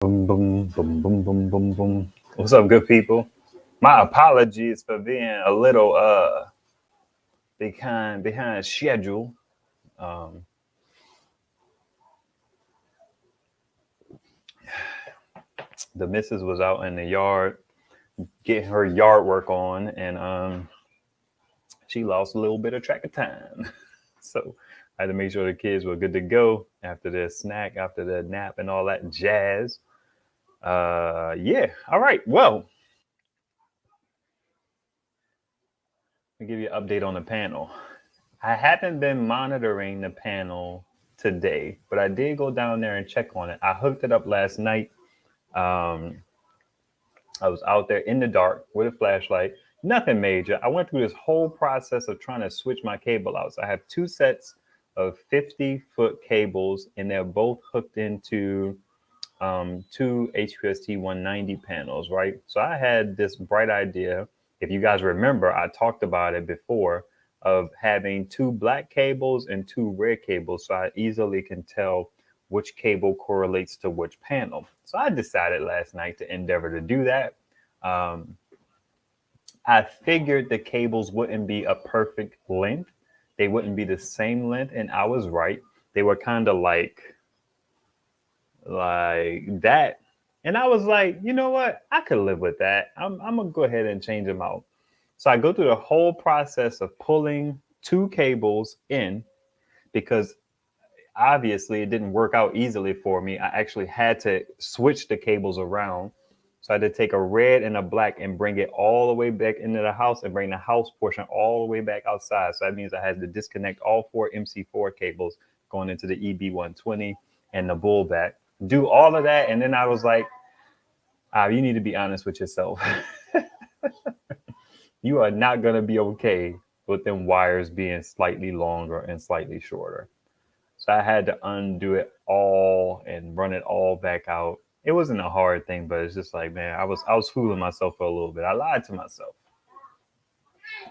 Boom, boom, boom, boom, boom, boom, boom. What's up, good people? My apologies for being a little behind schedule. Um, the missus was out in the yard getting her yard work on, and she lost a little bit of track of time. So I had to make sure the kids were good to go after their snack, after their nap, and all that jazz. Yeah. All right. Well, I'll give you an update on the panel. I haven't been monitoring the panel today, but I did go down there and check on it. I hooked it up last night. Um, I was out there in the dark with a flashlight, nothing major. I went through this whole process of trying to switch my cable out. So I have two sets of 50-foot cables, and they're both hooked into two HQST 190 panels, right? So I had this bright idea. If you guys remember, I talked about it before of having two black cables and two red cables, so I easily can tell which cable correlates to which panel. So I decided last night to endeavor to do that. Um, I figured the cables wouldn't be a perfect length. They wouldn't be the same length, and I was right. They were kind of like that. And I was like, you know what? I could live with that. I'm gonna go ahead and change them out. So I go through the whole process of pulling two cables in because obviously it didn't work out easily for me. I actually had to switch the cables around. So I had to take a red and a black and bring it all the way back into the house and bring the house portion all the way back outside. So that means I had to disconnect all four MC4 cables going into the EB120 and the bull back. Do all of that. And then I was like, you need to be honest with yourself. You are not going to be okay with them wires being slightly longer and slightly shorter. So I had to undo it all and run it all back out. It wasn't a hard thing, but it's just like, man, I was fooling myself for a little bit. I lied to myself.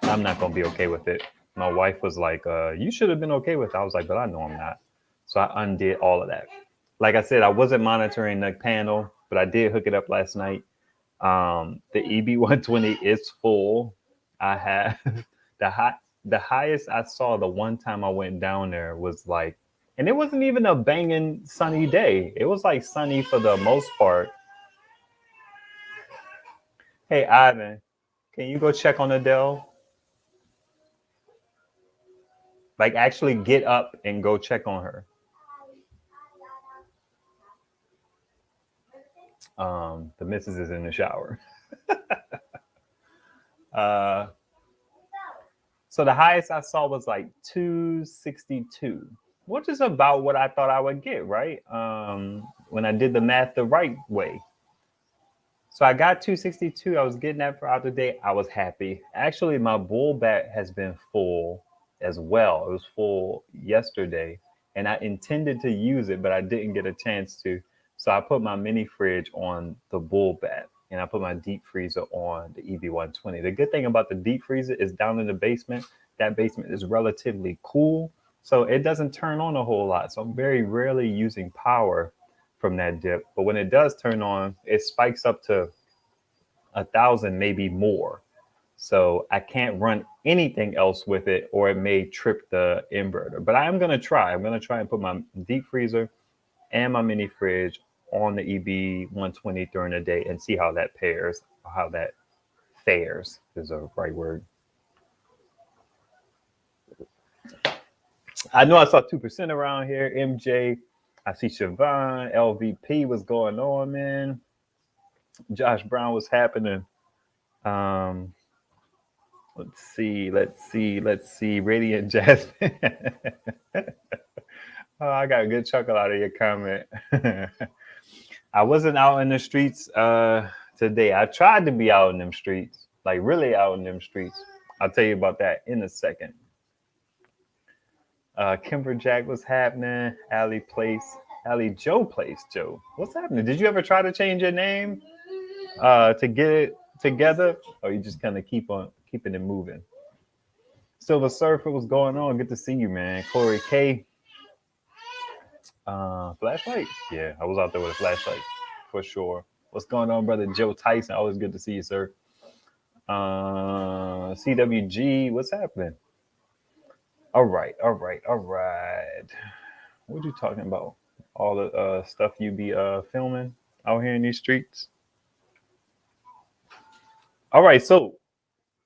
I'm not gonna be okay with it. My wife was like, you should have been okay with it. I was like, but I know I'm not. So I undid all of that. Like I said, I wasn't monitoring the panel, but I did hook it up last night. The EB120 is full. I have the highest I saw the one time I went down there was like, and it wasn't even a banging sunny day. It was like sunny for the most part. Hey Ivan, can you go check on Adele? Like actually get up and go check on her. The missus is in the shower. uh, so the highest I saw was like 262, which is about what I thought I would get, right? When I did the math the right way. So I got 262. I was getting that throughout the day. I was happy. Actually, my bull bat has been full as well. It was full yesterday, and I intended to use it, but I didn't get a chance to. So I put my mini fridge on the bull bat, and I put my deep freezer on the EB120. The good thing about the deep freezer is down in the basement. That basement is relatively cool, so it doesn't turn on a whole lot. So I'm very rarely using power from that dip. But when it does turn on, it spikes up to 1,000, maybe more. So I can't run anything else with it, or it may trip the inverter. But I am gonna try. I'm gonna try and put my deep freezer and my mini fridge on the EB120 during the day and see how that pairs, how that fares is a right word. I know I saw 2% around here. MJ, I see Siobhan, LVP, what's going on, man? Josh Brown, what's happening? Um, let's see. Radiant Jasmine. Oh, I got a good chuckle out of your comment. I wasn't out in the streets today. I tried to be out in them streets, like really out in them streets. I'll tell you about that in a second. Kimber Jack, what's happening? Allie Place, Allie Joe Place, Joe. What's happening? Did you ever try to change your name to get it together, or you just kind of keep on keeping it moving? Silver Surfer, what's going on? Good to see you, man. Corey K. Flashlight? Yeah, I was out there with a flashlight. for sure. What's going on, brother Joe Tyson? Always good to see you, sir. CWG, what's happening? All right, all right, all right. What you talking about? All the stuff you be filming out here in these streets. All right, so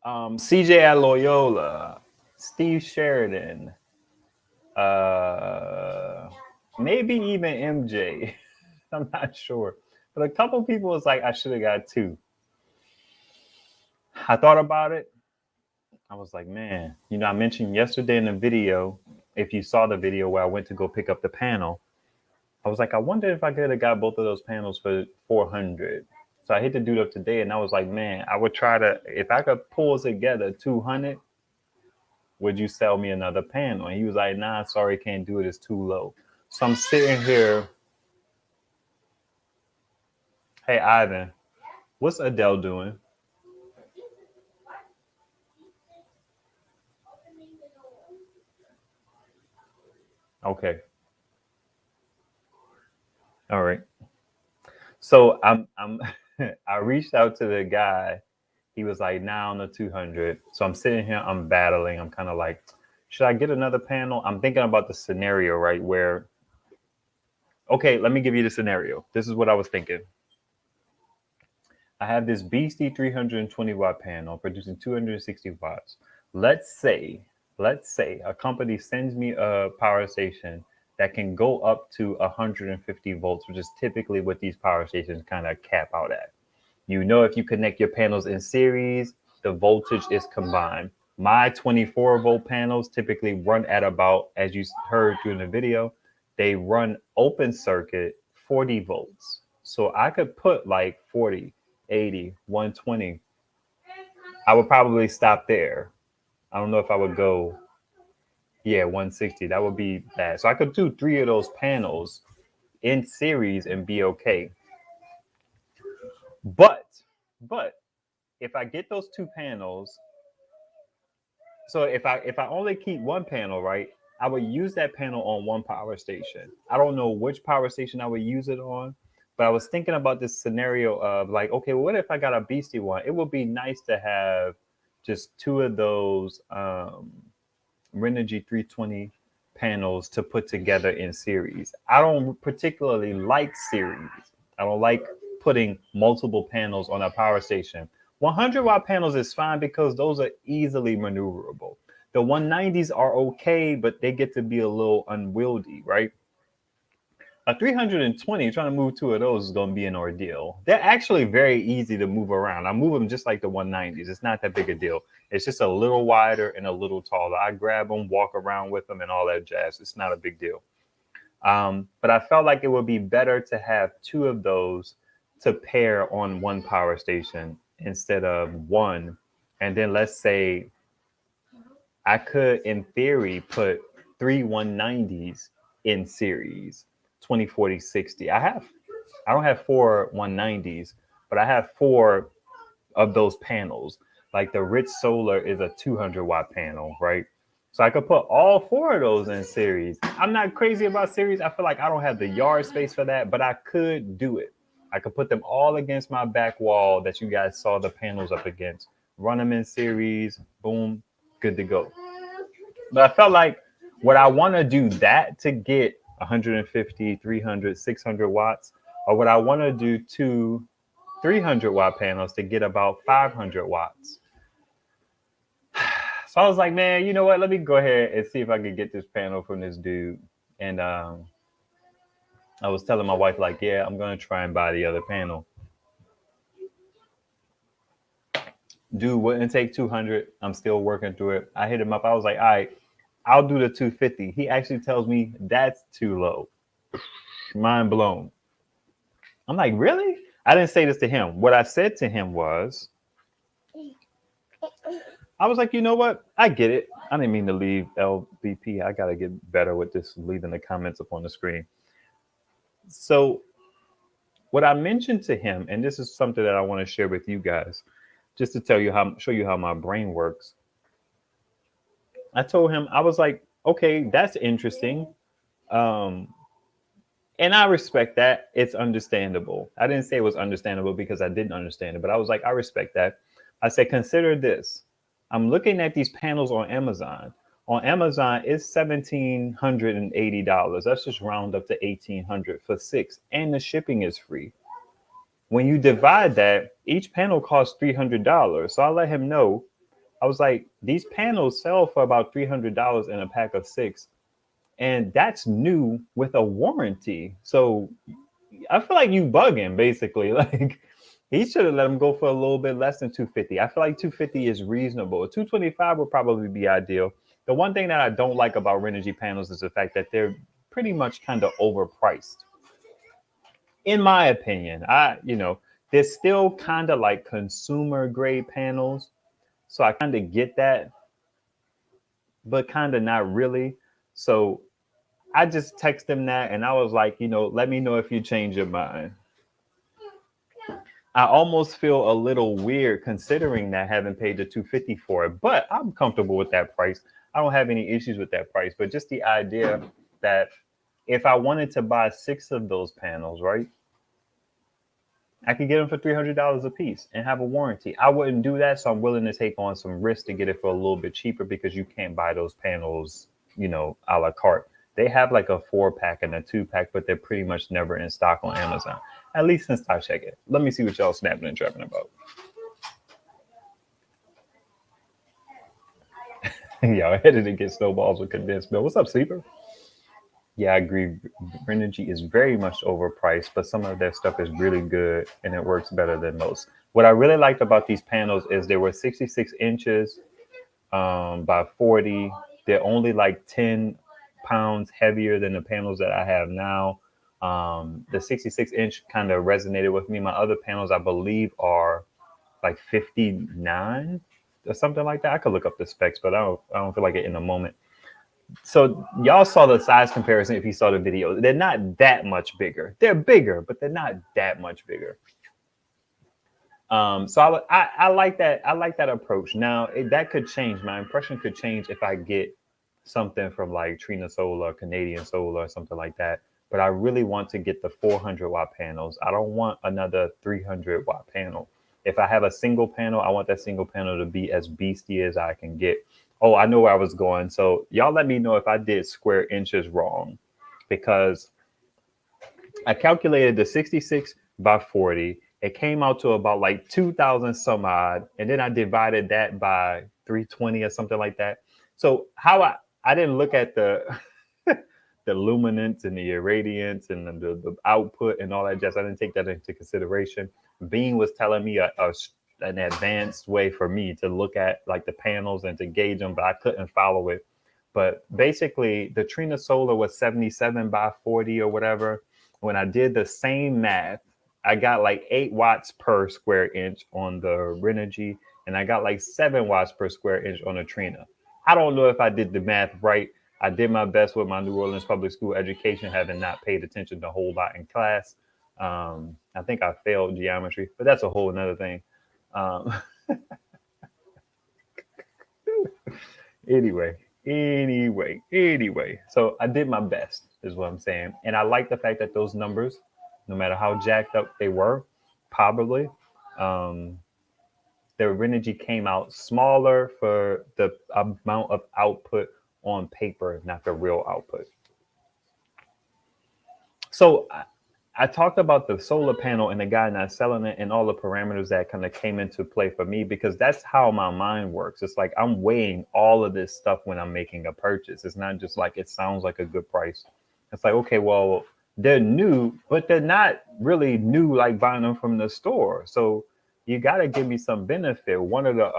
CJ at Loyola, Steve Sheridan, uh, maybe even MJ. I'm not sure, but a couple people was like, I should have got two. I thought about it. I was like, man, I mentioned yesterday in the video, if you saw the video where I went to go pick up the panel, I was like, I wonder if I could have got both of those panels for 400. So I hit the dude up today and I was like, man, I would try to, if I could pull together 200, would you sell me another panel? And he was like, nah, sorry, can't do it. It's too low. So I'm sitting here. Hey, Ivan, what's Adele doing? Okay. All right. So I'm I reached out to the guy. He was like, nah, on the 200. So I'm sitting here, I'm battling. I'm kind of like, should I get another panel? I'm thinking about the scenario, right? Where, okay, let me give you the scenario. This is what I was thinking. I have this beastie 320-watt panel producing 260 watts. Let's say a company sends me a power station that can go up to 150 volts, which is typically what these power stations kind of cap out at. If you connect your panels in series, the voltage is combined. My 24 volt panels typically run at about, as you heard through the video, they run open circuit 40 volts. So I could put like 40, 80, 120. I would probably stop there. I don't know if I would go, yeah, 160. That would be bad. So I could do 3 of those panels in series and be okay. But if I get those 2 panels, so if I only keep 1 panel, right, I would use that panel on 1 power station. I don't know which power station I would use it on, but I was thinking about this scenario of like, okay, well, what if I got a beastie one? It would be nice to have just 2 of those Renogy 320 panels to put together in series. I don't particularly like series. I don't like putting multiple panels on a power station. 100-watt panels is fine because those are easily maneuverable. The 190s are okay, but they get to be a little unwieldy, right? A 320, trying to move 2 of those is going to be an ordeal. They're actually very easy to move around. I move them just like the 190s. It's not that big a deal. It's just a little wider and a little taller. I grab them, walk around with them, and all that jazz. It's not a big deal. But I felt like it would be better to have 2 of those to pair on 1 power station instead of 1. And then let's say I could, in theory, put 3 190s in series, 20, 40, 60. I don't have 4 190s, but I have 4 of those panels. Like the Rich Solar is a 200-watt panel, right? So I could put all 4 of those in series. I'm not crazy about series. I feel like I don't have the yard space for that, but I could do it. I could put them all against my back wall that you guys saw the panels up against. Run them in series, boom, good to go. But I felt like would I want to do that to get 150, 300, 600 watts? Or would I want to do 2 300-watt panels to get about 500 watts? So I was like, man, you know what? Let me go ahead and see if I can get this panel from this dude. And I was telling my wife, like, yeah, I'm going to try and buy the other panel. Dude wouldn't take 200. I'm still working through it. I hit him up. I was like, all right, I'll do the 250. He actually tells me that's too low. Mind blown. I'm like, really? I didn't say this to him. What I said to him was, I was like, you know what? I get it. I didn't mean to leave LVP. I got to get better with this, leaving the comments up on the screen. So what I mentioned to him, and this is something that I want to share with you guys, just to show you how my brain works. I told him, I was like, okay, that's interesting. And And I respect that. It's understandable. I didn't say it was understandable because I didn't understand it, but I was like, I respect that. I said, consider this. I'm looking at these panels on Amazon. On Amazon, it's $1,780. Let's just round up to 1,800 for 6, and the shipping is free. When you divide that, each panel costs $300. So I let him know. I was like, these panels sell for about $300 in a pack of 6, and that's new with a warranty. So I feel like you bugging basically. Like he should have let him go for a little bit less than 250. I feel like 250 is reasonable. 225 would probably be ideal. The one thing that I don't like about Renogy panels is the fact that they're pretty much kind of overpriced. In my opinion, they're still kind of like consumer grade panels. So I kind of get that, but kind of not really. So I just text them that and I was like, let me know if you change your mind. I almost feel a little weird considering that having paid the 250 for it, but I'm comfortable with that price. I don't have any issues with that price, but just the idea that if I wanted to buy 6 of those panels, right, I could get them for $300 a piece and have a warranty. I wouldn't do that, so I'm willing to take on some risk to get it for a little bit cheaper because you can't buy those panels, a la carte. They have like a 4-pack and a 2-pack, but they're pretty much never in stock on Amazon. At least since I check it. Let me see what y'all snapping and trapping about. Y'all headed to get snowballs with condensed milk. What's up, sleeper? Yeah, I agree. Renogy is very much overpriced, but some of their stuff is really good and it works better than most. What I really liked about these panels is they were 66 inches by 40. They're only like 10 pounds heavier than the panels that I have now. The 66-inch kind of resonated with me. My other panels, I believe, are like 59 or something like that. I could look up the specs, but I don't feel like it in a moment. So y'all saw the size comparison if you saw the video. They're not that much bigger. They're bigger, but they're not that much bigger. So I like that. I like that approach. Now that could change. My impression could change if I get something from like Trina Solar, Canadian Solar, or something like that. But I really want to get the 400-watt panels. I don't want another 300-watt panel. If I have a single panel, I want that single panel to be as beastie as I can get. Oh, I know where I was going. So y'all let me know if I did square inches wrong, because I calculated the 66 by 40. It came out to about like 2,000 some odd. And then I divided that by 320 or something like that. So how I didn't look at the the luminance and the irradiance and the output and all that jazz. I didn't take that into consideration. Bean was telling me an advanced way for me to look at like the panels and to gauge them, but I couldn't follow it. But basically, the Trina Solar was 77 by 40 or whatever. When I did the same math, I got like 8 watts per square inch on the Renogy, and I got like 7 watts per square inch on the Trina. I don't know if I did the math right. I did my best with my New Orleans public school education, having not paid attention to a whole lot in class. I think I failed geometry, but that's a whole another thing. Um, anyway. So I did my best, is what I'm saying. And I like the fact that those numbers, no matter how jacked up they were, probably, the Renogy came out smaller for the amount of output on paper, not the real output. So I talked about the solar panel and the guy not selling it and all the parameters that kind of came into play for me, because that's how my mind works. It's like I'm weighing all of this stuff when I'm making a purchase. It's not just like it sounds like a good price. It's like, okay, well, they're new, but they're not really new like buying them from the store. So you got to give me some benefit. One of the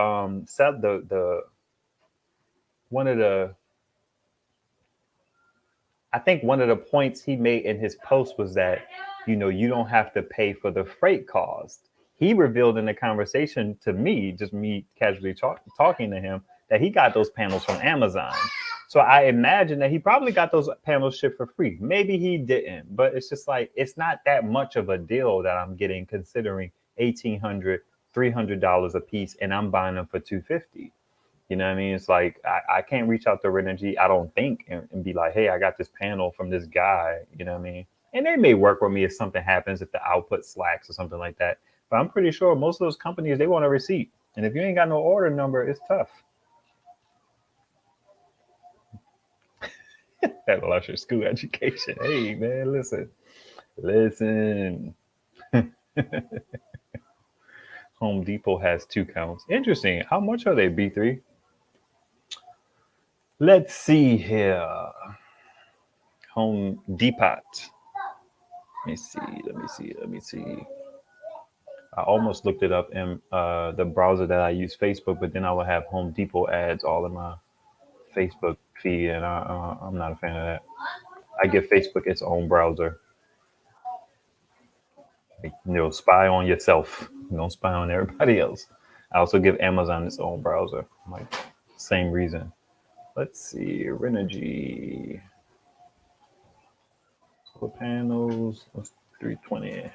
I think one of the points he made in his post was that, you don't have to pay for the freight cost. He revealed in the conversation to me, just me casually talking to him, that he got those panels from Amazon. So I imagine that he probably got those panels shipped for free. Maybe he didn't, but it's just like, it's not that much of a deal that I'm getting, considering $1,800, $300 a piece, and I'm buying them for $250. You know what I mean? It's like, I can't reach out to Renogy, I don't think, and be like, hey, I got this panel from this guy. You know what I mean? And they may work with me if something happens, if the output slacks or something like that. But I'm pretty sure most of those companies, they want a receipt. And if you ain't got no order number, it's tough. That luscious school education. Hey, man, listen. Home Depot has 2 counts. Interesting. How much are they, B3? Let's see here. Home Depot. Let me see. I almost looked it up in the browser that I use, Facebook, but then I would have Home Depot ads all in my Facebook feed, and I'm not a fan of that. I give Facebook its own browser. Like, spy on yourself. Don't spy on everybody else. I also give Amazon its own browser. Like, same reason. Let's see. Renogy. Solar panels. 320.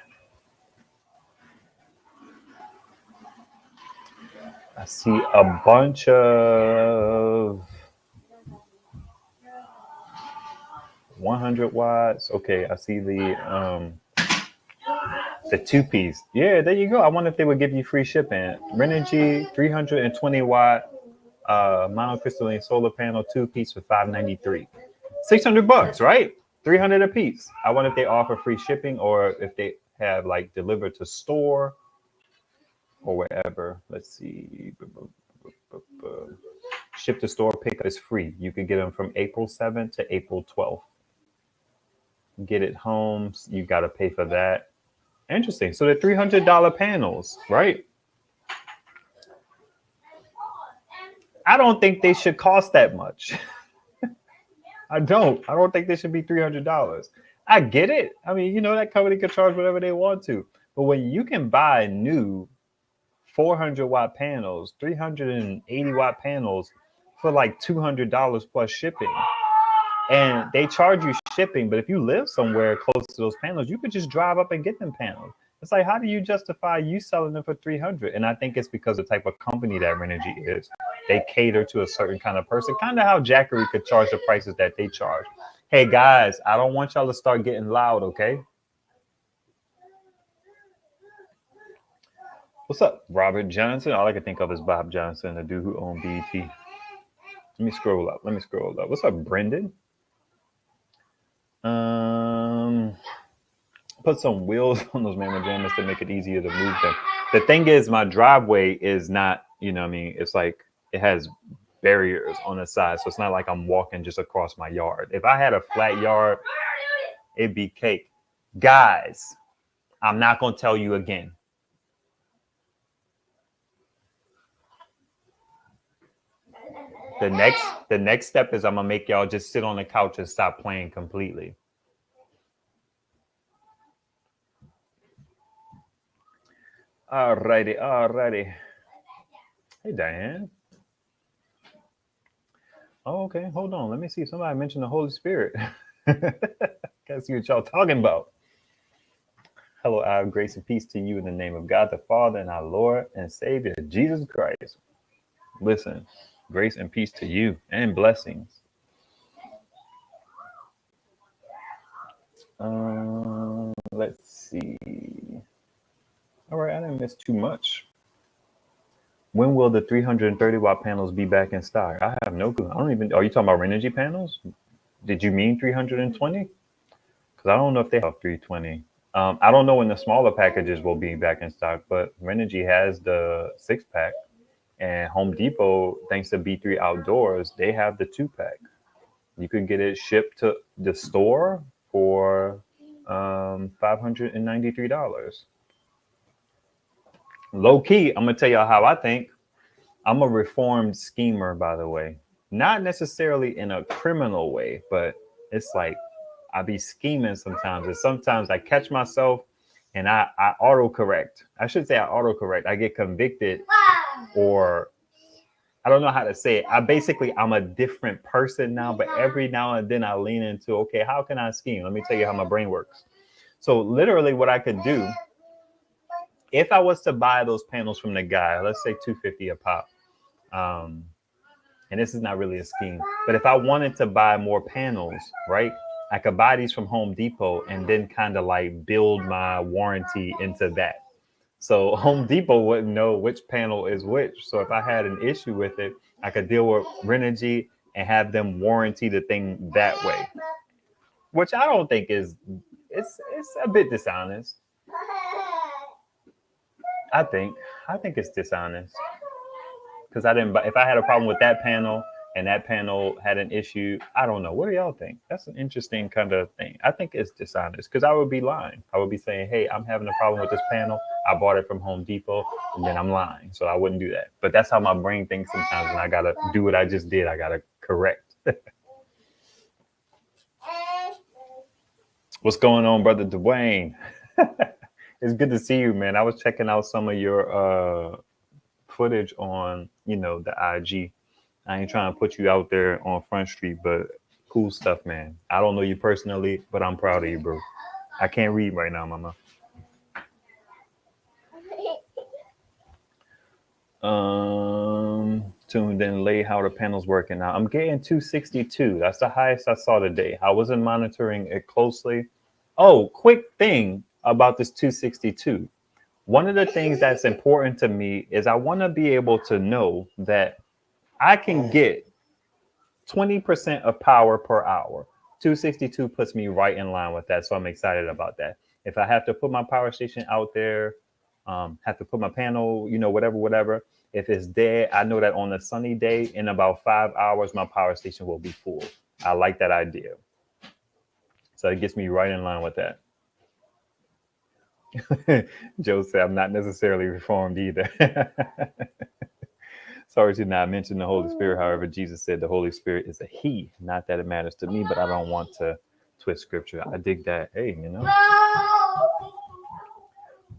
I see a bunch of 100 watts. Okay, I see the 2-piece. Yeah, there you go. I wonder if they would give you free shipping. Renogy 320 watt monocrystalline solar panel 2-piece for $593. $600, right? 300 a piece. I wonder if they offer free shipping or if they have like delivered to store or wherever. Let's see. Ship to store pickup is free. You could get them from April 7th to April 12th. Get it home. You got to pay for that. Interesting. So they're $300 panels, right? I don't think they should cost that much. I don't think they should be $300. I get it. I mean, that company can charge whatever they want to. But when you can buy new 400 watt panels, 380 watt panels for like $200 plus shipping, and they charge you shipping, but if you live somewhere close to those panels, you could just drive up and get them panels. It's like, how do you justify you selling them for 300? And I think it's because the type of company that Renogy is. They cater to a certain kind of person, kind of how Jackery could charge the prices that they charge. Hey guys, I don't want y'all to start getting loud, okay? What's up, Robert Johnson? All I can think of is Bob Johnson, the dude who owned BET. Let me scroll up. What's up, Brendan? Put some wheels on those Mamma Jammers to make it easier to move them. The thing is, my driveway is not, it's like it has barriers on the side. So it's not like I'm walking just across my yard. If I had a flat yard, it'd be cake. Guys, I'm not going to tell you again. The next step is I'm going to make y'all just sit on the couch and stop playing completely. Alrighty. Hey, Diane. Oh, okay. Hold on. Let me see. Somebody mentioned the Holy Spirit. Gotta see what y'all talking about. Hello, I have grace and peace to you in the name of God the Father and our Lord and Savior, Jesus Christ. Listen, grace and peace to you and blessings. Let's see. All right, I didn't miss too much. When will the 330 watt panels be back in stock? I have no clue. Are you talking about Renogy panels? Did you mean 320? Because I don't know if they have 320. I don't know when the smaller packages will be back in stock, but Renogy has the 6-pack, and Home Depot, thanks to B3 Outdoors, they have the 2-pack. You can get it shipped to the store for $593. Low key, I'm gonna tell y'all how I think. I'm a reformed schemer, by the way. Not necessarily in a criminal way, but it's like I be scheming sometimes. And sometimes I catch myself and I autocorrect. I should say I autocorrect. I get convicted, or I don't know how to say it. I'm a different person now, but every now and then I lean into, okay, how can I scheme? Let me tell you how my brain works. So literally what I could do, if I was to buy those panels from the guy, let's say $250 a pop, and this is not really a scheme, but if I wanted to buy more panels, right, I could buy these from Home Depot and then kind of like build my warranty into that. So Home Depot wouldn't know which panel is which. So if I had an issue with it, I could deal with Renogy and have them warranty the thing that way, which I don't think is it's a bit dishonest. I think it's dishonest because I didn't buy. If I had a problem with that panel and that panel had an issue, I don't know. What do y'all think? That's an interesting kind of thing. I think it's dishonest because I would be lying. I would be saying, "Hey, I'm having a problem with this panel. I bought it from Home Depot," and then I'm lying. So I wouldn't do that. But that's how my brain thinks sometimes, and I gotta do what I just did. I gotta correct. What's going on, brother Dwayne? It's good to see you, man. I was checking out some of your footage on, the IG. I ain't trying to put you out there on Front Street, but cool stuff, man. I don't know you personally, but I'm proud of you, bro. I can't read right now, mama. Tuned in late, how the panel's working now. I'm getting 262. That's the highest I saw today. I wasn't monitoring it closely. Oh, quick thing about this 262. One of the things that's important to me is I want to be able to know that I can get 20% of power per hour. 262 puts me right in line with that. So I'm excited about that. If I have to put my power station out there, have to put my panel, whatever. If it's dead, I know that on a sunny day, in about 5 hours, my power station will be full. I like that idea. So it gets me right in line with that. Joe said, I'm not necessarily reformed either. Sorry to not mention the Holy Spirit. However, Jesus said the Holy Spirit is a he. Not that it matters to me, but I don't want to twist scripture. I dig that. Hey,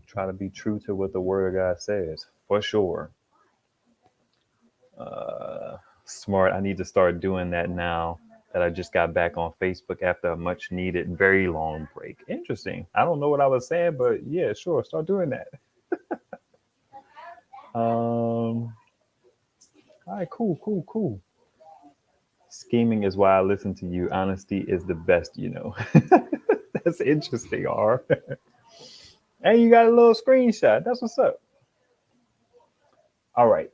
try to be true to what the word of God says, for sure. Smart. I need to start doing that now that I just got back on Facebook after a much needed, very long break. Interesting. I don't know what I was saying, but yeah, sure. Start doing that. All right, cool. Scheming is why I listen to you. Honesty is the best, That's interesting, R. And you got a little screenshot. That's what's up. All right.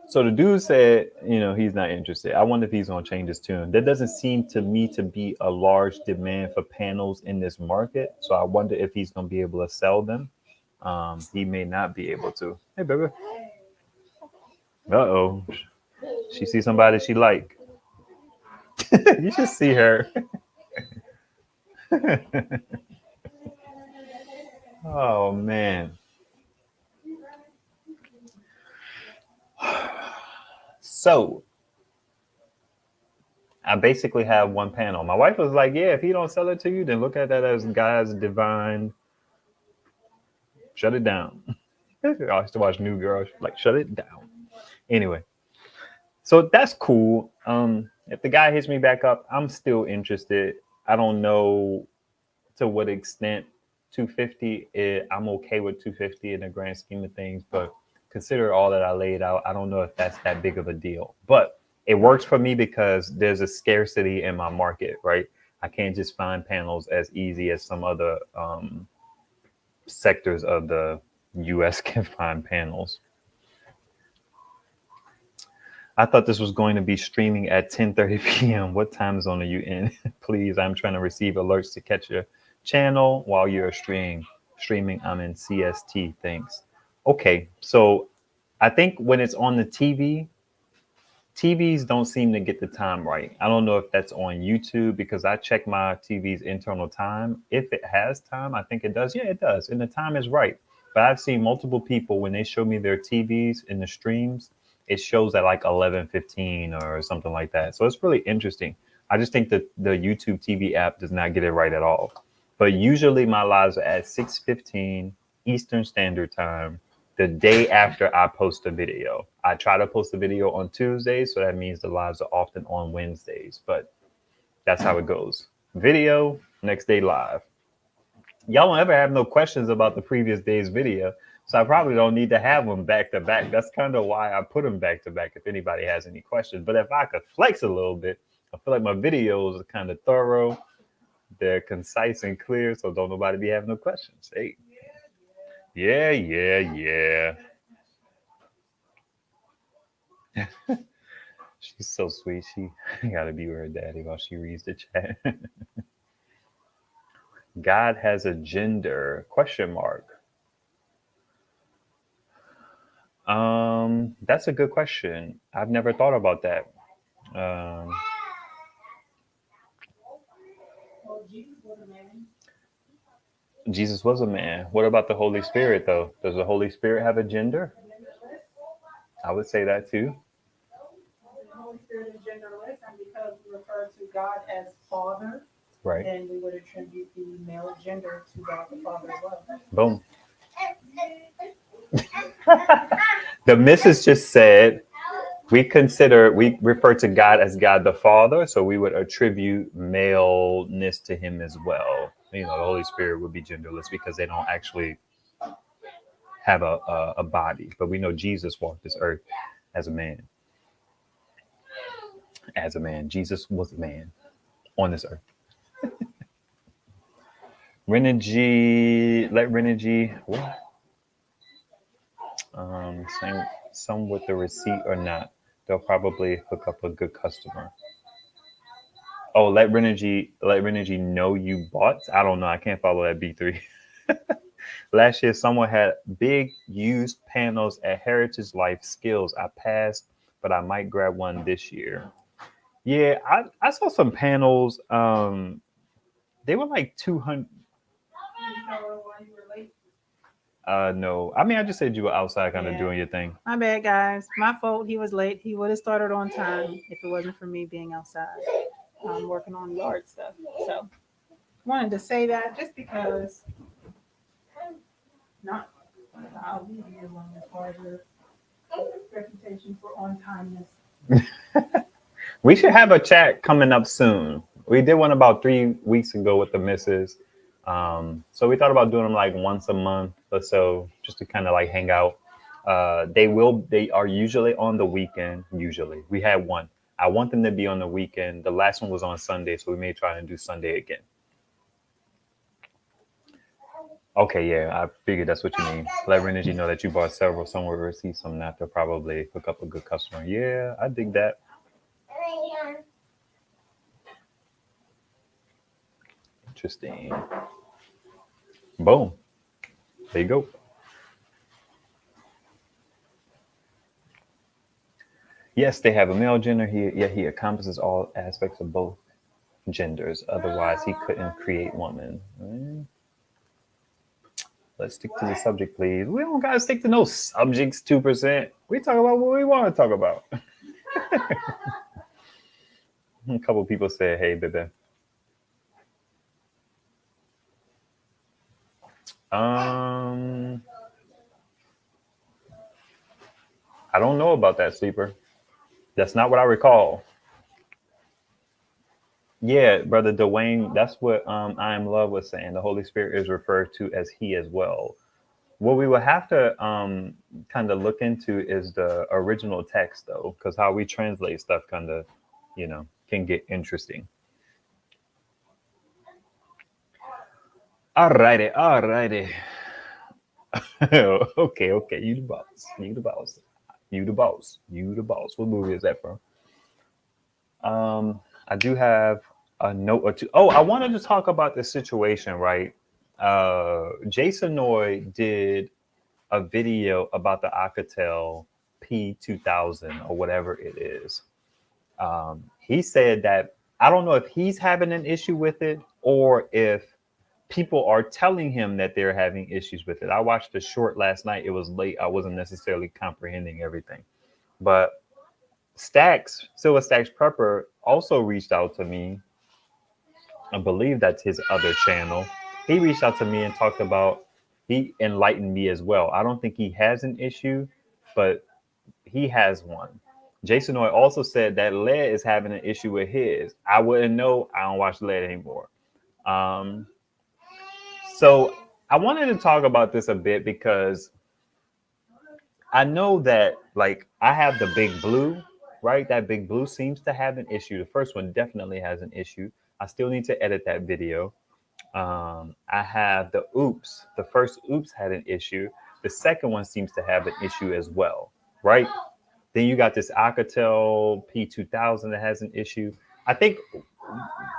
So the dude said, he's not interested. I wonder if he's going to change his tune. There doesn't seem to me to be a large demand for panels in this market. So I wonder if he's going to be able to sell them. He may not be able to. Hey, baby. Uh-oh. She sees somebody she like. You should see her. Oh, man. So I basically have one panel. My wife was like, yeah, if he don't sell it to you, then look at that as God's divine. Shut it down. I used to watch New Girl, like, shut it down. Anyway, so that's cool. If the guy hits me back up, I'm still interested. I don't know to what extent 250 I'm okay with 250 in the grand scheme of things, but consider all that I laid out. I don't know if that's that big of a deal, but it works for me because there's a scarcity in my market, right? I can't just find panels as easy as some other sectors of the US can find panels. I thought this was going to be streaming at 10:30 p.m. What time zone are you in? Please, I'm trying to receive alerts to catch your channel while you're streaming. I'm in CST. Thanks. Okay, so I think when it's on the TV, TVs don't seem to get the time right. I don't know if that's on YouTube because I check my TV's internal time. If it has time, I think it does. Yeah, it does. And the time is right. But I've seen multiple people when they show me their TVs in the streams, it shows at like 11:15 or something like that. So it's really interesting. I just think that the YouTube TV app does not get it right at all. But usually my lives are at 6:15 Eastern Standard Time the day after I post a video. I try to post a video on Tuesdays, so that means the lives are often on Wednesdays, but that's how it goes. Video, next day live. Y'all don't ever have no questions about the previous day's video, so I probably don't need to have them back to back. That's kind of why I put them back to back if anybody has any questions. But if I could flex a little bit, I feel like my videos are kind of thorough. They're concise and clear, so don't nobody be having no questions. Hey, yeah. She's so sweet. She gotta be with her daddy while she reads the chat. God has a gender? Question mark. That's a good question. I've never thought about that. Um, Jesus was a man. What about the Holy Spirit, though? Does the Holy Spirit have a gender? I would say that too. The Holy Spirit is genderless, and because we refer to God as Father, Right. then we would attribute the male gender to God the Father as well. Boom. The missus just said we refer to God as God the Father, so we would attribute maleness to him as well. You know, the Holy Spirit would be genderless because they don't actually have a body. But we know Jesus walked this earth as a man. As a man. Jesus was a man on this earth. Renogy, what? Some with the receipt or not. They'll probably hook up a good customer. Oh, let Renogy know you bought. I don't know. I can't follow that B3. Last year, someone had big used panels at Heritage Life Skills. I passed, but I might grab one this year. Yeah, I saw some panels. They were like 200. No. I mean, I just said you were outside kind of doing your thing. My bad, guys. My fault. He was late. He would have started on time if it wasn't for me being outside, working on yard stuff. So, wanted to say that just because, not I'll leave you alone as far as your reputation for on timeness. We should have a chat coming up soon. We did one about 3 weeks ago with the missus. So we thought about doing them like once a month or so, just to kind of like hang out. They are usually on the weekend. Usually, we had one. I want them to be on the weekend. The last one was on Sunday, so we may try and do Sunday again. Okay, yeah, I figured that's what you mean. Let Renogy know that you bought several. Some will receive some not. They'll probably hook up a good customer. Yeah, I dig that. Interesting. Boom. There you go. Yes, they have a male gender. He encompasses all aspects of both genders. Otherwise, he couldn't create woman. Let's stick to the subject, please. We don't gotta stick to no subjects. 2%. We talk about what we want to talk about. A couple people said, "Hey, baby." I don't know about that, sleeper. That's not what I recall. Yeah, brother Dwayne, that's what I am love was saying. The Holy Spirit is referred to as He as well. What we will have to kind of look into is the original text, though, because how we translate stuff kind of, can get interesting. Alrighty. Okay. You the boss. You the boss. What movie is that from? I do have a note or two. Oh, I wanted to talk about the situation, right? Jason Noy did a video about the Alcatel P2000 or whatever it is. He said that I don't know if he's having an issue with it or if people are telling him that they're having issues with it. I watched the short last night. It was late. I wasn't necessarily comprehending everything. But Silver Stacks Prepper also reached out to me. I believe that's his other channel. He reached out to me and talked about, he enlightened me as well. I don't think he has an issue, but he has one. Jason Noy also said that Led is having an issue with his. I wouldn't know. I don't watch Led anymore. So I wanted to talk about this a bit because I know that like I have the Big Blue right? That big blue seems to have an issue. The first one definitely has an issue. I still need to edit that video. I have the oops. The first oops had an issue. The second one seems to have an issue as well, right? Then you got this Alcatel P2000 that has an issue. I think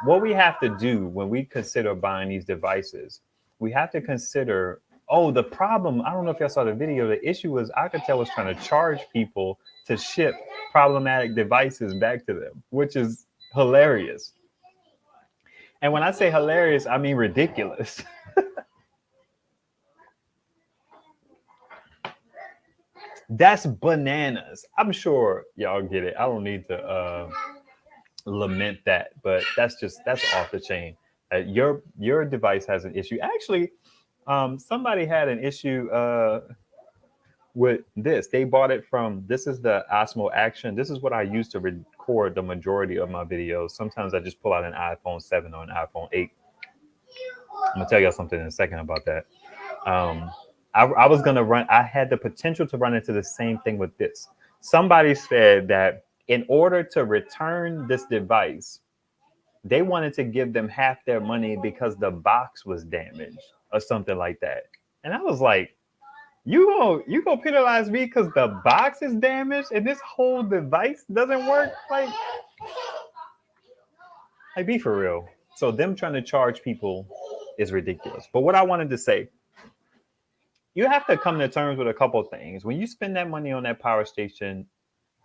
what we have to do when we consider buying these devices, we have to consider, oh, the problem, I don't know if y'all saw the video, the issue was Alcatel was trying to charge people to ship problematic devices back to them, which is hilarious. And when I say hilarious, I mean ridiculous. That's bananas. I'm sure y'all get it. I don't need to lament that, but that's off the chain. Your device has an issue. Actually, somebody had an issue with this. They bought it from. This is the Osmo Action. This is what I use to record the majority of my videos. Sometimes I just pull out an iPhone 7 or an iPhone 8. I'm gonna tell y'all something in a second about that. I was gonna run. I had the potential to run into the same thing with this. Somebody said that in order to return this device, they wanted to give them half their money because the box was damaged or something like that. And I was like, you gonna penalize me because the box is damaged and this whole device doesn't work? Like be for real. So them trying to charge people is ridiculous. But what I wanted to say, you have to come to terms with a couple of things. When you spend that money on that power station,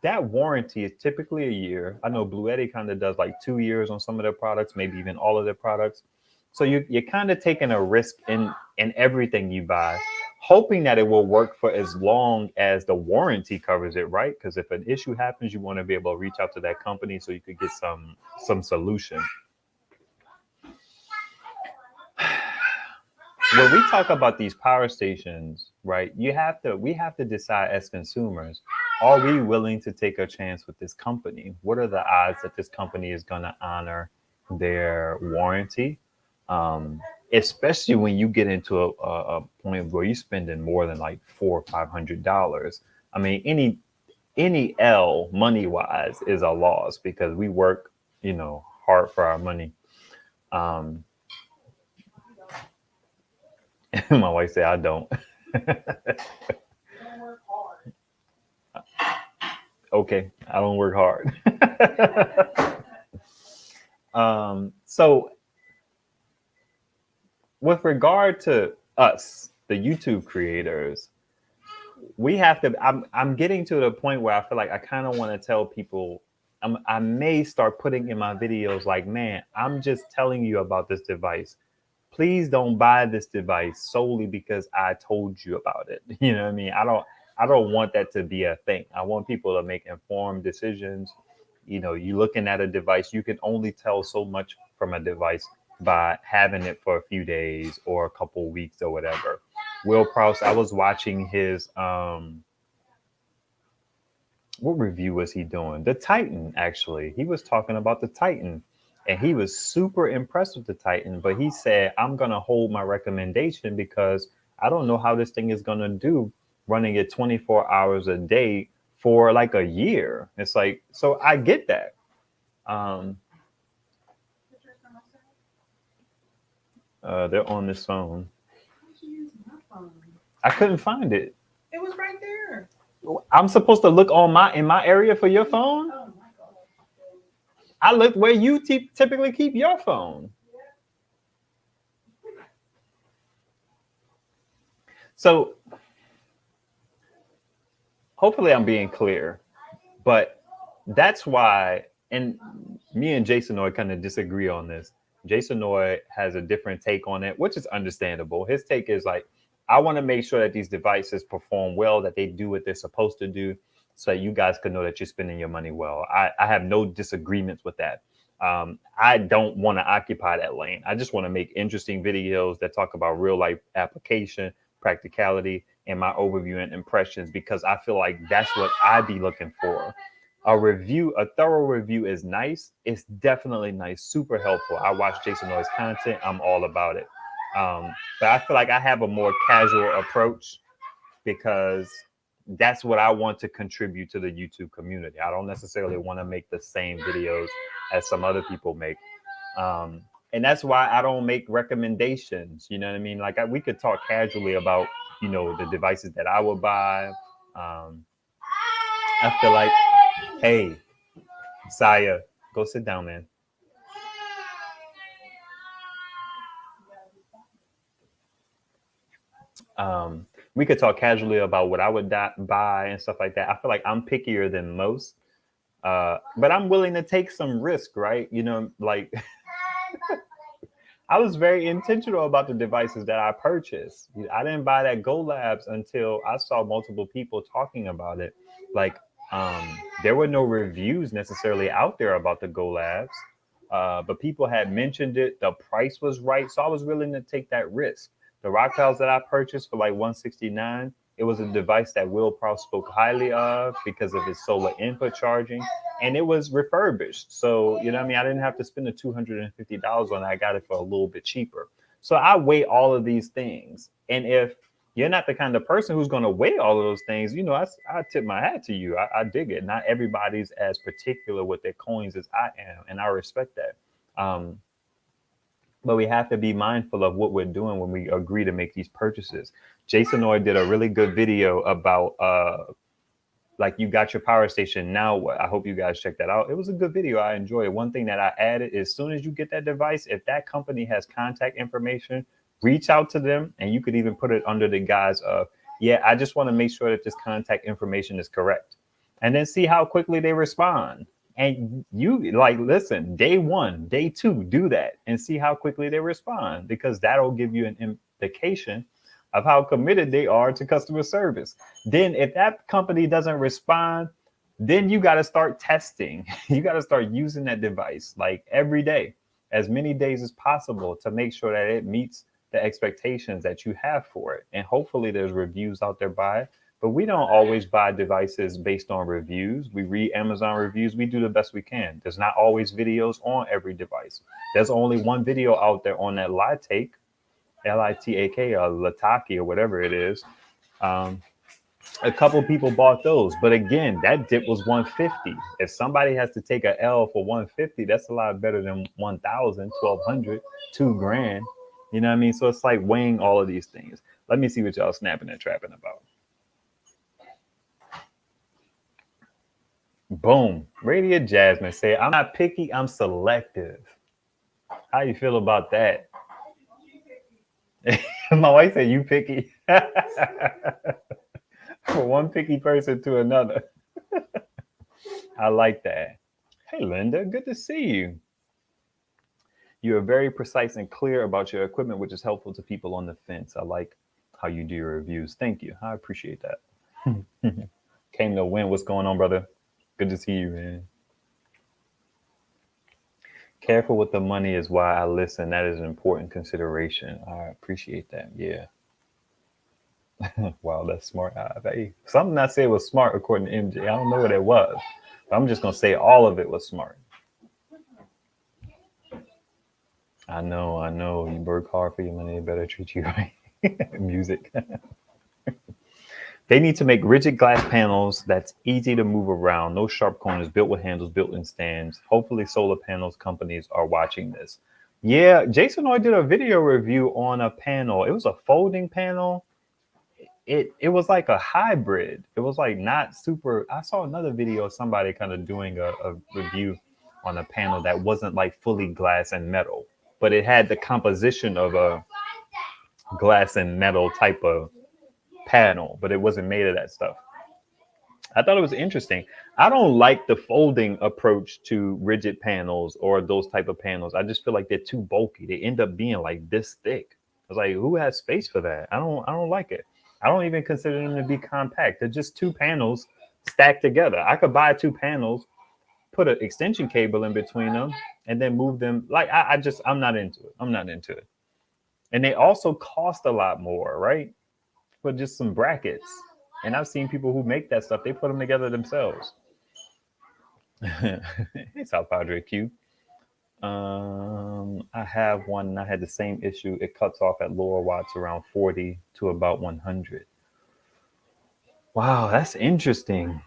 that warranty is typically a year. I know Blue Eddy kind of does like 2 years on some of their products, maybe even all of their products. So you're kind of taking a risk in everything you buy, hoping that it will work for as long as the warranty covers it, right? Because if an issue happens, you want to be able to reach out to that company so you could get some solution. When we talk about these power stations, right, we have to decide as consumers, are we willing to take a chance with this company? What are the odds that this company is going to honor their warranty? Especially when you get into a point where you're spending more than like $400 or $500. I mean, any L money wise is a loss because we work, hard for our money. My wife said, I don't. Okay, I don't work hard. So, with regard to us, the YouTube creators, we have to. I'm getting to the point where I feel like I kind of want to tell people. I may start putting in my videos like, man, I'm just telling you about this device. Please don't buy this device solely because I told you about it. You know what I mean? I don't want that to be a thing. I want people to make informed decisions. You looking at a device, you can only tell so much from a device by having it for a few days or a couple weeks or whatever. Will Prowse, I was watching his what review was he doing? The Titan, actually. He was talking about the Titan. And he was super impressed with the Titan, but he said, I'm going to hold my recommendation because I don't know how this thing is going to do running it 24 hours a day for like a year. It's like, so I get that. They're on this phone. I couldn't find it. It was right there. I'm supposed to look in my area for your phone? Oh my God. I look where you typically keep your phone. So hopefully I'm being clear, but that's why, and me and Jason Noy kind of disagree on this. Jason Noy has a different take on it, which is understandable. His take is like, I want to make sure that these devices perform well, that they do what they're supposed to do, so that you guys can know that you're spending your money well. I have no disagreements with that. I don't want to occupy that lane. I just want to make interesting videos that talk about real life application, practicality, and my overview and impressions, because I feel like that's what I'd be looking for. A thorough review is nice. It's definitely nice, super helpful. I watch Jason Noy's content. I'm all about it. But I feel like I have a more casual approach because that's what I want to contribute to the YouTube community. I don't necessarily want to make the same videos as some other people make. And that's why I don't make recommendations. You know what I mean? Like we could talk casually about, the devices that I would buy. I feel like, hey, Saya, go sit down, man. We could talk casually about what I would buy and stuff like that. I feel like I'm pickier than most, but I'm willing to take some risk, right? Like I was very intentional about the devices that I purchased. I didn't buy that Go Labs until I saw multiple people talking about it. Like, there were no reviews necessarily out there about the Go Labs, but people had mentioned it. The price was right, so I was willing to take that risk. The rock tiles that I purchased for like 169, it was a device that Will Proud spoke highly of because of its solar input charging, and it was refurbished. So, you know what I mean? I didn't have to spend the $250 on it. I got it for a little bit cheaper. So I weigh all of these things. And if you're not the kind of person who's going to weigh all of those things, I tip my hat to you. I dig it. Not everybody's as particular with their coins as I am, and I respect that. But we have to be mindful of what we're doing when we agree to make these purchases. Jason Oy did a really good video about like, you got your power station, now what? I hope you guys check that out. It was a good video. I enjoy it. One thing that I added is, as soon as you get that device, if that company has contact information, reach out to them, and you could even put it under the guise of, yeah, I just want to make sure that this contact information is correct, and then see how quickly they respond. And you, like, listen, day one, day two, do that and see how quickly they respond, because that'll give you an indication of how committed they are to customer service. Then if that company doesn't respond, then you got to start testing. You got to start using that device like every day, as many days as possible, to make sure that it meets the expectations that you have for it. And hopefully there's reviews out there by it. But we don't always buy devices based on reviews. We read Amazon reviews. We do the best we can. There's not always videos on every device. There's only one video out there on that Litake, Litake, or Lataki, or whatever it is. A couple people bought those, but again, that dip was 150. If somebody has to take a L for 150, that's a lot better than 1,000, 1,200, $2,000. You know what I mean? So it's like weighing all of these things. Let me see what y'all snapping and trapping about. Boom. Radiant Jasmine say, I'm not picky, I'm selective. How you feel about that? My wife said, you picky. From one picky person to another. I like that. Hey, Linda, good to see you. You are very precise and clear about your equipment, which is helpful to people on the fence. I like how you do your reviews. Thank you. I appreciate that. Came to win. What's going on, brother? Good to see you, man. Careful with the money is why I listen. That is an important consideration. I appreciate that. Yeah. Wow, that's smart. Hey, something I said was smart according to MJ. I don't know what it was, but I'm just gonna say all of it was smart. I know. You work hard for your money, they better treat you right. Music. They need to make rigid glass panels that's easy to move around. No sharp corners, built with handles, built-in stands. Hopefully solar panels companies are watching this. Yeah, Jason Oy did a video review on a panel. It was a folding panel. It was like a hybrid. It was like not super. I saw another video of somebody kind of doing a review on a panel that wasn't like fully glass and metal, but it had the composition of a glass and metal type of panel, but it wasn't made of that stuff. I thought it was interesting. I don't like the folding approach to rigid panels or those type of panels. I just feel like they're too bulky. They end up being like this thick. I was like, who has space for that? I don't like it. I don't even consider them to be compact. They're just two panels stacked together. I could buy two panels, put an extension cable in between them, and then move them. Like I'm not into it. I'm not into it. And they also cost a lot more, right? For just some brackets. And I've seen people who make that stuff. They put them together themselves. Hey, South Padre Q. I have one, and I had the same issue. It cuts off at lower watts around 40 to about 100. Wow, that's interesting.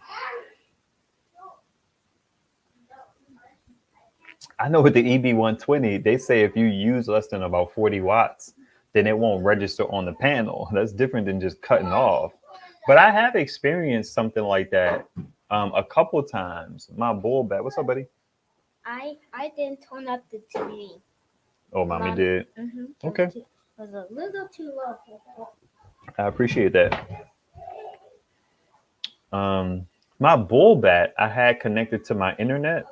I know with the EB120, they say if you use less than about 40 watts, then it won't register on the panel. That's different than just cutting off. But I have experienced something like that a couple times. My bull bat. What's up, buddy? I didn't turn up the TV. Oh, mommy did. Okay. It was a little too low. I appreciate that. My bull bat I had connected to my internet,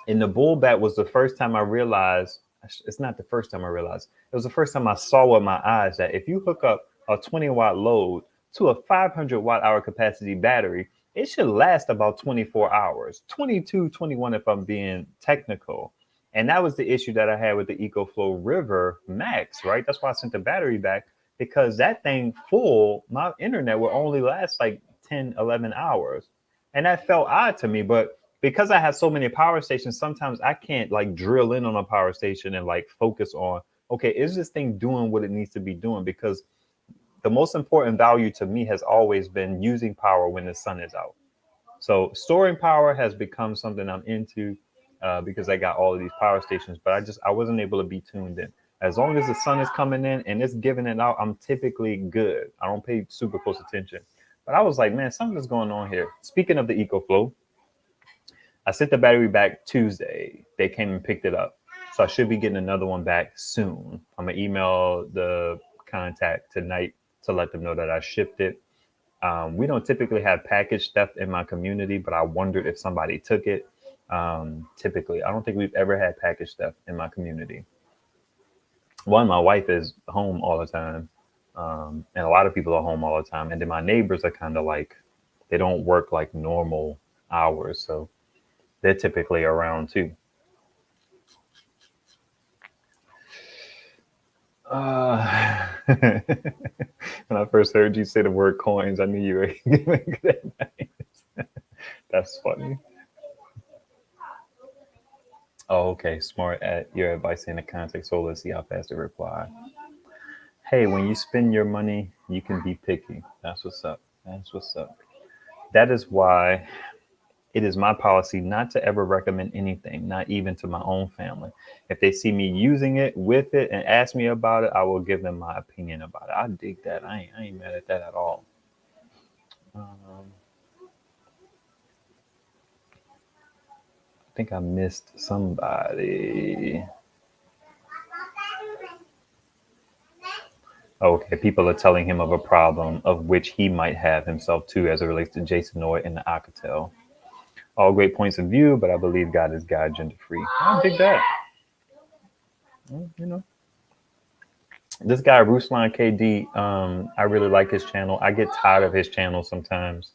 and the bull bat was the first time I realized. It's not the first time I realized. It was the first time I saw with my eyes that if you hook up a 20-watt load to a 500 watt hour capacity battery, it should last about 24 hours, 22, 21 if I'm being technical. And that was the issue that I had with the EcoFlow River Max, right? That's why I sent the battery back, because that thing full, my internet will only last like 10, 11 hours. And that felt odd to me. But because I have so many power stations, sometimes I can't like drill in on a power station and like focus on, okay, is this thing doing what it needs to be doing? Because the most important value to me has always been using power when the sun is out. So storing power has become something I'm into because I got all of these power stations, but I wasn't able to be tuned in. As long as the sun is coming in and it's giving it out, I'm typically good. I don't pay super close attention. But I was like, man, something's going on here. Speaking of the EcoFlow, I sent the battery back Tuesday. They came and picked it up. So I should be getting another one back soon. I'm going to email the contact tonight to let them know that I shipped it. We don't typically have package theft in my community, but I wondered if somebody took it. Typically, I don't think we've ever had package theft in my community. One, my wife is home all the time, and a lot of people are home all the time. And then my neighbors are kind of like, they don't work like normal hours. So they're typically around too. When I first heard you say the word coins, I knew you were giving good advice. That's funny. Oh, okay. Smart at your advice in the context. So let's see how fast it reply. Hey, when you spend your money, you can be picky. That's what's up. That's what's up. That is why it is my policy not to ever recommend anything, not even to my own family. If they see me using it with it and ask me about it, I will give them my opinion about it. I dig that. I ain't mad at that at all. I think I missed somebody. Okay, people are telling him of a problem of which he might have himself too, as it relates to Jason Noy and the Alcatel. All great points of view, but I believe God is God, gender free. I dig that. You know, this guy Ruslan KD, I really like his channel. I get tired of his channel sometimes,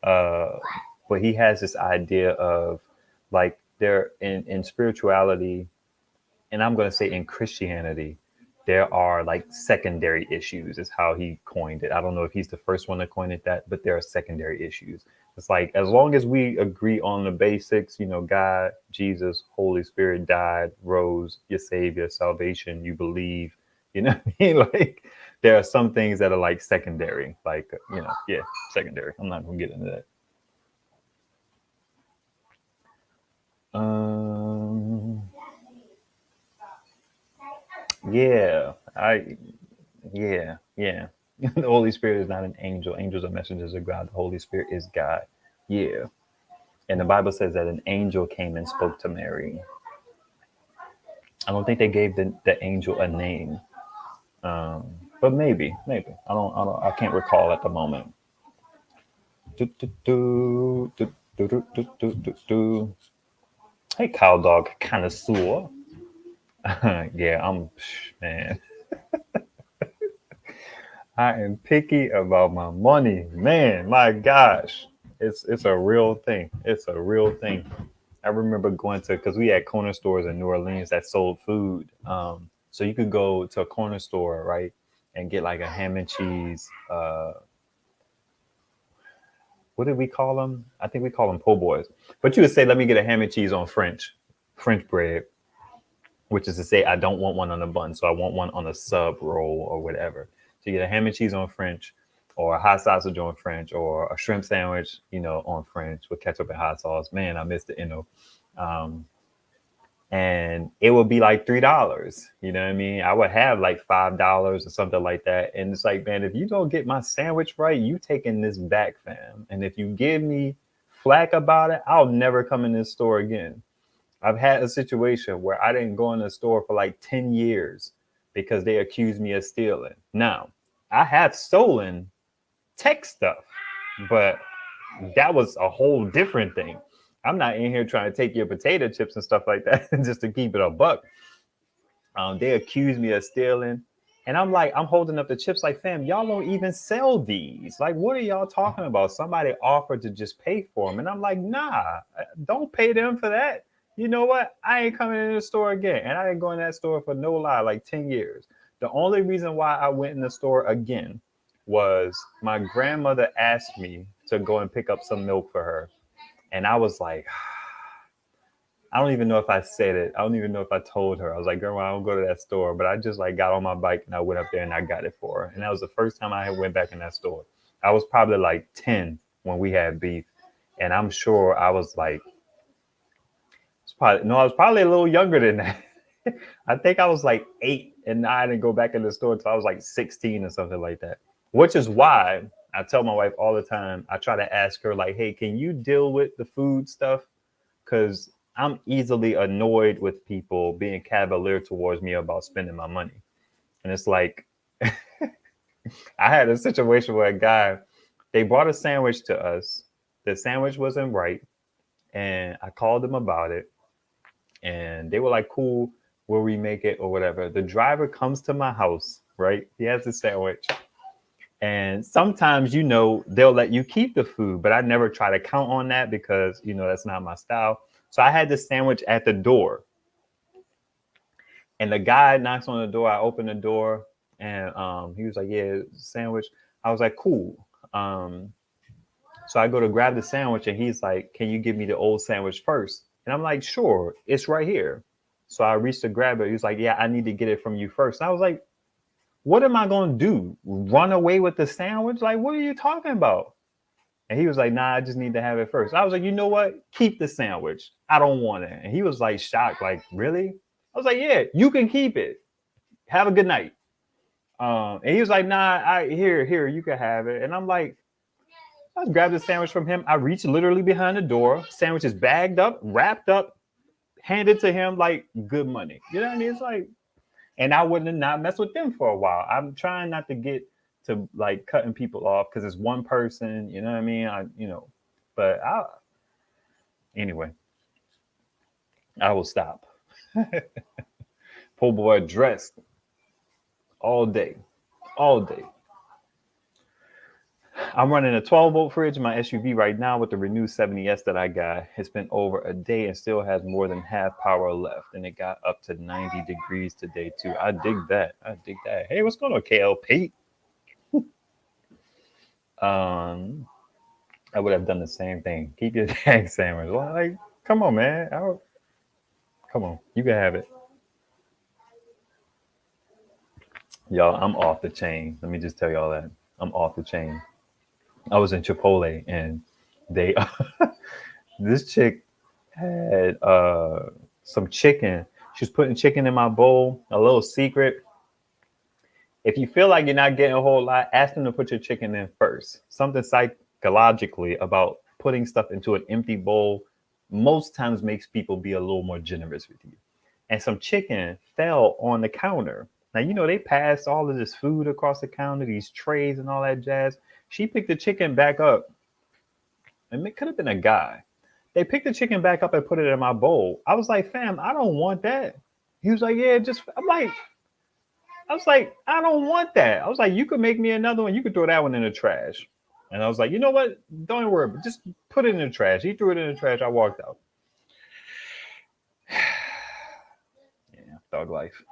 but he has this idea of like there in spirituality, and I'm going to say in Christianity, there are like secondary issues, is how he coined it. I don't know if he's the first one to coin it that, but there are secondary issues. It's like, as long as we agree on the basics, you know, God, Jesus, Holy Spirit died, rose, your savior, salvation, you believe, you know what I mean? Like, there are some things that are like secondary, like, you know, yeah, secondary. I'm not going to get into that. Yeah, yeah. The Holy Spirit is not an angel. Angels are messengers of God. The Holy Spirit is God. Yeah. And the Bible says that an angel came and spoke to Mary. I don't think they gave the angel a name. But maybe. I can't recall at the moment. Do, do, do, do, do, do, do, do, do, do. Hey, cow dog connoisseur. Yeah, man. I am picky about my money, man. My gosh, it's a real thing. It's a real thing. I remember going to, because we had corner stores in New Orleans that sold food. So you could go to a corner store, right, and get like a ham and cheese. What did we call them? I think we call them po' boys. But you would say, "Let me get a ham and cheese on French bread," which is to say, I don't want one on a bun, so I want one on a sub roll or whatever. So you get a ham and cheese on French, or a hot sausage on French, or a shrimp sandwich, on French with ketchup and hot sauce. Man, I missed it. Um, and it would be like $3. You know what I mean? I would have like $5 or something like that. And it's like, man, if you don't get my sandwich right, you taking this back, fam. And if you give me flack about it, I'll never come in this store again. I've had a situation where I didn't go in the store for like 10 years because they accused me of stealing. Now, I have stolen tech stuff, but that was a whole different thing. I'm not in here trying to take your potato chips and stuff like that just to keep it a buck. They accused me of stealing. And I'm like, I'm holding up the chips like, fam, y'all don't even sell these. Like, what are y'all talking about? Somebody offered to just pay for them. And I'm like, nah, don't pay them for that. You know what? I ain't coming in the store again. And I didn't go in that store for no lie, like 10 years. The only reason why I went in the store again was my grandmother asked me to go and pick up some milk for her. And I was like, I don't even know if I said it. I don't even know if I told her. I was like, Grandma, I don't go to that store. But I just like got on my bike and I went up there and I got it for her. And that was the first time I went back in that store. I was probably like 10 when we had beef. And I'm sure I was like, I was probably a little younger than that. I think I was like 8 and I didn't go back in the store until I was like 16 or something like that. Which is why I tell my wife all the time, I try to ask her like, hey, can you deal with the food stuff? Because I'm easily annoyed with people being cavalier towards me about spending my money. And it's like, I had a situation where a guy, they brought a sandwich to us. The sandwich wasn't right. And I called them about it. And they were like, cool, we'll remake it or whatever. The driver comes to my house, right? He has the sandwich. And sometimes, they'll let you keep the food, but I never try to count on that because, that's not my style. So I had the sandwich at the door. And the guy knocks on the door. I open the door and he was like, yeah, sandwich. I was like, cool. So I go to grab the sandwich and he's like, can you give me the old sandwich first? And I'm like, sure, it's right here. So I reached to grab it. He was like, yeah, I need to get it from you first. And I was like, what am I going to do? Run away with the sandwich? Like, what are you talking about? And he was like, nah, I just need to have it first. I was like, you know what? Keep the sandwich. I don't want it. And he was like shocked, like, really? I was like, yeah, you can keep it. Have a good night. And he was like, nah, here, you can have it. And I'm like, I grabbed the sandwich from him. I reached literally behind the door. Sandwich is bagged up, wrapped up, handed to him like good money. You know what I mean? It's like, and I wouldn't have not messed with them for a while. I'm trying not to get to like cutting people off because it's one person. You know what I mean? But anyway, I will stop. Poor boy dressed all day. I'm running a 12-volt fridge in my SUV right now with the Renew 70S that I got. It's been over a day and still has more than half power left. And it got up to 90 degrees today, too. I dig that. Hey, what's going on, KLP? I would have done the same thing. Keep your dang sandwich. Like, come on, man. Come on. You can have it. Y'all, I'm off the chain. Let me just tell y'all that. I'm off the chain. I was in Chipotle and they this chick had some chicken. She was putting chicken in my bowl. A little secret. If you feel like you're not getting a whole lot, ask them to put your chicken in first. Something psychologically about putting stuff into an empty bowl most times makes people be a little more generous with you. And some chicken fell on the counter. Now, they passed all of this food across the counter, these trays and all that jazz. She picked the chicken back up. And it could have been a guy. They picked the chicken back up and put it in my bowl. I was like, fam, I don't want that. He was like, yeah, I was like, I don't want that. I was like, you could make me another one. You could throw that one in the trash. And I was like, you know what? Don't worry, but just put it in the trash. He threw it in the trash. I walked out. Yeah, thug life.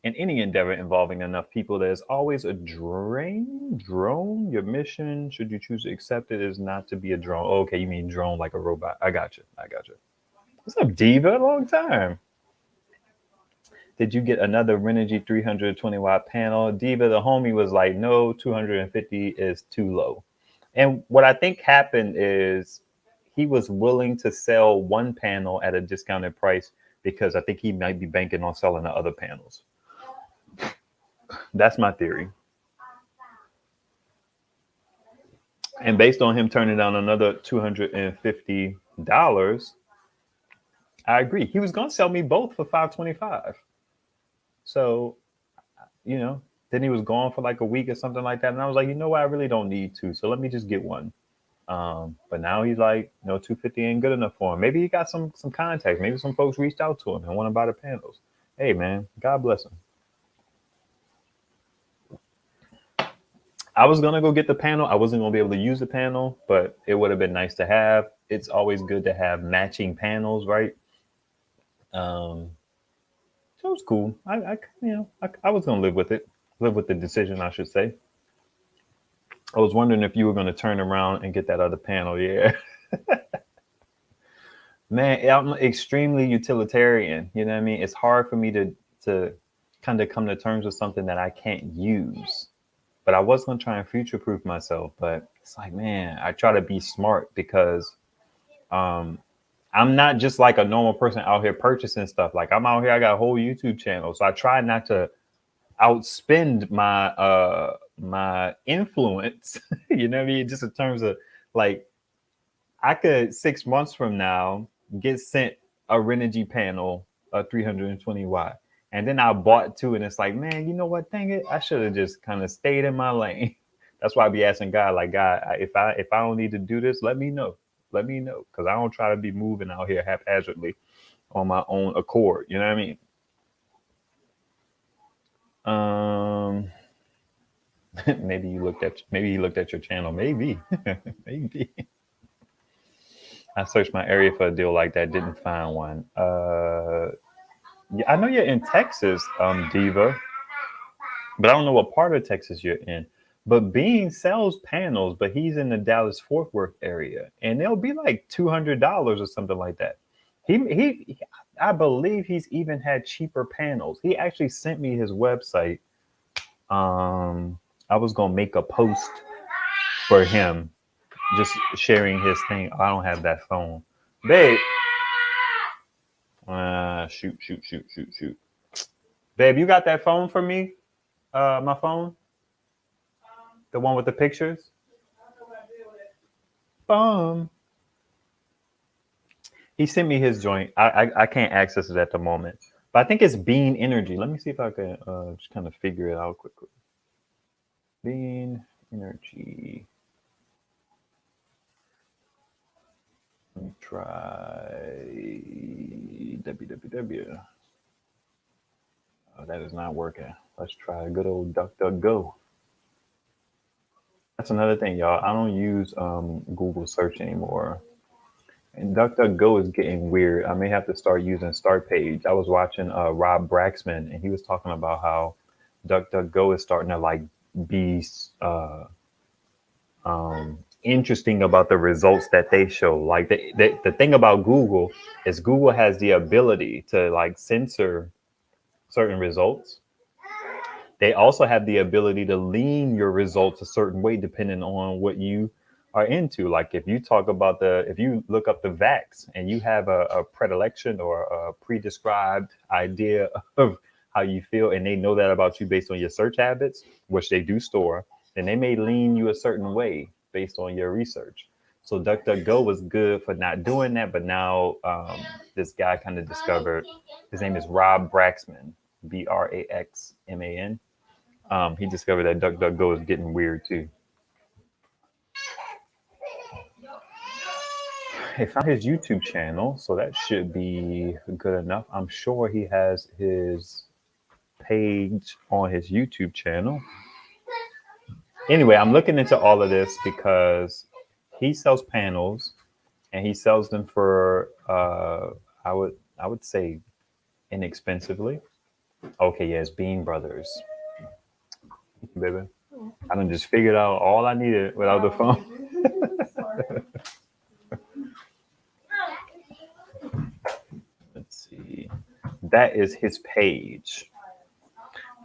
In any endeavor involving enough people, there's always a drone. Your mission, should you choose to accept it, is not to be a drone. Oh, okay, you mean drone like a robot. I got you. What's up, Diva? Long time. Did you get another Renogy 320-watt panel? Diva, the homie, was like, no, 250 is too low. And what I think happened is he was willing to sell one panel at a discounted price because I think he might be banking on selling the other panels. That's my theory. And based on him turning down another $250, I agree. He was going to sell me both for $525. So, you know, then he was gone for like a week or something like that. And I was like, you know what? I really don't need two. So let me just get one. But now he's like, no, 250 ain't good enough for him. Maybe he got some contacts. Maybe some folks reached out to him and want to buy the panels. Hey, man, God bless him. I was going to go get the panel. I wasn't going to be able to use the panel, but it would have been nice to have. It's always good to have matching panels, right? So it was cool. I was going to live with it, live with the decision, I should say. I was wondering if you were going to turn around and get that other panel. Yeah. Man, I'm extremely utilitarian. You know what I mean? It's hard for me to kind of come to terms with something that I can't use. But I was going to try and future-proof myself. But it's like, man, I try to be smart because I'm not just like a normal person out here purchasing stuff. Like I'm out here, I got a whole YouTube channel. So I try not to outspend my my influence. You know what I mean? Just in terms of like, I could 6 months from now get sent a Renogy panel, a 320 watt, and then I bought two, and it's like, man, you know what? Dang it, I should have just kind of stayed in my lane. That's why I be asking God, like, God, if I don't need to do this, let me know, because I don't try to be moving out here haphazardly on my own accord. You know what I mean? Maybe he looked at your channel. Maybe. Maybe. I searched my area for a deal like that, didn't find one. Yeah, I know you're in Texas, Diva, but I don't know what part of Texas you're in. But Bean sells panels, but he's in the Dallas Fort Worth area, and they'll be like $200 or something like that. I believe he's even had cheaper panels. He actually sent me his website. I was gonna make a post for him, just sharing his thing. I don't have that phone, babe. Shoot. Babe, you got that phone for me? My phone? The one with the pictures? He sent me his joint. I can't access it at the moment. But I think it's Bean Energy. Let me see if I can just kind of figure it out quickly. Bean Energy. Let me try www. Oh, that is not working. Let's try a good old DuckDuckGo. That's another thing, y'all. I don't use Google search anymore. And DuckDuckGo is getting weird. I may have to start using Startpage. I was watching Rob Braxman, and he was talking about how DuckDuckGo is starting to like be interesting about the results that they show. Like the thing about Google is Google has the ability to like censor certain results. They also have the ability to lean your results a certain way depending on what you are into. Like if you look up the vax and you have a predilection or a prescribed idea of how you feel, and they know that about you based on your search habits, which they do store, then they may lean you a certain way based on your research. So DuckDuckGo was good for not doing that, but now this guy kind of discovered, his name is Rob Braxman, Braxman. He discovered that DuckDuckGo is getting weird too. I found his YouTube channel, so that should be good enough. I'm sure he has his page on his YouTube channel. Anyway, I'm looking into all of this because he sells panels, and he sells them for I would say inexpensively. Okay, yes, Bean Brothers. Baby, I done just figured out all I needed without the phone. Let's see. That is his page.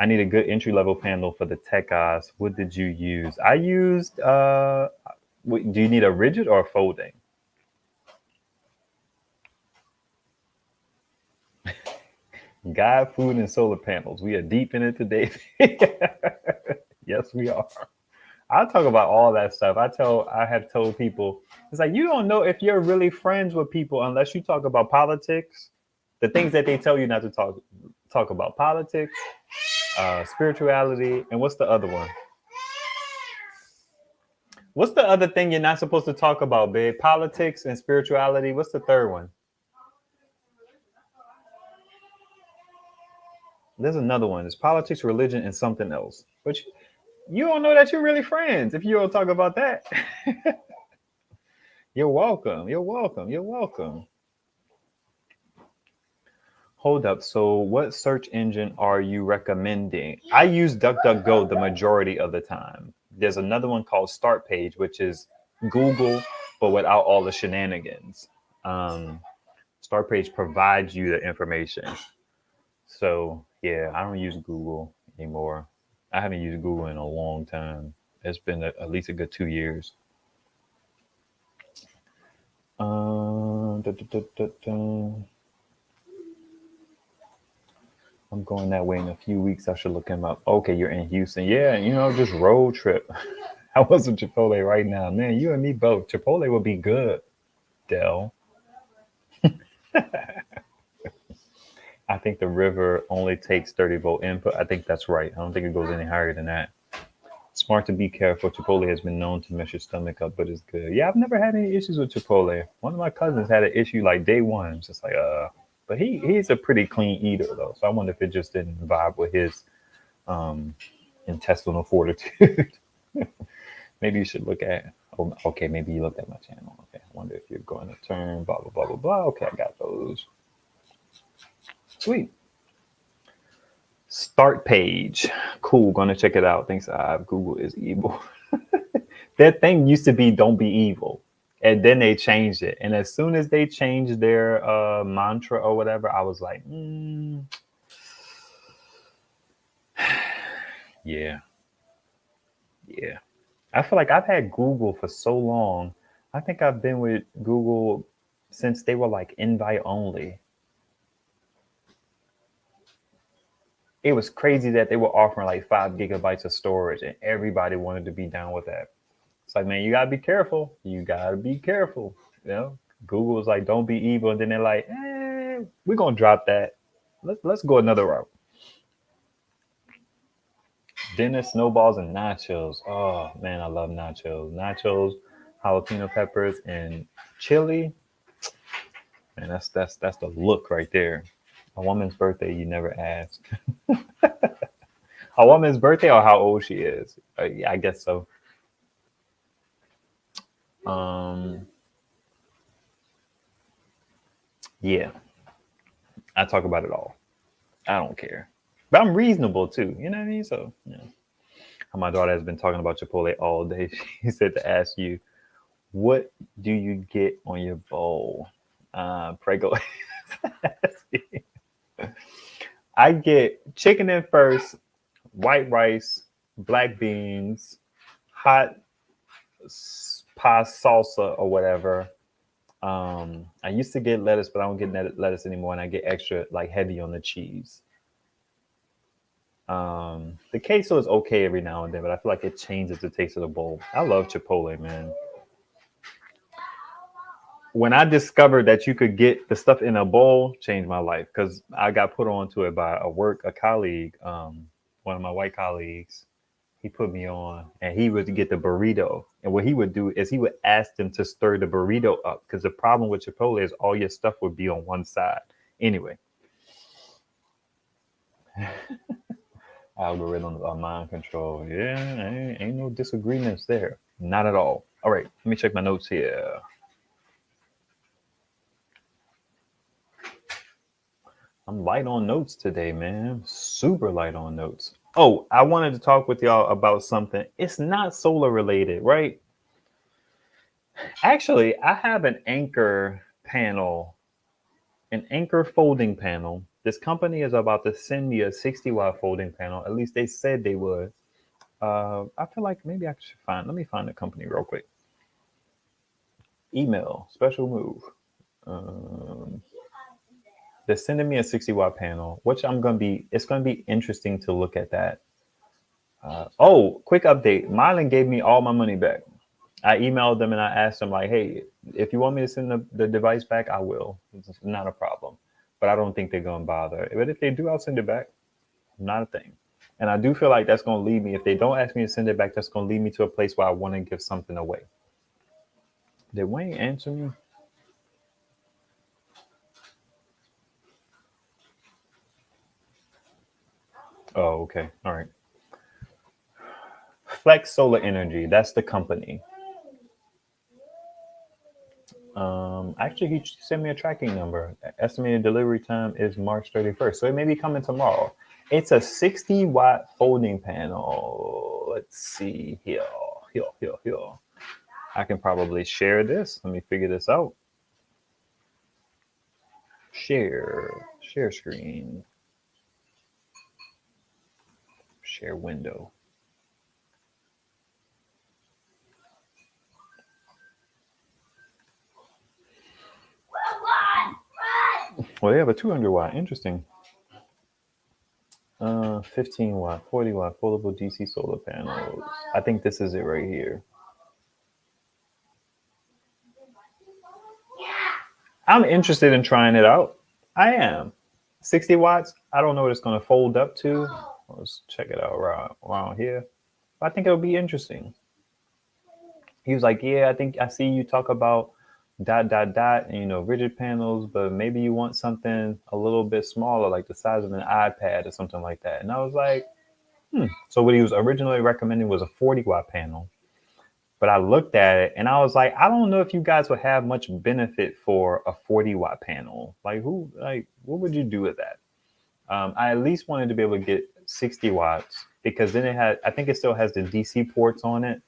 I need a good entry level panel for the tech guys. What did you use? I used do you need a rigid or a folding? God, food, and solar panels. We are deep in it today. Yes, we are. I talk about all that stuff. I have told people, it's like, you don't know if you're really friends with people unless you talk about politics. The things that they tell you not to talk about: politics, spirituality, and what's the other one? What's the other thing you're not supposed to talk about, babe? Politics and spirituality. What's the third one? There's another one. It's politics, religion, and something else. But you don't know that you're really friends if you don't talk about that. You're welcome. You're welcome. You're welcome. Hold up. So, what search engine are you recommending? I use DuckDuckGo the majority of the time. There's another one called Start Page, which is Google, but without all the shenanigans. Start Page provides you the information. So, yeah, I don't use Google anymore. I haven't used Google in a long time. It's been at least a good 2 years. Da, da, da. I'm going that way in a few weeks. I should look him up. Okay, you're in Houston. Yeah, just road trip. I was in Chipotle right now. Man, you and me both. Chipotle will be good, Dell. I think the river only takes 30-volt input. I think that's right. I don't think it goes any higher than that. Smart to be careful. Chipotle has been known to mess your stomach up, but it's good. Yeah, I've never had any issues with Chipotle. One of my cousins had an issue like day one. It's just like, but he's a pretty clean eater though. So I wonder if it just didn't vibe with his intestinal fortitude. Maybe you should look at, okay, maybe you looked at my channel. Okay, I wonder if you're going to turn, blah, blah, blah, blah, blah. Okay, I got those. Sweet. Start Page. Cool, gonna check it out. Thanks, Google is evil. That thing used to be don't be evil. And then they changed it. And as soon as they changed their mantra or whatever, I was like, yeah. Yeah. I feel like I've had Google for so long. I think I've been with Google since they were like invite only. It was crazy that they were offering like 5 gigabytes of storage and everybody wanted to be down with that. It's like, man, you gotta be careful. You gotta be careful. Google was like, don't be evil. And then they're like, we're gonna drop that. Let's go another route. Dinner, snowballs, and nachos. Oh man, I love nachos. Nachos, jalapeno peppers, and chili. Man, that's the look right there. A woman's birthday you never ask. A woman's birthday or how old she is. I guess so. Yeah. I talk about it all. I don't care. But I'm reasonable too. You know what I mean? So, yeah. My daughter has been talking about Chipotle all day. She said to ask you, what do you get on your bowl? Prego. I get chicken in first, white rice, black beans, hot pasta salsa or whatever. I used to get lettuce, but I don't get lettuce anymore, and I get extra like heavy on the cheese. The queso is okay every now and then, but I feel like it changes the taste of the bowl. I love Chipotle, man. When I discovered that you could get the stuff in a bowl, changed my life because I got put onto it by a colleague, one of my white colleagues. He put me on, and he would get the burrito. And what he would do is he would ask them to stir the burrito up because the problem with Chipotle is all your stuff would be on one side. Anyway, algorithms are mind control. Yeah, ain't no disagreements there. Not at all. All right, let me check my notes here. I'm light on notes today, man. Super light on notes. Oh, I wanted to talk with y'all about something. It's not solar related, right? Actually, I have an Anchor panel, an Anchor folding panel. This company is about to send me a 60-watt folding panel. At least they said they would. I feel like maybe I should let me find the company real quick. Email, special move. They're sending me a 60-watt panel, which it's going to be interesting to look at that. Quick update. Mylan gave me all my money back. I emailed them and I asked them like, hey, if you want me to send the device back, I will. It's not a problem. But I don't think they're going to bother. But if they do, I'll send it back. Not a thing. And I do feel like that's going to lead me. If they don't ask me to send it back, that's going to lead me to a place where I want to give something away. Did Wayne answer me? Oh, okay. All right. Flex Solar Energy. That's the company. Actually, he sent me a tracking number. Estimated delivery time is March 31st. So it may be coming tomorrow. It's a 60-watt folding panel. Let's see here. I can probably share this. Let me figure this out. Share screen. Share window. Well, they have a 200-watt. Interesting. 15-watt, 40-watt foldable DC solar panels. I think this is it right here. I'm interested in trying it out. I am. 60 watts. I don't know what it's going to fold up to. Let's check it out around here. I think it'll be interesting. He was like, yeah, I think I see you talk about ... and, rigid panels, but maybe you want something a little bit smaller, like the size of an iPad or something like that. And I was like, So what he was originally recommending was a 40-watt panel. But I looked at it and I was like, I don't know if you guys would have much benefit for a 40-watt panel. What would you do with that? I at least wanted to be able to get 60 watts because then I think it still has the DC ports on it.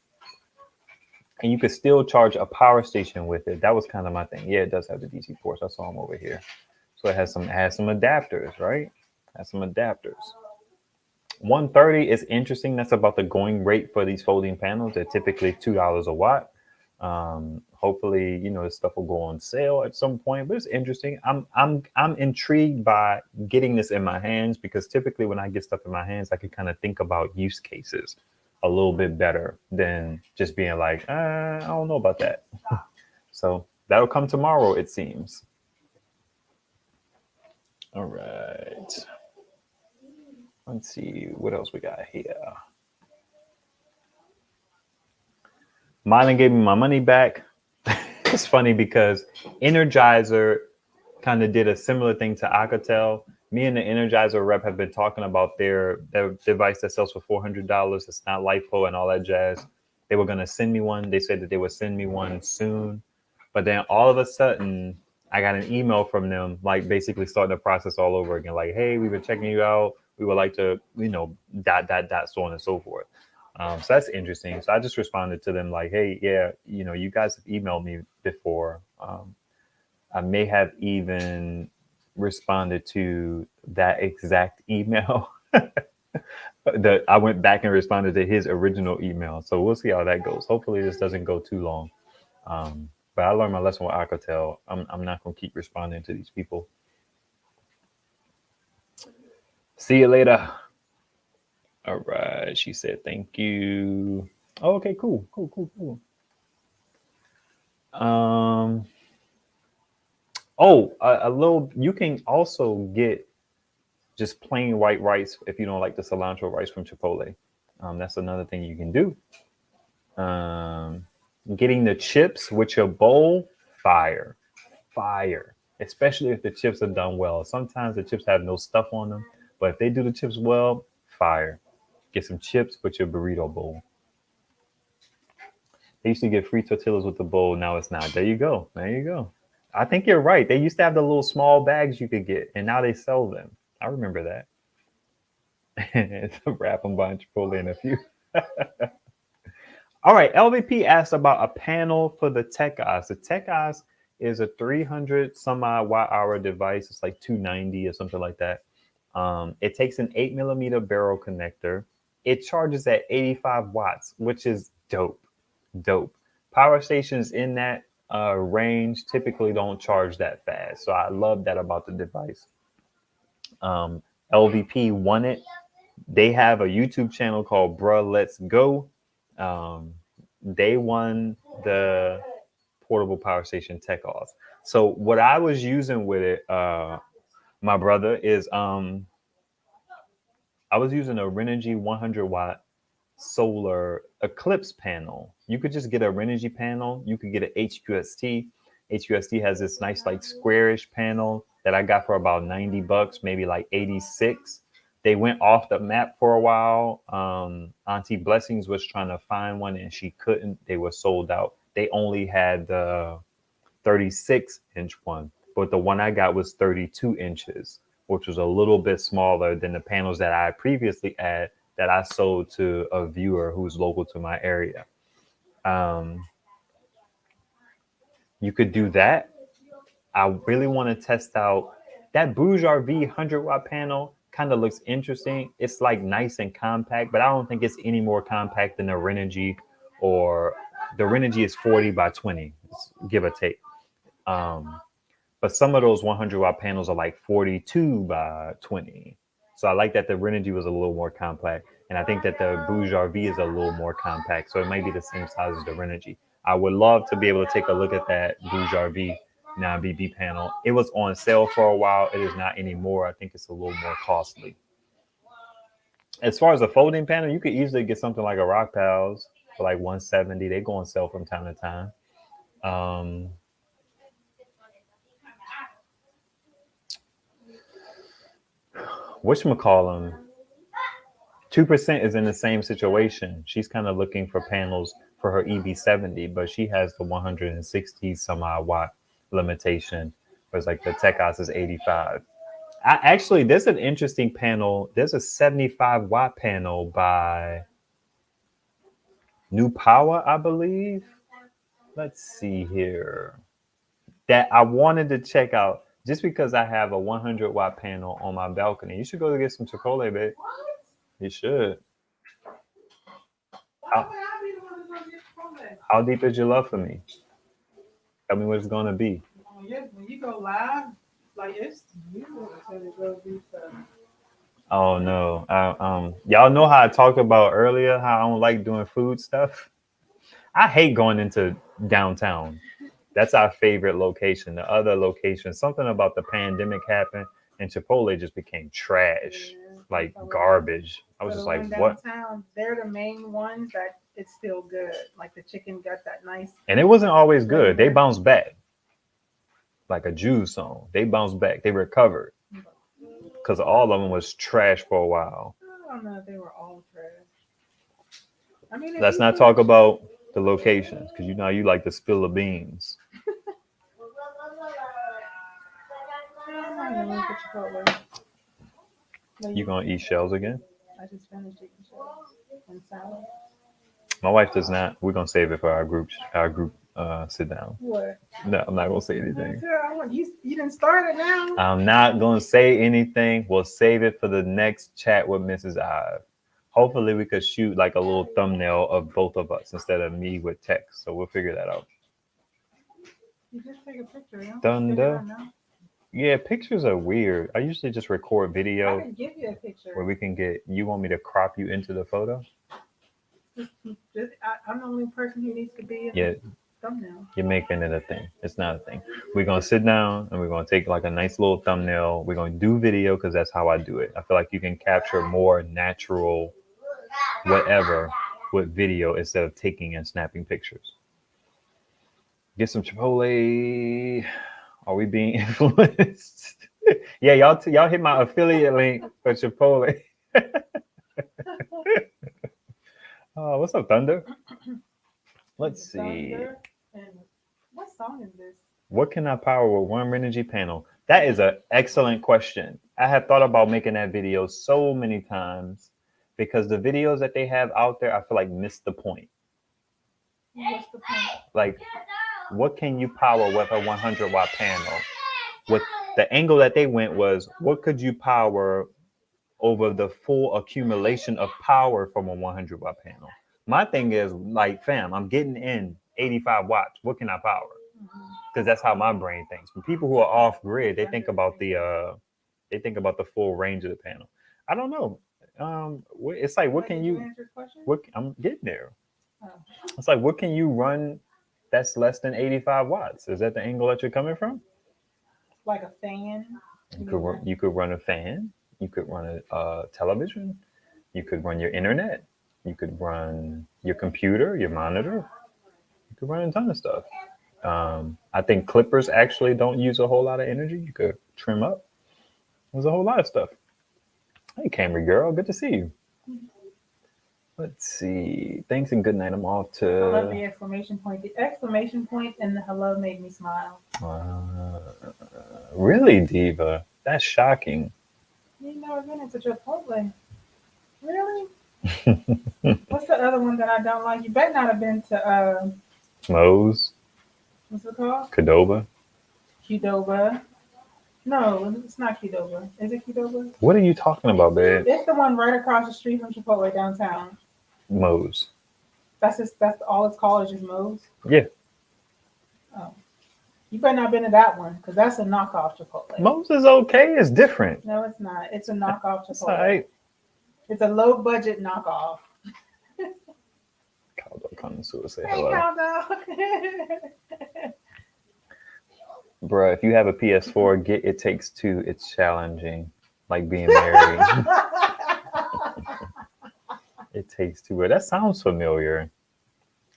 And you could still charge a power station with it. That was kind of my thing. Yeah, it does have the DC ports. I saw them over here. So it has some adapters, right? Has some adapters. 130 is interesting. That's about the going rate for these folding panels. They're typically $2 a watt. Hopefully, this stuff will go on sale at some point. But it's interesting. I'm intrigued by getting this in my hands because typically when I get stuff in my hands, I can kind of think about use cases a little bit better than just being like, I don't know about that. So that'll come tomorrow, it seems. All right. Let's see what else we got here. Mylan gave me my money back. It's funny because Energizer kind of did a similar thing to Alcatel. Me and the Energizer rep have been talking about their device that sells for $400. It's not LiPo and all that jazz. They were going to send me one. They said that they would send me one soon. But then all of a sudden, I got an email from them, like basically starting the process all over again. Like, hey, we've been checking you out. We would like to, so on and so forth. So that's interesting. So I just responded to them like, hey, yeah, you guys have emailed me before. I may have even responded to that exact email. I went back and responded to his original email. So we'll see how that goes. Hopefully this doesn't go too long. But I learned my lesson with Alcatel. I'm not going to keep responding to these people. See you later. All right. She said, thank you. Oh, okay, cool. A little, you can also get just plain white rice if you don't like the cilantro rice from Chipotle. That's another thing you can do. Getting the chips with your bowl, fire. Especially if the chips are done well. Sometimes the chips have no stuff on them, but if they do the chips well, fire. Get some chips with your burrito bowl. They used to get free tortillas with the bowl. Now it's not. There you go. I think you're right. They used to have the little small bags you could get, and now they sell them. I remember that. It's a wrap. I'm buying Chipotle in a few. All right. LVP asked about a panel for the tech guys. The tech guys is a 300 some odd watt hour device. It's like 290 or something like that. It takes an 8mm barrel connector. It charges at 85 watts, which is dope. Dope. Power stations in that range typically don't charge that fast. So I love that about the device. LVP won it. They have a YouTube channel called Bruh Let's Go. They won the portable power station tech off. So what I was using with it, my brother, is I was using a Renogy 100-watt solar eclipse panel. You could just get a Renogy panel. You could get an HQST. HQST has this nice like squarish panel that I got for about $90, maybe like 86. They went off the map for a while. Auntie Blessings was trying to find one and she couldn't. They were sold out. They only had the 36-inch one, but the one I got was 32 inches, which was a little bit smaller than the panels that I previously had that I sold to a viewer who's local to my area. You could do that. I really want to test out that Bouge RV 100-watt panel. Kind of looks interesting. It's like nice and compact, but I don't think it's any more compact than the Renogy, or the Renogy is 40 by 20, give or take. But some of those 100-watt panels are like 42 by 20. So I like that the Renogy was a little more compact. And I think that the Bouge RV is a little more compact. So it might be the same size as the Renogy. I would love to be able to take a look at that Bouge RV 9BB panel. It was on sale for a while. It is not anymore. I think it's a little more costly. As far as a folding panel, you could easily get something like a Rock Pals for like 170. They go on sale from time to time. Whatchamacallem, 2% is in the same situation. She's kind of looking for panels for her EV70, but she has the 160 some odd watt limitation, whereas like the Techos is 85. Actually, there's an interesting panel. There's a 75-watt panel by New Power, I believe. Let's see here. That I wanted to check out just because I have a 100-watt panel on my balcony. You should go to get some Chipotle, babe. You should. How deep is your love for me? Tell me what it's gonna be. When you go live, like it's you said it goes deep. Oh no. Y'all know how I talked about earlier how I don't like doing food stuff. I hate going into downtown. That's our favorite location. The other location, something about the pandemic happened and Chipotle just became trash, like garbage. I was just like, what? Downtown, they're the main ones that it's still good. Like the chicken got that nice. And it wasn't always good. They bounced back. Like a Jews song. They bounced back. They recovered. Because all of them was trash for a while. I don't know if they were all trash. I mean, let's not talk about the locations, because you know you like to spill the beans. You gonna eat shells again? I just finished eating shells and salad. My wife does not. We're gonna save it for our group sit down. What? No, I'm not gonna say anything. You didn't start it now. I'm not gonna say anything. We'll save it for the next chat with Mrs. Ive. Hopefully we could shoot like a little thumbnail of both of us instead of me with text. So we'll figure that out. You just take a picture, yeah? Thunder. Yeah, pictures are weird. I usually just record video. I can give you a picture. Where we can get, you want me to crop you into the photo? I'm the only person who needs to be in the thumbnail. You're making it a thing. It's not a thing. We're going to sit down and we're going to take like a nice little thumbnail. We're going to do video because that's how I do it. I feel like you can capture more natural whatever with video instead of taking and snapping pictures. Get some Chipotle. Are we being influenced? Yeah, y'all hit my affiliate link for Chipotle. What's up, Thunder? Let's see. And what song is this? What can I power with one Renogy panel? That is an excellent question. I have thought about making that video so many times because the videos that they have out there, I feel like miss the point. What's the point? Like, what can you power with a 100-watt panel? With the angle that they went was, what could you power over the full accumulation of power from a 100-watt panel? My thing is like, fam, I'm getting in 85 watts. What can I power? Because that's how my brain thinks. When people who are off grid, they think about the full range of the panel. I don't know. It's like, what can you? What I'm getting there. It's like, what can you run that's less than 85 watts? Is that the angle that you're coming from? Like a fan. You could run a fan. You could run a television. You could run your internet. You could run your computer, your monitor. You could run a ton of stuff. I think clippers actually don't use a whole lot of energy. You could trim up. There's a whole lot of stuff. Hey, Camry girl, good to see you. Let's see. Thanks and good night. I'm off to. I love the exclamation point. The exclamation point and the hello made me smile. Really, Diva? That's shocking. You've never been into Chipotle. Really? What's the other one that I don't like? You better not have been to Moe's. What's it called? Qdoba. Qdoba. No, it's not Qdoba. Is it Qdoba? What are you talking about, babe? It's the one right across the street from Chipotle downtown. Moe's. That's all it's called is just Moe's? Yeah. Oh. You better not been to that one, because that's a knockoff Chipotle. Moe's is okay. It's different. No, it's not. It's a knockoff Chipotle. It's all right. It's a low budget knockoff. Caldo connoisseur, say Hey, hello. Caldo. Bruh, if you have a PS4, get It Takes Two. It's challenging. Like being married. It Takes Two. But that sounds familiar.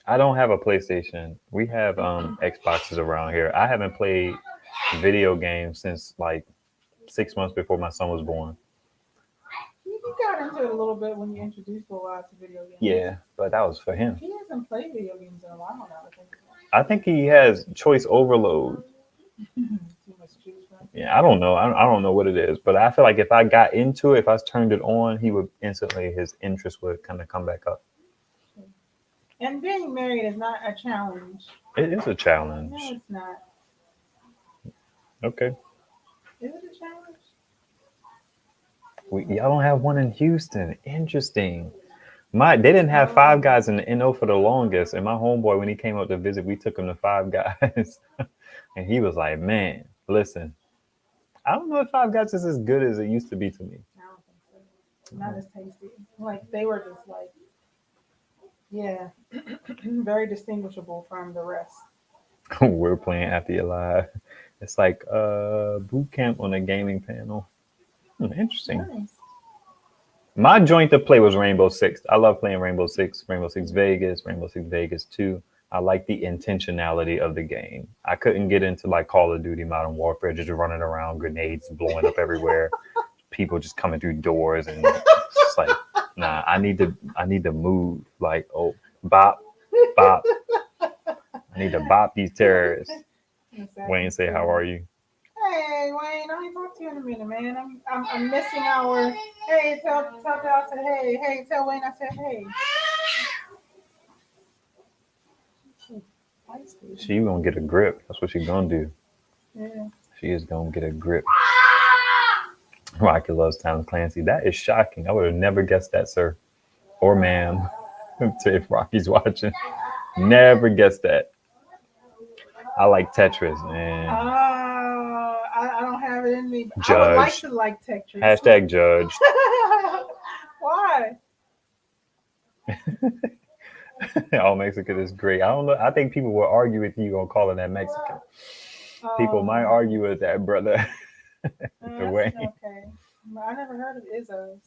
I don't have a PlayStation. We have Xboxes around here. I haven't played video games since like 6 months before my son was born. You got into it a little bit when you introduced a lot to video games. Yeah, but that was for him. He hasn't played video games in a while now. I think he has choice overload. Too much to choose from. Yeah, I don't know. I don't know what it is, but I feel like if I got into it, if I turned it on, he would instantly, his interest would kind of come back up. And being married is not a challenge. It is a challenge. No, it's not. Okay. Is it a challenge? Y'all don't have one in Houston. Interesting. They didn't have Five Guys in the NO for the longest, and my homeboy, when he came up to visit, we took him to Five Guys, and he was like, "Man, listen, I don't know if Five Guys is as good as it used to be to me." I don't think so. Not as tasty. Like they were just like, yeah, very distinguishable from the rest. We're playing After You're Live. It's like boot camp on a gaming panel. Interesting. Nice. My joint to play was Rainbow Six. I love playing Rainbow Six Vegas, Rainbow Six Vegas 2. I like the intentionality of the game. I couldn't get into like Call of Duty Modern Warfare, just running around, grenades blowing up everywhere, people just coming through doors, and it's like, nah, I need to move. Like, oh, bop, bop. I need to bop these terrorists. Exactly. Wayne, say, how are you? Hey, Wayne, I ain't talked to you in a minute, man. I'm missing our. Hey, tell Dad I said hey. Hey, tell Wayne I said hey. She gonna get a grip. That's what she gonna do. Yeah. She is gonna get a grip. Rocky loves Tom Clancy. That is shocking. I would have never guessed that, sir, or ma'am. If Rocky's watching, never guessed that. I like Tetris, man. I don't have it in me. Judge. I would like to like Tetris. Hashtag judged. Why? All Mexican is great. I don't know. I think people will argue with you on calling that Mexican. People might argue with that, brother. The way. Okay. I never heard of Izzo's.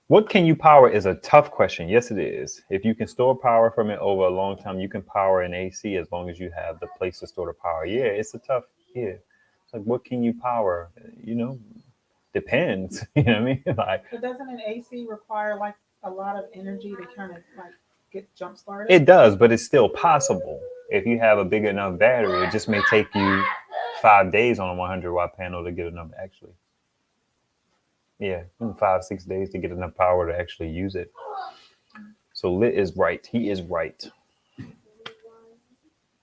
What can you power is a tough question. Yes, it is. If you can store power from it over a long time, you can power an AC as long as you have the place to store the power. Yeah, it's a tough, yeah. It's like, what can you power? Depends. You know what I mean? Like, but doesn't an AC require like a lot of energy to kind of like get jump started? It does, but it's still possible. If you have a big enough battery, it just may take you 5 days on a 100-watt panel to get enough, actually. Yeah, 5-6 days to get enough power to actually use it. So Lit is right. He is right.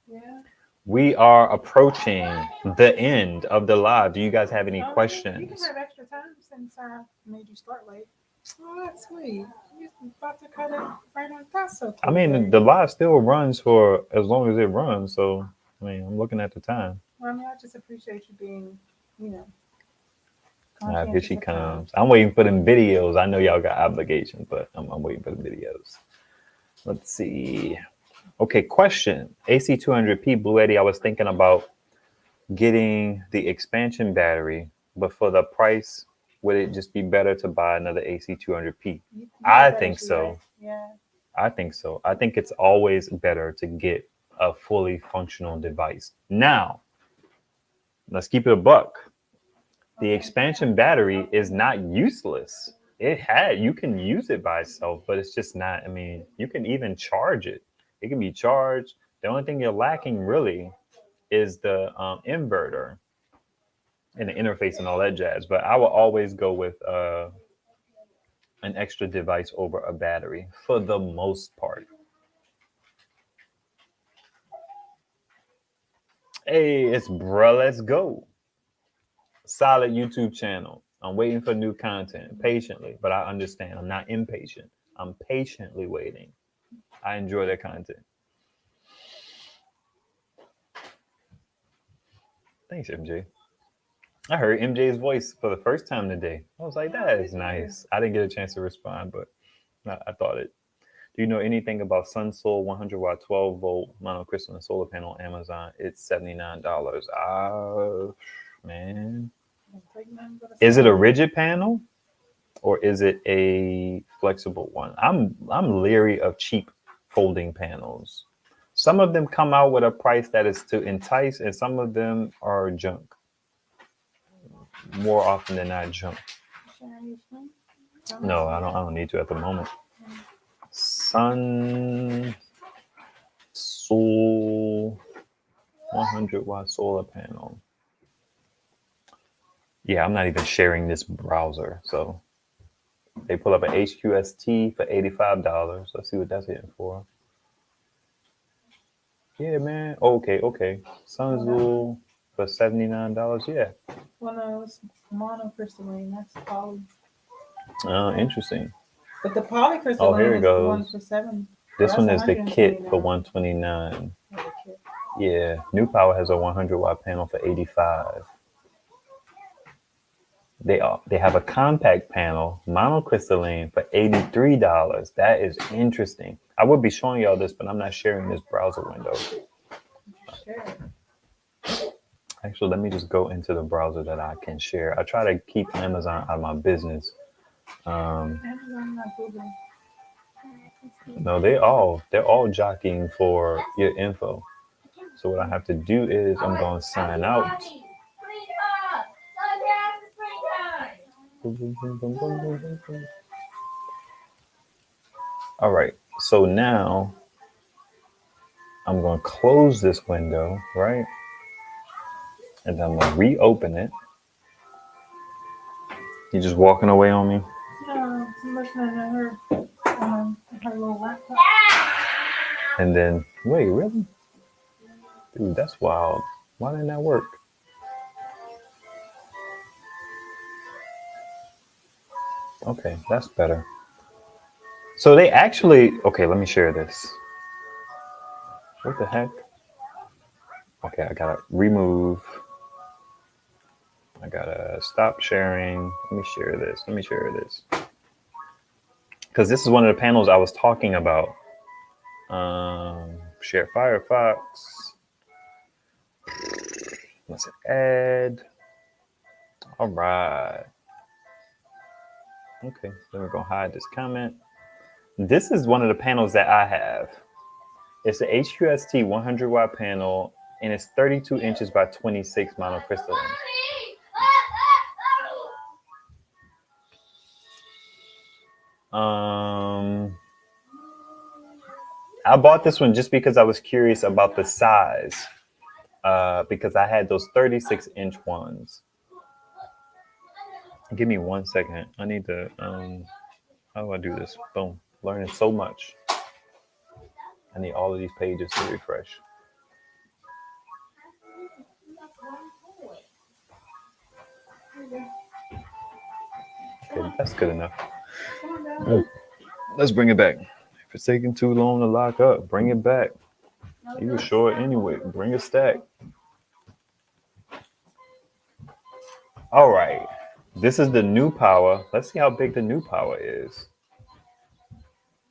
Yeah. We are approaching the end of the live. Do you guys have any You questions? can have extra time since I made you start late. Oh, that's sweet. You're about to cut it right on. That's so cool. I mean, the live still runs for as long as it runs. So, I mean, I'm looking at the time. Well, I mean, I just appreciate you being, you know, Here she conscientious of time. comes. I'm waiting for them videos. I know y'all got obligations, but I'm waiting for the videos. Let's see. Okay, question. AC200P Blue Eddy, I was thinking about getting the expansion battery, but for the price, would it just be better to buy another AC200P? I think so. Yeah. I think so. I think it's always better to get a fully functional device. Now, let's keep it a buck. The expansion battery is not useless. You can use it by itself, but it's just not. I mean, you can even charge it. It can be charged. The only thing you're lacking really is the inverter and the interface and all that jazz. But I will always go with an extra device over a battery for the most part. Hey, it's bruh, let's go. Solid YouTube channel. I'm waiting for new content patiently, but I understand. I'm not impatient. I'm patiently waiting. I enjoy the content. Thanks, MJ. I heard MJ's voice for the first time today. I was like, that is nice. I didn't get a chance to respond, but I thought it. Do you know anything about SunSoul 100 watt 12 volt monocrystalline solar panel on Amazon? It's $79. Man. Is it a rigid panel or is it a flexible one? I'm leery of cheap folding panels. Some of them come out with a price that is to entice, and some of them are junk. More often than not, junk. No, I don't need to at the moment. SunSoul 100 watt solar panel. Yeah, I'm not even sharing this browser. So they pull up an HQST for $85. Let's see what that's hitting for. Yeah, man. Okay. SunSoul for $79. Yeah. Well, no, it's monocrystalline. That's poly. Oh, interesting. But the polycrystalline Oh, here it is goes. one for $7. This one is the kit for $129. Yeah, New Power has a 100 watt panel for $85. They have a compact panel, monocrystalline for $83. That is interesting. I would be showing y'all this, but I'm not sharing this browser window. Actually, let me just go into the browser that I can share. I try to keep Amazon out of my business. No, they're all jockeying for your info. So what I have to do is I'm going to sign out. All right. So now I'm going to close this window, right? And then I'm going to reopen it. You just walking away on me? No, I'm listening to her little laptop. And then, wait, really? Dude, that's wild. Why didn't that work? Okay, that's better. So they actually, okay, let me share this. What the heck? Okay, I gotta remove. I gotta stop sharing. Let me share this. Because this is one of the panels I was talking about. Share Firefox. Let's add. All right. Okay, then we're gonna hide this comment. This is one of the panels that I have. It's the HQST 100 watt panel, and it's 32 inches by 26 monocrystalline. I bought this one just because I was curious about the size, because I had those 36-inch ones. Give me 1 second. I need to, how do I do this? Boom. Learning so much. I need all of these pages to refresh. Okay, that's good enough. Let's bring it back. If it's taking too long to lock up, bring it back. You were short anyway. Bring a stack. All right. This is the new power. Let's see how big the new power is.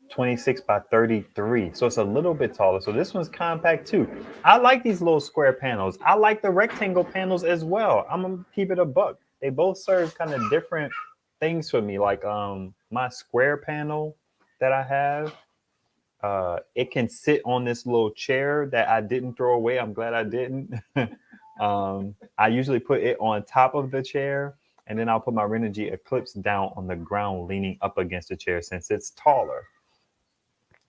26 by 33. So it's a little bit taller. So this one's compact too. I like these little square panels. I like the rectangle panels as well. I'm gonna keep it a buck. They both serve kind of different things for me. Like my square panel that I have, it can sit on this little chair that I didn't throw away. I'm glad I didn't. I usually put it on top of the chair, and then I'll put my Renogy Eclipse down on the ground, leaning up against the chair since it's taller.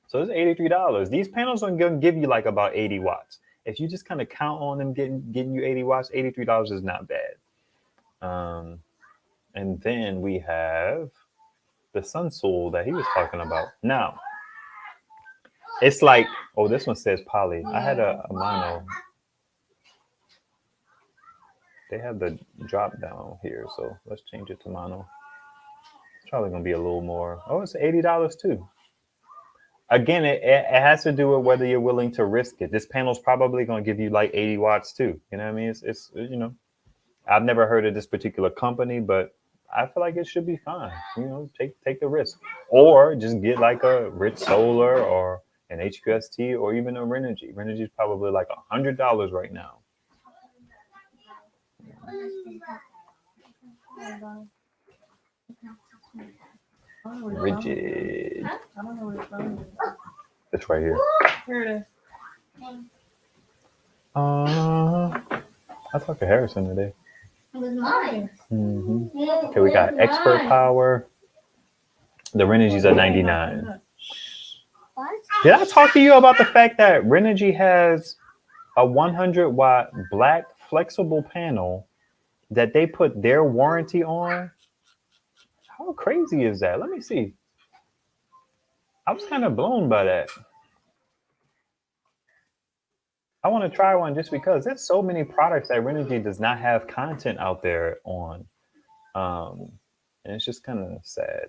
So it's $83. These panels are going to give you like about 80 watts. If you just kind of count on them getting you 80 watts, $83 is not bad. And then we have the Sunsoul that he was talking about. Now, it's like, oh, this one says poly. I had a mono. They have the drop down here, so let's change it to mono. It's probably going to be a little more. Oh, it's $80 too. Again, it has to do with whether you're willing to risk it. This panel's probably going to give you like 80 watts too. You know what I mean? It's you know, I've never heard of this particular company, but I feel like it should be fine. You know, take the risk, or just get like a Rich Solar or an HQST or even a Renogy. Renogy is probably like $100 right now. Rigid. I don't know where the phone is. It's right here. Here it is. I talked to Harrison today. It was mine. Mm-hmm. Okay, we got expert power. The Renogy's are 99. What? Did I talk to you about the fact that Renogy has a 100-watt black flexible panel that they put their warranty on? How crazy is that? Let me see. I was kind of blown by that. I want to try one just because there's so many products that Renogy does not have content out there on. And it's just kind of sad.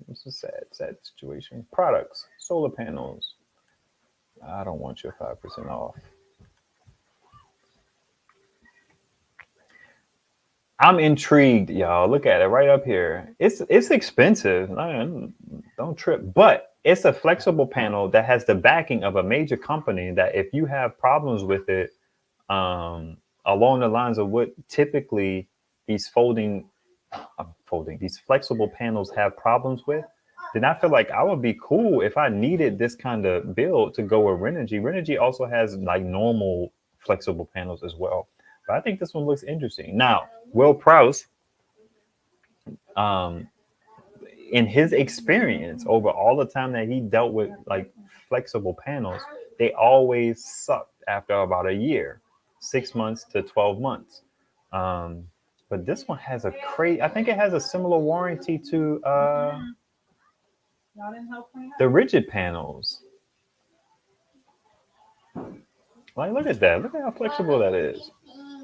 It's a sad situation. Products, solar panels. I don't want your 5% off. I'm intrigued, y'all. Look at it right up here. It's expensive. Don't trip. But it's a flexible panel that has the backing of a major company that if you have problems with it, along the lines of what typically these these flexible panels have problems with, then I feel like I would be cool if I needed this kind of build to go with Renogy. Renogy also has like normal flexible panels as well. But I think this one looks interesting. Now, Will Prowse, in his experience over all the time that he dealt with like flexible panels, they always sucked after about a year, 6 months to 12 months. But this one has I think it has a similar warranty to the rigid panels. Like, look at that. Look at how flexible that is.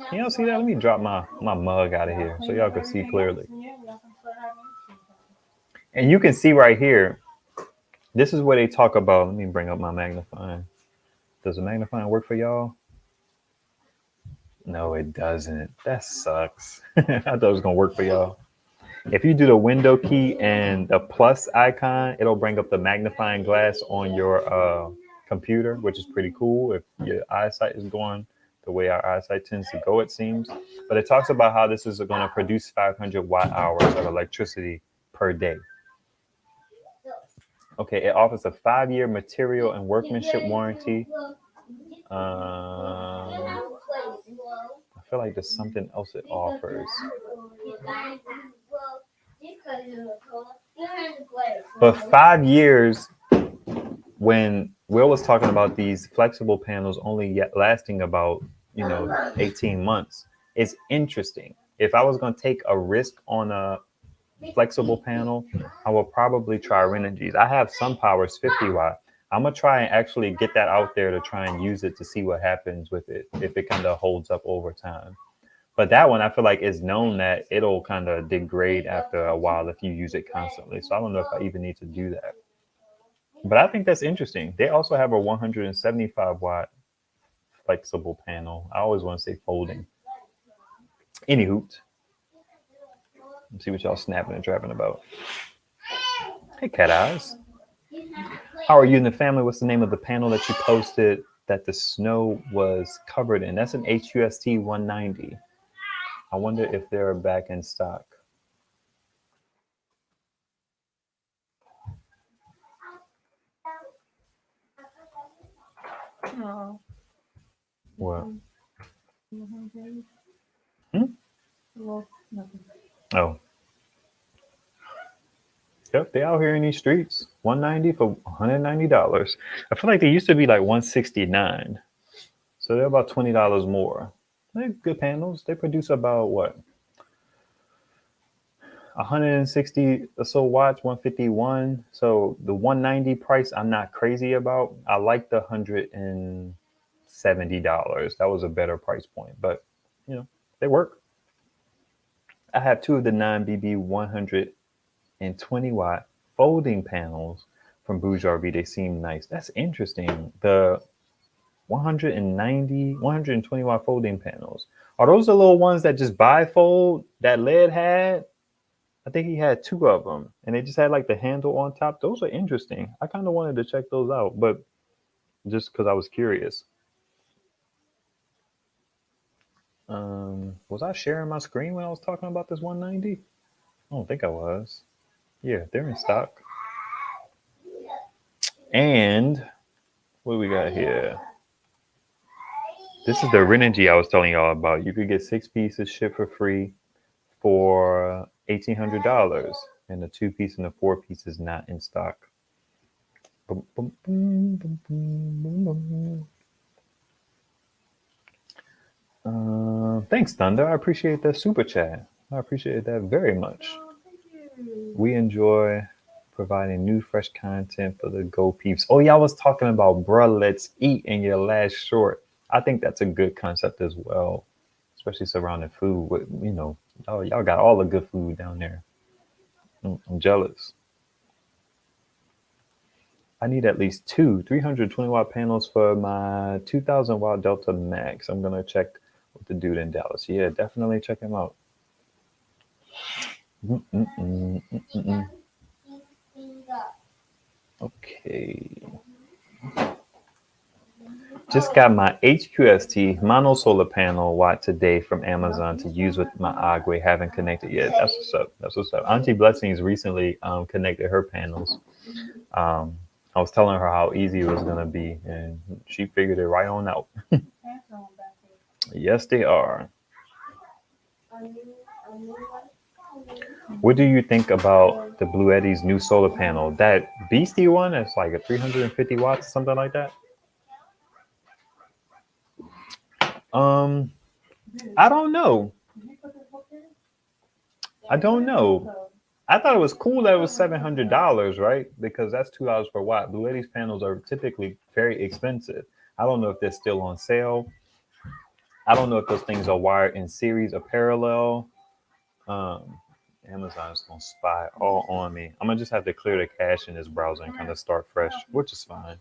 Can y'all see that? Let me drop my mug out of here so y'all can see clearly. And you can see right here, this is where they talk about, let me bring up my magnifying. Does the magnifying work for y'all? No, it doesn't. That sucks. I thought it was going to work for y'all. If you do the window key and the plus icon, it'll bring up the magnifying glass on your computer, which is pretty cool if your eyesight is going the way our eyesight tends to go, it seems. But it talks about how this is going to produce 500 watt hours of electricity per day. Okay, it offers a 5-year material and workmanship warranty. I feel like there's something else it offers. But 5 years, when Will was talking about these flexible panels only lasting about 18 months, it's interesting. If I was going to take a risk on a flexible panel, I will probably try Renogy's. I have SunPower's 50 watt. I'm gonna try and actually get that out there to try and use it to see what happens with it, if it kind of holds up over time. But that one, I feel like it's known that it'll kind of degrade after a while if you use it constantly. So I don't know if I even need to do that. But I think that's interesting. They also have a 175-watt flexible panel. I always want to say folding. Anywho, let's see what y'all snapping and driving about. Hey, Cat Eyes. How are you and the family? What's the name of the panel that you posted that the snow was covered in? That's an HUST 190. I wonder if they're back in stock. Oh. What? Well, nothing. Oh. Yep, they out here in these streets. 190 for $190. I feel like they used to be like 169. So they're about $20 more. They're good panels. They produce about what? 160 or so watts, 151. So the 190 price I'm not crazy about. I like the $170. That was a better price point, but you know, they work. I have two of the 9BB 120-watt folding panels from Bourgeois. They seem nice. That's interesting. The 120-watt folding panels. Are those the little ones that just bifold that LED had? I think he had two of them, and they just had like the handle on top. Those are interesting. I kind of wanted to check those out, but just because I was curious. Was I sharing my screen when I was talking about this 190? I don't think I was. Yeah, they're in stock. And what do we got here? This is the Renogy I was telling y'all about. You could get 6 pieces shipped for free for $1,800, and the 2-piece and the 4-piece is not in stock. Boom, boom, boom, boom, boom, boom, boom. Thanks, Thunder. I appreciate that super chat. I appreciate that very much. Oh, thank you. We enjoy providing new, fresh content for the Go Peeps. Oh, y'all was talking about bruh, let's eat in your last short. I think that's a good concept as well, especially surrounding food. With, you know, y'all got all the good food down there. I'm jealous. I need at least 2 320-watt panels for my 2,000-watt Delta Max. I'm going to check with the dude in Dallas. Yeah, definitely check him out. Okay. Just got my HQST mono solar panel watt today from Amazon to use with my Agwe. Haven't connected yet. That's what's up. That's what's up. Auntie Blessings recently connected her panels. I was telling her how easy it was going to be, and she figured it right on out. Yes, they are. What do you think about the Blue Eddy's new solar panel? That beastie one, it's like a 350 watts, something like that. I don't know. I don't know. I thought it was cool that it was $700, right? Because that's $2 per watt. Blue Eddy's panels are typically very expensive. I don't know if they're still on sale. I don't know if those things are wired in series or parallel. Amazon's gonna spy all on me. I'm gonna just have to clear the cache in this browser and kind of start fresh, which is fine.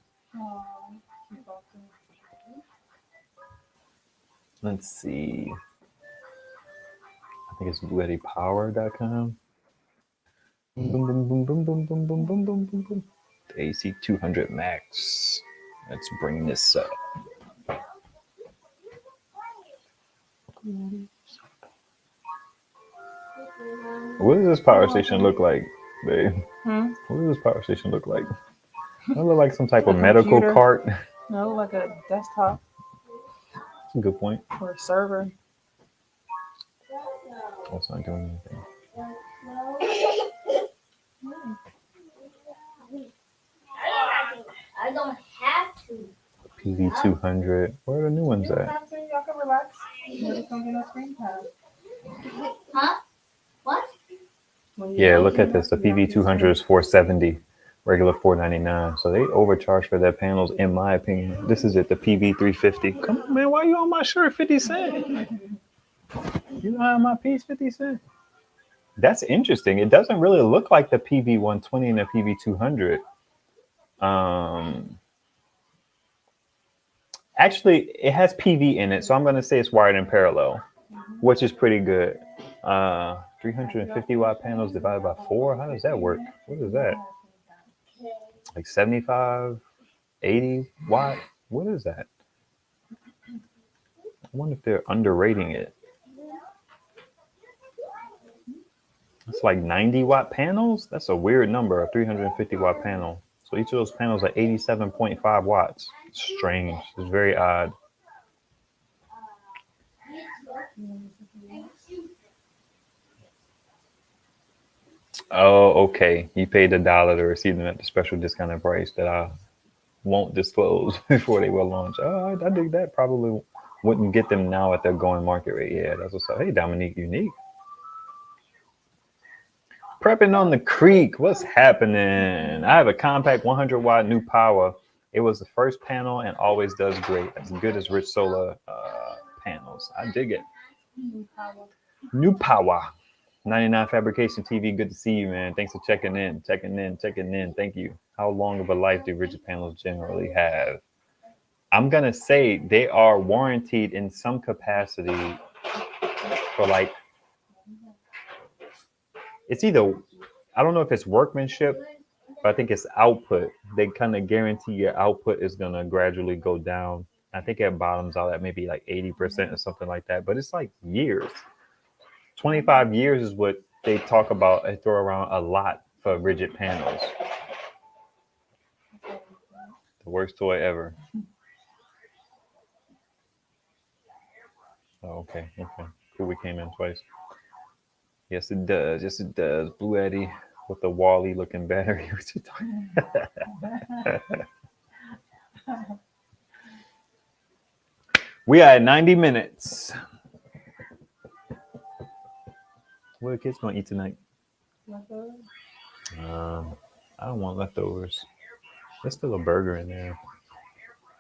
Let's see. I think it's blueeddypower.com. Boom, boom, boom, boom, boom, boom, boom, boom, boom, boom, boom. The AC 200 Max. Let's bring this up. What does this power station look like, babe? What does this power station look like? Does it look like some type of medical computer. cart? No, like a desktop That's a good point. or a server. Oh, it's not doing anything. I don't have to. PV200. Where are the new ones at? Y'all can relax. You're just gonna get a screen time. Huh? What? Yeah, look at this. The PV200 is $470. Regular $4.99. So they overcharge for their panels, in my opinion. This is it, the PV 350. Come on, man. Why you on my shirt 50 cents? You know how my piece 50 cents? That's interesting. It doesn't really look like the PV 120 and the PV 200. Actually, it has PV in it, so I'm gonna say it's wired in parallel, which is pretty good. 350 watt panels divided by 4. How does that work? What is that? Like 75, 80 watt? What is that? I wonder if they're underrating it. It's like 90 watt panels. That's a weird number, a 350 watt panel. So each of those panels are 87.5 watts. It's strange. It's very odd. Oh, okay. You paid $1 to receive them at the special discounted price that I won't disclose before they will launch. Oh, I think that probably wouldn't get them now at their going market rate. Yeah, that's what's up. Hey, Dominique Unique. Prepping on the creek. What's happening? I have a compact 100 watt new power. It was the first panel and always does great. As good as Rich Solar panels. I dig it. New power. 99 Fabrication TV. Good to see you, man. Thanks for checking in. Thank you. How long of a life do rigid panels generally have? I'm going to say they are warranted in some capacity for like, it's either, I don't know if it's workmanship, but I think it's output. They kind of guarantee your output is going to gradually go down. I think it bottoms out at maybe like 80% or something like that, but it's like years. 25 years is what they talk about and throw around a lot for rigid panels. The worst toy ever. Oh, okay. Cool, we came in twice. Yes, it does. Blue Eddie with the Wally looking battery. What you talking? We are at 90 minutes. What are the kids gonna eat tonight? I don't want leftovers. There's still a burger in there.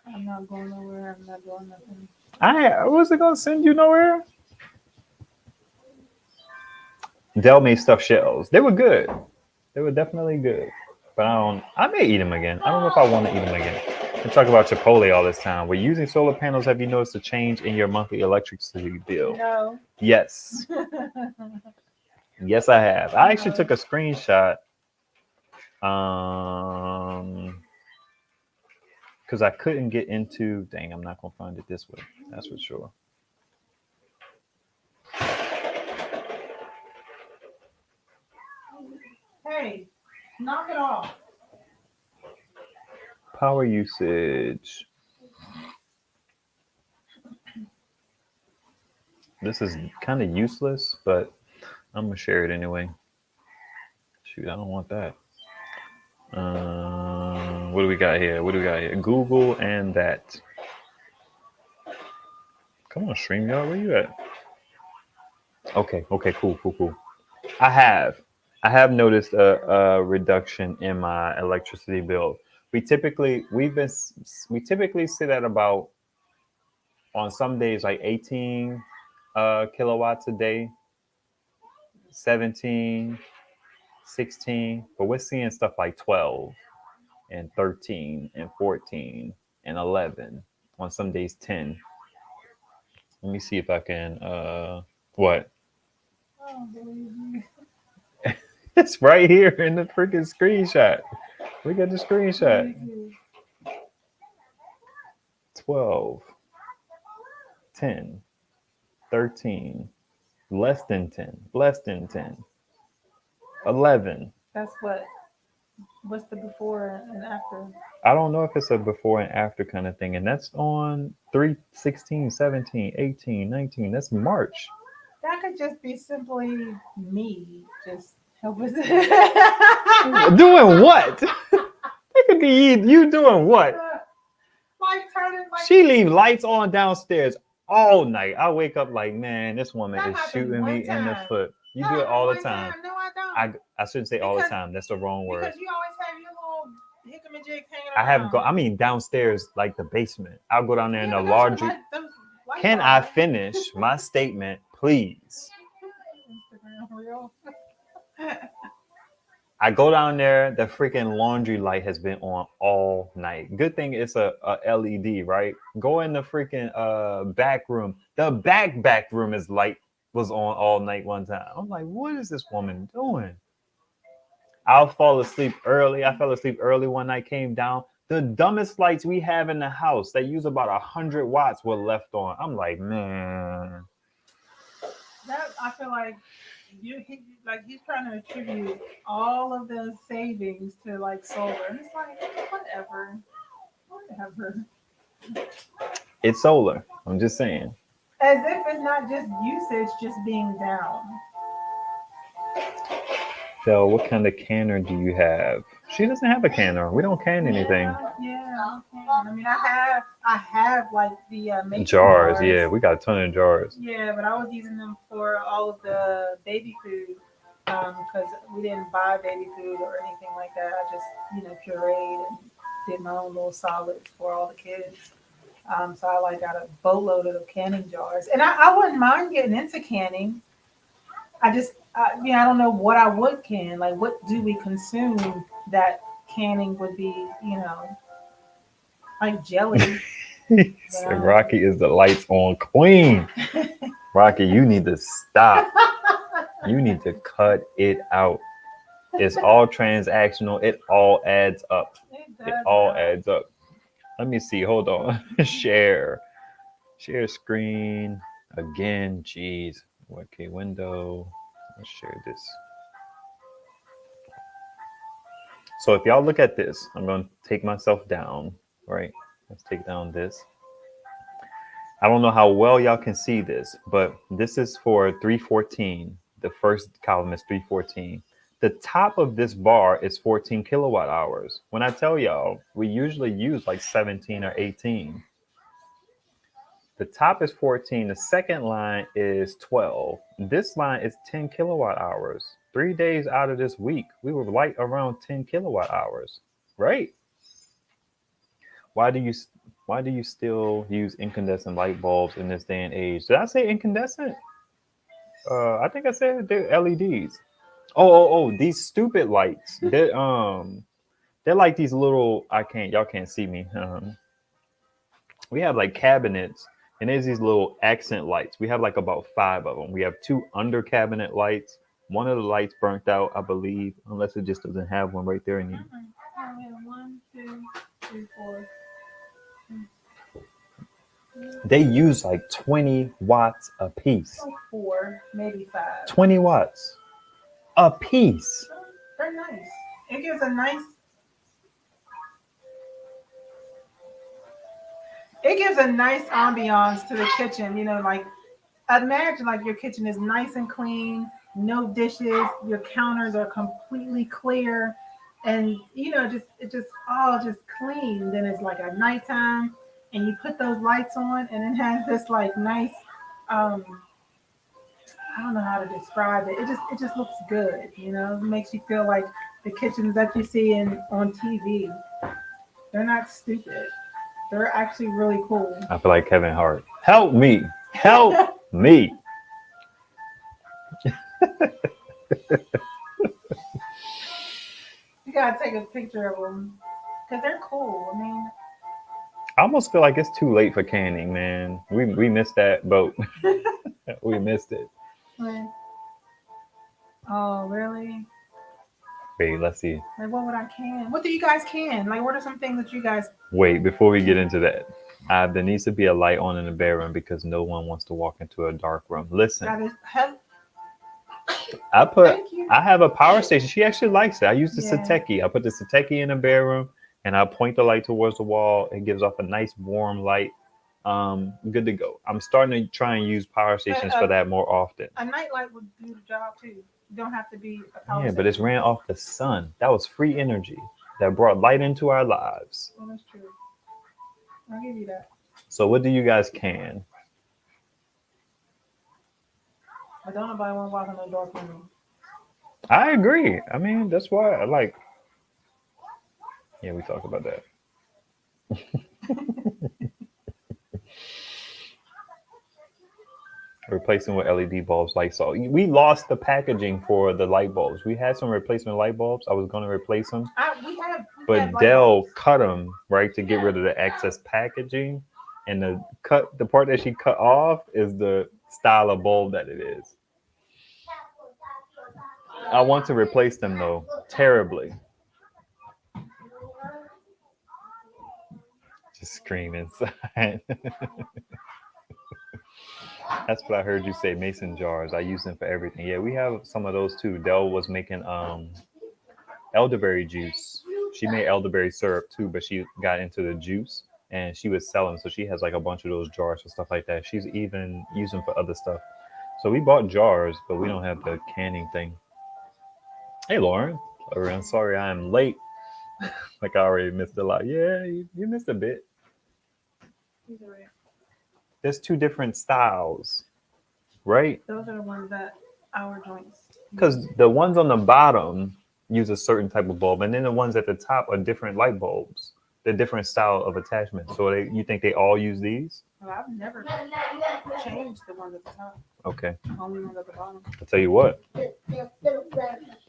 I'm not going nowhere. I'm not doing nothing. I wasn't gonna send you nowhere. Dell made stuffed shells. They were good. They were definitely good. But I may eat them again. I don't know if I want to eat them again. We talk about Chipotle all this time. We're using solar panels. Have you noticed a change in your monthly electricity bill? No. Yes. Yes, I have. I actually took a screenshot. Because I couldn't get into. Dang, I'm not gonna find it this way. That's for sure. Hey, knock it off. Power usage. This is kind of useless, but I'm gonna share it anyway. Shoot, I don't want that. What do we got here? Google and that. Come on, StreamYard, where you at? Okay, cool. I have noticed a reduction in my electricity bill. We typically sit at about, on some days, like 18 kilowatts a day, 17, 16, but we're seeing stuff like 12 and 13 and 14 and 11, on some days 10. Let me see if I can what? I don't believe you. It's right here in the freaking screenshot. We got the screenshot. 12, 10, 13, less than 10, 11. That's what's the before and after? I don't know if it's a before and after kind of thing. And that's on 3, 16, 17, 18, 19. That's March. That could just be simply me. Just help us. Doing what? It could be you doing what? Like turning like She leave lights on downstairs all night. I wake up like, man, this woman is shooting me in the foot. You do it all the time. No, I don't. I shouldn't say all the Because- time. That's the wrong word. Because you always have your little hickamajigs hanging I around. have I mean downstairs, like the basement. I'll go down there in Yeah, the but those are laundry. those light Can I bulbs. finish my statement, please? Instagram reel. I go down there, the freaking laundry light has been on all night. Good thing it's a LED, right? Go in the freaking back room. The back room is light was on all night one time. I'm like, what is this woman doing? I'll fall asleep early. I fell asleep early one night, came down. The dumbest lights we have in the house that use about 100 watts were left on. I'm like, man. That I feel like he's trying to attribute all of the savings to like solar, and it's like whatever. It's solar. I'm just saying. As if it's not just usage, just being down. So, what kind of canner do you have? She doesn't have a canner. We don't can anything. Yeah. I mean, I have like the mason Jars. Yeah, we got a ton of jars. Yeah, but I was using them for all of the baby food because we didn't buy baby food or anything like that. I just pureed and did my own little solids for all the kids. So I like got a boatload of canning jars, and I wouldn't mind getting into canning. I just I don't know what I would can. Like, what do we consume that canning would be? Like jelly. So Rocky is the lights on queen. Rocky, you need to stop. You need to cut it out. It's all transactional. It all adds up. It all adds up. Let me see. Hold on. Share screen again. Jeez. Okay, window. Let's share this. So if y'all look at this, I'm going to take myself down. Right. Let's take down this. I don't know how well y'all can see this, but this is for 314. The first column is 314. The top of this bar is 14 kilowatt hours. When I tell y'all, we usually use like 17 or 18. The top is 14. The second line is 12. This line is 10 kilowatt hours. 3 days out of this week, we were light around 10 kilowatt hours, right? Why do you still use incandescent light bulbs in this day and age? Did I say incandescent? I think I said they're LEDs. Oh, these stupid lights. They're like these little, y'all can't see me. We have like cabinets, and there's these little accent lights. We have like about 5 of them. We have 2 under cabinet lights. One of the lights burnt out, I believe, unless it just doesn't have one right there. We have 1, 2, 3, 4. They use like 20 watts a piece. 4, maybe 5. 20 watts a piece. They're nice. It gives a nice. It gives a nice ambiance to the kitchen. Like imagine like your kitchen is nice and clean, no dishes, your counters are completely clear, and it just all just clean. Then it's like at nighttime, and you put those lights on, and it has this like nice. I don't know how to describe it. It just looks good. It makes you feel like the kitchens that you see on TV. They're not stupid. They're actually really cool. I feel like Kevin Hart. Help me. Help me. You gotta take a picture of them because they're cool. I mean, I almost feel like it's too late for canning, man. We missed that boat. We missed it. Oh, really? Wait, let's see. Like, what would I can? What do you guys can? Like, what are some things that you guys? Wait, before we get into that, there needs to be a light on in the bedroom because no one wants to walk into a dark room. Listen, I have a power station. She actually likes it. I use the Sateki. I put the Sateki in the bedroom and I point the light towards the wall. It gives off a nice warm light. Good to go. I'm starting to try and use power stations for that more often. A nightlight would do the job too. You don't have to be a power station. But it's ran off the sun. That was free energy that brought light into our lives. Well, that's true. I'll give you that. So what do you guys can? But don't nobody want to walk in the dark with me. I agree. I mean, that's why I like. Yeah, we talked about that. Replacing with LED bulbs, light bulbs. We lost the packaging for the light bulbs. We had some replacement light bulbs. I was going to replace them, We but had light Dell bulbs. cut them right to get rid of the excess packaging, and the part that she cut off is the style of bulb that it is. I want to replace them though, terribly. Just scream inside. That's what I heard you say. Mason jars. I use them for everything. Yeah, we have some of those too. Dell was making elderberry juice. She made elderberry syrup too, but she got into the juice and she was selling. So she has like a bunch of those jars and stuff like that. She's even using for other stuff. So we bought jars, but we don't have the canning thing. Hey, Lauren. I'm sorry I'm late. Like I already missed a lot. Yeah, you missed a bit. These are it. There's two different styles, right? Those are the ones that our joints. Because the ones on the bottom use a certain type of bulb, and then the ones at the top are different light bulbs. They're different style of attachment. So you think they all use these? Well, I've never changed the ones at the top. Okay. Only ones at the bottom. I'll tell you what.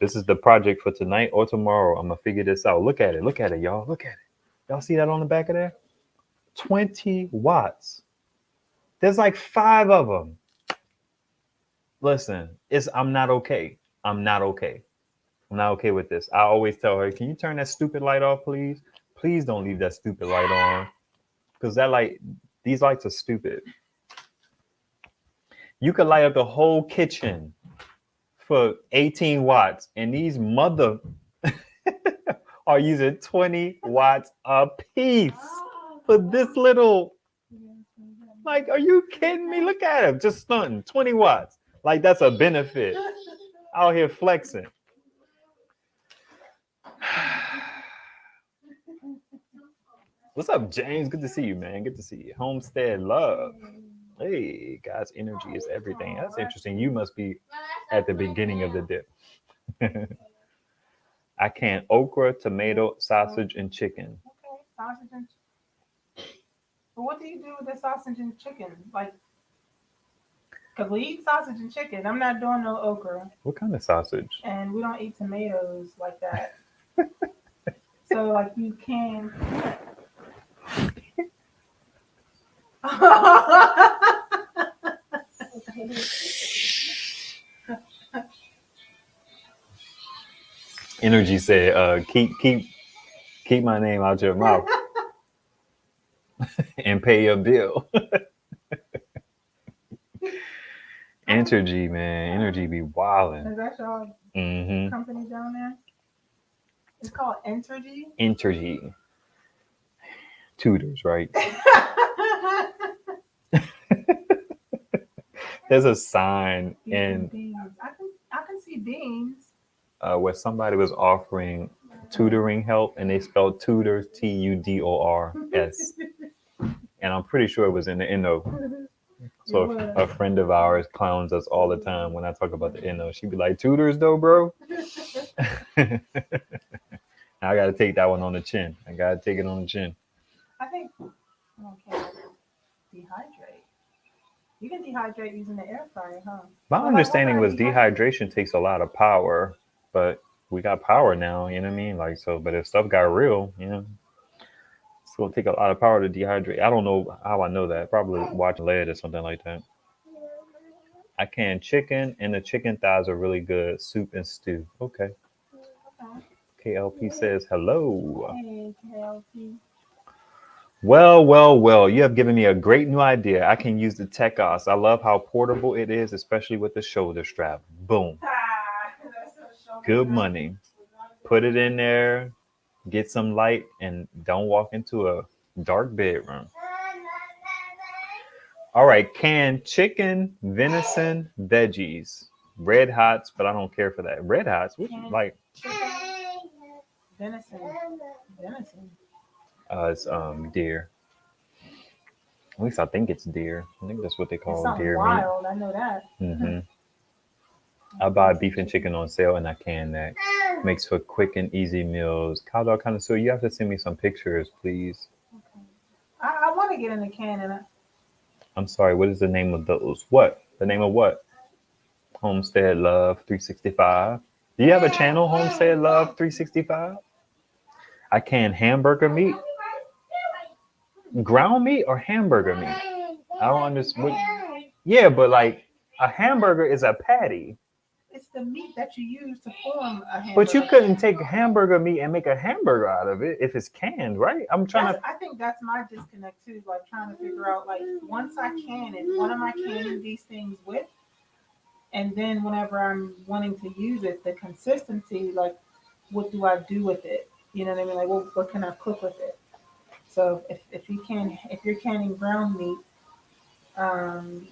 This is the project for tonight or tomorrow. I'm gonna figure this out. Look at it, y'all. Look at it. Y'all see that on the back of there? 20 watts. There's like 5 of them. Listen, I'm not okay. I'm not okay. I'm not okay with this. I always tell her, can you turn that stupid light off, please? Please don't leave that stupid light on. Because these lights are stupid. You could light up the whole kitchen for 18 watts, and these mother are using 20 watts a piece for this little. Like, are you kidding me? Look at him, just stunting. 20 watts. Like, that's a benefit. Out here flexing. What's up, James? Good to see you, man. Good to see you. Homestead love. Hey, God's energy is everything. That's interesting. You must be at the beginning of the dip. I can okra, tomato, sausage, and chicken. Okay, sausage and. But what do you do with the sausage and chicken? Like, because we eat sausage and chicken. I'm not doing no okra. What kind of sausage? And we don't eat tomatoes like that. So, like, you can. Energy said, keep my name out your mouth and pay your bill. Energy, man. Energy be wilding. Is that your company down there? It's called Entergy? Entergy. Tutors, right? There's a sign in I can see beans. Where somebody was offering tutoring help, and they spelled tutors TUDORS, and I'm pretty sure it was in the Inno. So a friend of ours clowns us all the time when I talk about the Inno. She'd be like, "Tutors, though, bro." I got to take that one on the chin. I got to take it on the chin. I think dehydrate. You can dehydrate using the air fryer, huh? My understanding was dehydration takes a lot of power, but we got power now, you know what I mean? Like, so, but if stuff got real, you know, it's going to take a lot of power to dehydrate. I don't know how I know that. Probably watching lead or something like that. I can chicken, and the chicken thighs are really good. Soup and stew. Okay. KLP says hello. Hey, KLP. Well. You have given me a great new idea. I can use the Techos. I love how portable it is, especially with the shoulder strap. Boom. Good money. Put it in there, get some light, and don't walk into a dark bedroom. All right, canned chicken, venison, veggies, red hots, but I don't care for that. Red hots, which like venison. It's deer. At least I think it's deer. I think that's what they call it's deer wild. Meat. I know that. Mm-hmm. I buy beef and chicken on sale and I can that. Makes for quick and easy meals. Cow dog kind of so you have to send me some pictures, please. Okay. I want to get in the can and I'm sorry, what is the name of those? What? The name of what? Homestead Love 365. Do you have a channel, Homestead Love 365? I can hamburger meat, ground meat, or hamburger meat. I don't understand. Yeah, but like a hamburger is a patty. it's the meat that you use to form a hamburger. But you couldn't take hamburger meat and make a hamburger out of it if it's canned, right? I'm trying to. I think that's my disconnect too. Like trying to figure out like once I can it, what am I canning these things with? And then whenever I'm wanting to use it, the consistency, like what do I do with it? You know what I mean? Like what can I cook with it? So if you're canning ground meat, um,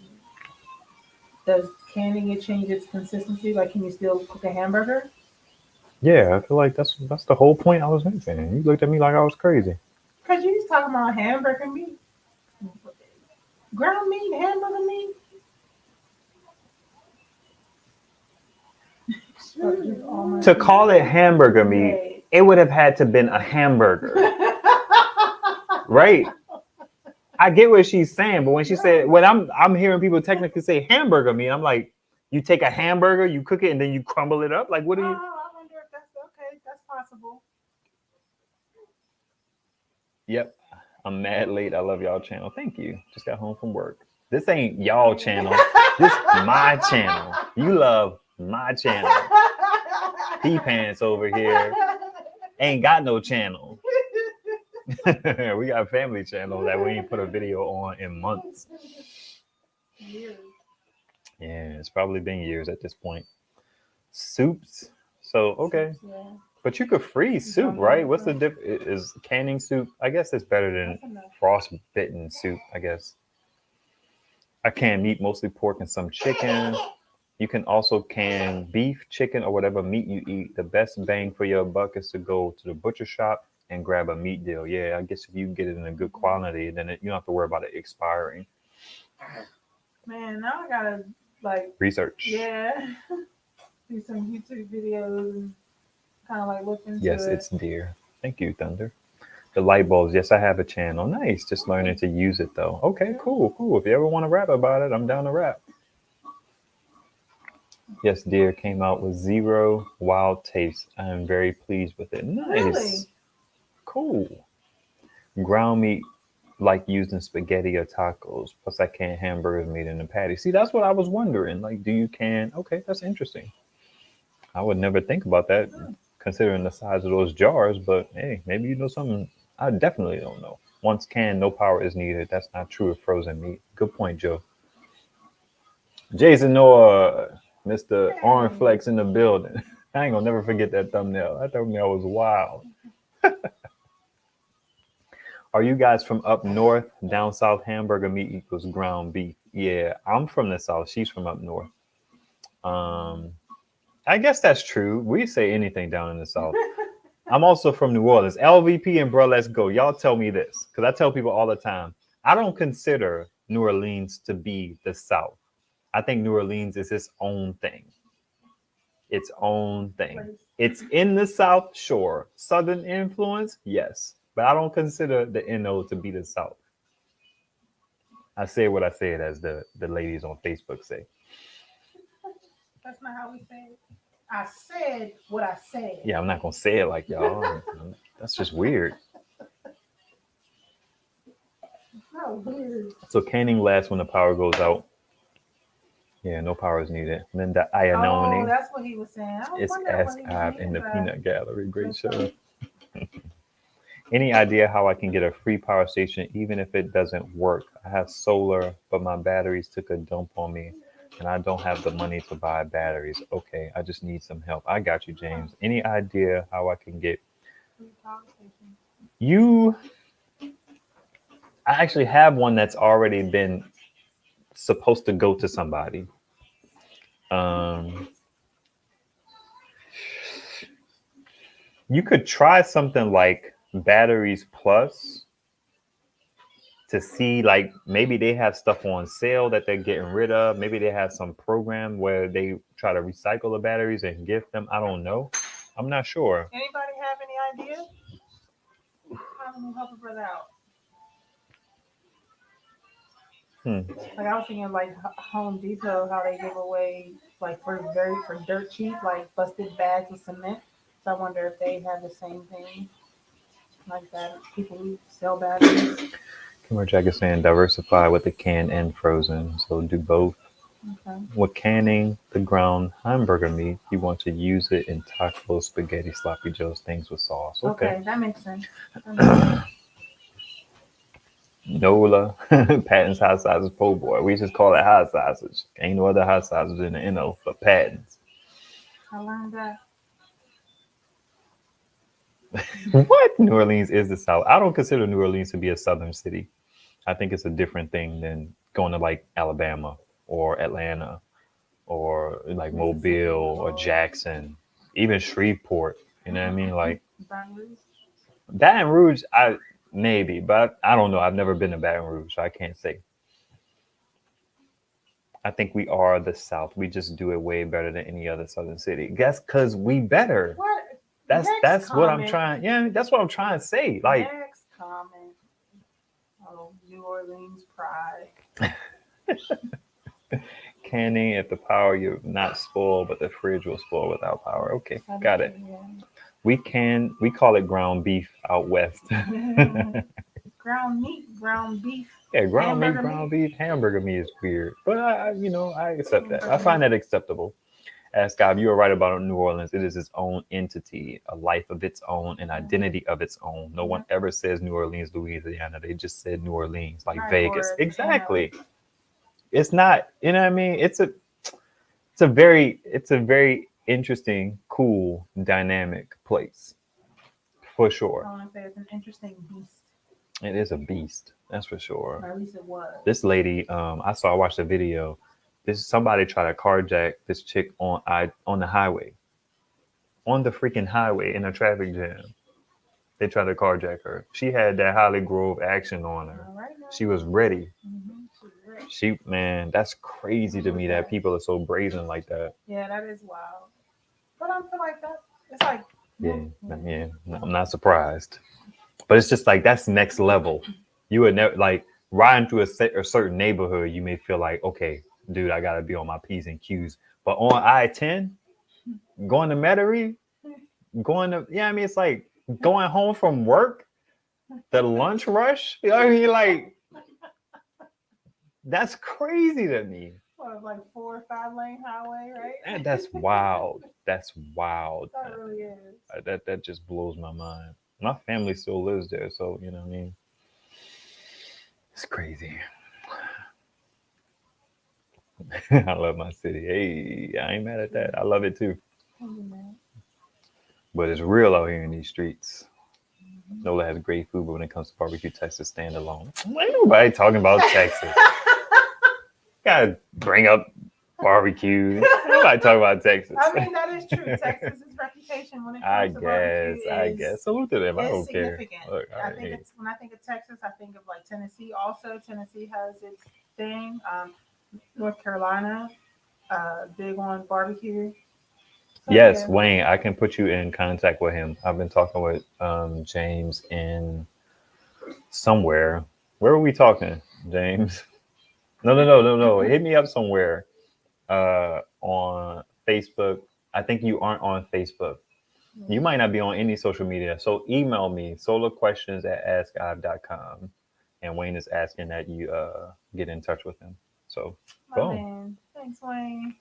does canning it change its consistency? Like can you still cook a hamburger? Yeah, I feel like that's the whole point I was making. You looked at me like I was crazy. Cause you was talking about hamburger meat, ground meat, hamburger meat. To call it hamburger meat, it would have had to been a hamburger, right? I get what she's saying, but when she said, when I'm hearing people technically say hamburger meat, I'm like, you take a hamburger, you cook it, and then you crumble it up. Like, what do you? I wonder if that's okay. That's possible. Yep, I'm mad late. I love y'all channel. Thank you. Just got home from work. This ain't y'all channel. This my channel. You love my channel. P-Pants over here ain't got no channel. We got family channel that we ain't put a video on in months. Years. Yeah, it's probably been years at this point. Soups. So okay, Yeah. but you could freeze soup, right? What's the difference? Is canning soup? I guess it's better than frostbitten soup. I guess. I can meat, mostly pork and some chicken. You can also can beef, chicken, or whatever meat you eat. The best bang for your buck is to go to the butcher shop and grab a meat deal. Yeah, I guess if you get it in a good quality, then you don't have to worry about it expiring. Man, now I gotta like Research. yeah, do some YouTube videos and kind of like look into Yes, it. it's dear. Thank you, Thunder. The light bulbs. Yes, I have a channel. Nice. Just learning to use it though. Okay, cool. If you ever want to rap about it, I'm down to rap. Yes, deer came out with 0 wild taste. I am very pleased with it. Nice. Really? Cool. Ground meat like used in spaghetti or tacos. Plus I can hamburgers made in a patty. See, that's what I was wondering. Like, do you can? Okay, that's interesting. I would never think about that considering the size of those jars, but hey, maybe you know something I definitely don't know. Once canned, no power is needed. That's not true of frozen meat. Good point, Joe. Jason Noah, Mr. Orange Flex in the building. I ain't gonna never forget that thumbnail. That thumbnail was wild. Are you guys from up north? Down south, hamburger meat equals ground beef. Yeah, I'm from the south. She's from up north. I guess that's true. We say anything down in the south. I'm also from New Orleans. LVP and Bro, let's go. Y'all tell me this, because I tell people all the time, I don't consider New Orleans to be the South. I think New Orleans is its own thing. Its own thing. It's in the South, sure. Southern influence, yes. But I don't consider the NO to be the South. I say what I say it as the ladies on Facebook say. That's not how we say it. I said what I said. Yeah, I'm not going to say it like y'all. That's just weird. How weird. So canning lasts when the power goes out. Yeah, no power is needed. Linda Iannone. Oh, that's what he was saying. It's Ask in the Peanut Gallery. Great show. Any idea how I can get a free power station even if it doesn't work? I have solar, but my batteries took a dump on me and I don't have the money to buy batteries. Okay, I just need some help. I got you, James. Any idea how I can get you? I actually have one that's already been supposed to go to somebody. You could try something like Batteries Plus to see, like, maybe they have stuff on sale that they're getting rid of. Maybe they have some program where they try to recycle the batteries and gift them. I don't know. I'm not sure. Anybody have any idea? How can we help a brother out? Like I was thinking, like Home Depot, how they give away like for dirt cheap, like busted bags of cement. So I wonder if they have the same thing like that. People who sell batteries. Kimmer Jack is saying diversify with the canned and frozen. So do both. Okay. With canning the ground hamburger meat, you want to use it in tacos, spaghetti, sloppy joes, things with sauce. Okay, that makes sense. That makes sense. Nola, Patton's hot sausage po' boy. We just call it hot sausage. Ain't no other hot sausage in the NO for Patton's. I learned that. What? New Orleans is the South. I don't consider New Orleans to be a southern city. I think it's a different thing than going to like Alabama or Atlanta or like Mobile or Jackson, even Shreveport. You know what I mean? Like Baton Rouge. Baton Rouge, I maybe, but I don't know. I've never been to Baton Rouge, so I can't say. I think we are the South. We just do it way better than any other southern city. That's because we better. What? That's what I'm trying. Yeah, that's what I'm trying to say. Like next comment. Oh, New Orleans pride. canning at the power, you're not spoiled, but the fridge will spoil without power. Okay, got it. Yeah. We call it ground beef out west. Ground meat, ground beef. Yeah, ground meat, ground beef, hamburger meat is weird, but I accept that. I find that acceptable. As God, you are right about New Orleans. It is its own entity, a life of its own, an identity of its own. No one ever says New Orleans, Louisiana. They just said New Orleans, like Vegas. Exactly. It's not, you know what I mean? It's a very interesting, cool, dynamic place. For sure. I want to say it's an interesting beast. It is a beast, that's for sure. Or at least it was. This lady, I watched a video. Somebody tried to carjack this chick on the highway, on the freaking highway in a traffic jam. They tried to carjack her. She had that Holly Grove action on her. Right, she was ready. Mm-hmm. Man, that's crazy to me that people are so brazen like that. Yeah, that is wild. But I feel like that. It's like yeah. I'm not surprised. But it's just like that's next level. You would never like riding through a certain neighborhood. You may feel like, okay, dude, I gotta be on my P's and Q's. But on I-10, going to Metairie, it's like going home from work, the lunch rush. You know what I mean? Like, that's crazy to me. What, like 4 or 5 lane highway, right? And that's wild. That's wild. That really is. That just blows my mind. My family still lives there, so you know what I mean. It's crazy. I love my city. Hey, I ain't mad at that. I love it too. But it's real out here in these streets. Nola has great food, but when it comes to barbecue, Texas stand alone. Ain't nobody talking about Texas. Gotta bring up barbecue. Nobody talking about Texas. I mean, that is true. Texas's reputation when it comes to barbecue I guess. Salute to them. I don't care. Look, I think it's when I think of Texas, I think of like Tennessee. Also, Tennessee has its thing. North Carolina, big on barbecue. So, yes, yeah. Wayne, I can put you in contact with him. I've been talking with James in somewhere. Where were we talking, James? No. Hit me up somewhere on Facebook. I think you aren't on Facebook. Mm-hmm. You might not be on any social media. So email me, solarquestions@askive.com. And Wayne is asking that you get in touch with him. So, boom. Thanks, Wayne.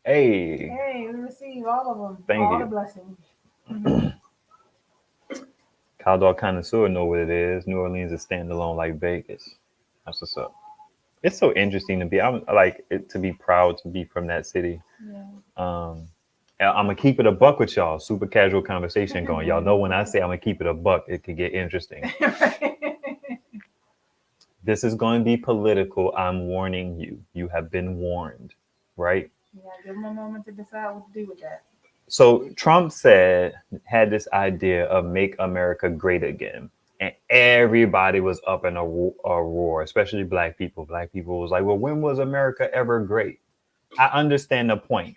Hey, we receive all of them. Thank all you. The blessings. Mm-hmm. Cow Dog Connoisseur know what it is. New Orleans is standalone like Vegas. That's what's up. It's so interesting to be. I'm like to be proud to be from that city. Yeah. I'm gonna keep it a buck with y'all. Super casual conversation going. Y'all know when I say I'm gonna keep it a buck, it can get interesting. This is going to be political. I'm warning you. You have been warned, right? Yeah, give them a moment to decide what to do with that. So Trump had this idea of make America great again. And everybody was up in a roar, especially Black people. Black people was like, well, when was America ever great? I understand the point.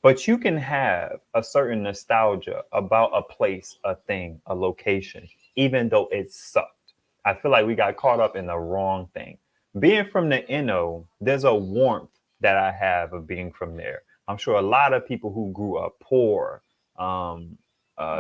But you can have a certain nostalgia about a place, a thing, a location, even though it sucked. I feel like we got caught up in the wrong thing. Being from the NO, there's a warmth that I have of being from there. I'm sure a lot of people who grew up poor, um,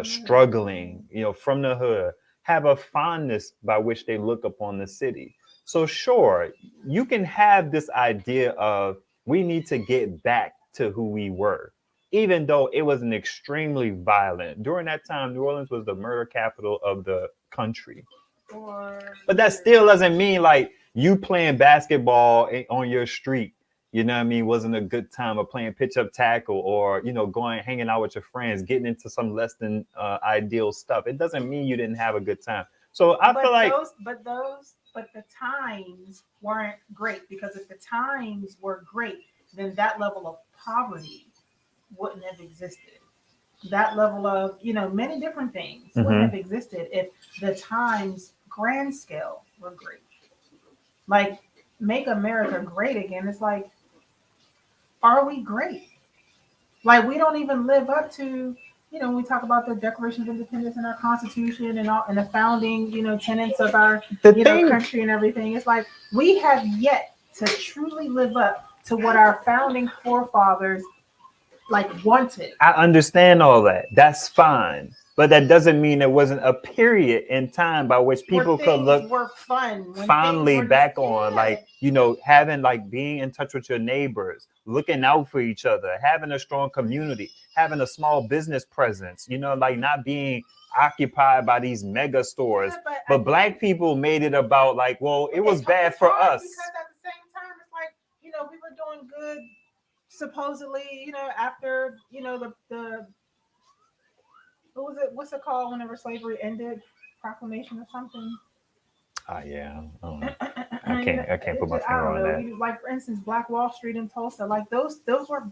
struggling, from the hood, have a fondness by which they look upon the city. So, sure, you can have this idea of we need to get back to who we were, even though it was an extremely violent. During that time, New Orleans was the murder capital of the country. But that still doesn't mean like you playing basketball on your street, what I mean, wasn't a good time, or playing pitch up tackle, or going hanging out with your friends, getting into some less than ideal stuff. It doesn't mean you didn't have a good time. So I feel like but the times weren't great, because if the times were great, then that level of poverty wouldn't have existed. That level of, many different things wouldn't have existed if the times grand scale were great. Like, make America great again. It's like, are we great? Like, we don't even live up to, when we talk about the Declaration of Independence and our Constitution and all, and the founding, tenets of our, country and everything. It's like, we have yet to truly live up to what our founding forefathers wanted. I understand all that. That's fine. But that doesn't mean there wasn't a period in time by which people could look fondly back on, having, being in touch with your neighbors, looking out for each other, having a strong community, having a small business presence, not being occupied by these mega stores. But Black people made it about it was bad for us. Because at the same time, it's like, we were doing good supposedly, after, the what was it? What's it called whenever slavery ended? Proclamation or something? Yeah. I can't put my finger on that. Like, for instance, Black Wall Street in Tulsa, those were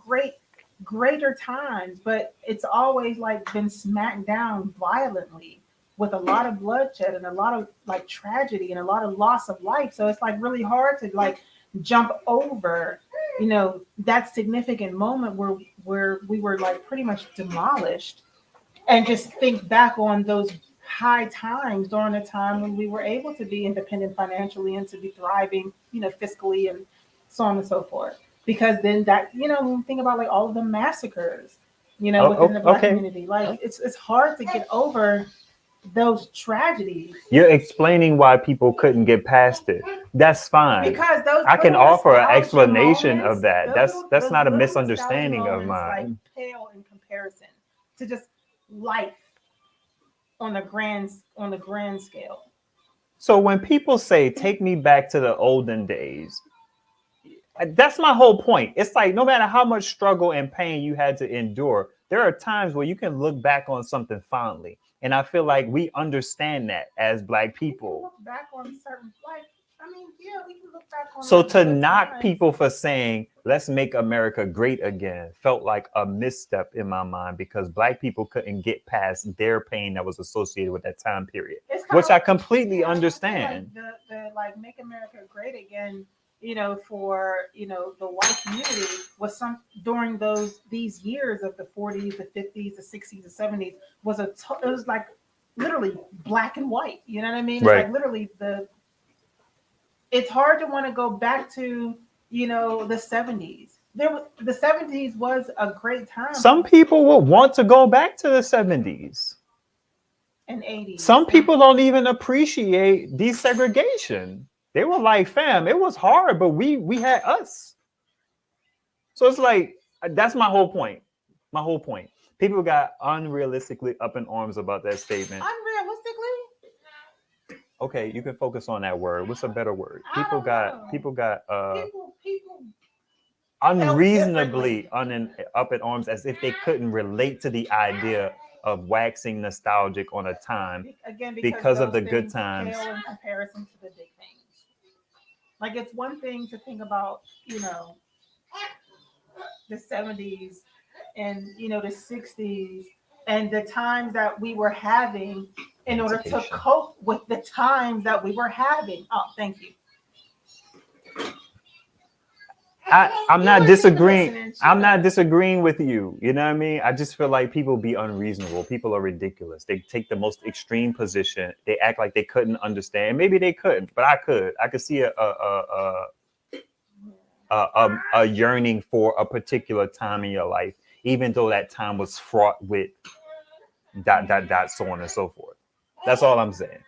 greater times, but it's always been smacked down violently with a lot of bloodshed and a lot of tragedy and a lot of loss of life. So it's really hard to jump over, that significant moment where we were pretty much demolished, and just think back on those high times during a time when we were able to be independent financially and to be thriving, fiscally and so on and so forth. Because then that, when we think about all of the massacres, within the Black community, it's hard to get over those tragedies. You're explaining why people couldn't get past it. That's fine. Because I can offer an explanation of that. That's not a misunderstanding of mine. Pale in comparison to just life on the grand scale. So when people say take me back to the olden days, that's my whole point. It's no matter how much struggle and pain you had to endure, there are times where you can look back on something fondly. And I feel like we understand that as Black people. Look back on certain we can look back on. So to knock people for saying let's make America great again felt like a misstep in my mind, because Black people couldn't get past their pain that was associated with that time period, which I completely understand. The make America great again, for the white community was during these years of the 40s, the 50s, the 60s, the 70s it was literally black and white. You know what I mean? It's right. Literally it's hard to want to go back to, the 70s. The 70s was a great time. Some people would want to go back to the 70s and 80s. Some people don't even appreciate desegregation. They were like, fam, it was hard, but we had us. So it's that's my whole point. My whole point. People got unrealistically up in arms about that statement. Unrealistically? Okay, you can focus on that word. What's a better word? People got unreasonably up in arms, as if they couldn't relate to the idea of waxing nostalgic on a time because of the good times. Pale in comparison to the big things. It's one thing to think about, the 70s and the 60s and the times that we were having in order to cope with the times that we were having. Oh, thank you. I'm not You disagreeing. listening, I'm not shut up. disagreeing with you. You know what I mean? I just feel like people be unreasonable. People are ridiculous. They take the most extreme position. They act like they couldn't understand. Maybe they couldn't, but I could. I could see a yearning for a particular time in your life, even though that time was fraught with dot, so on and so forth. That's all I'm saying.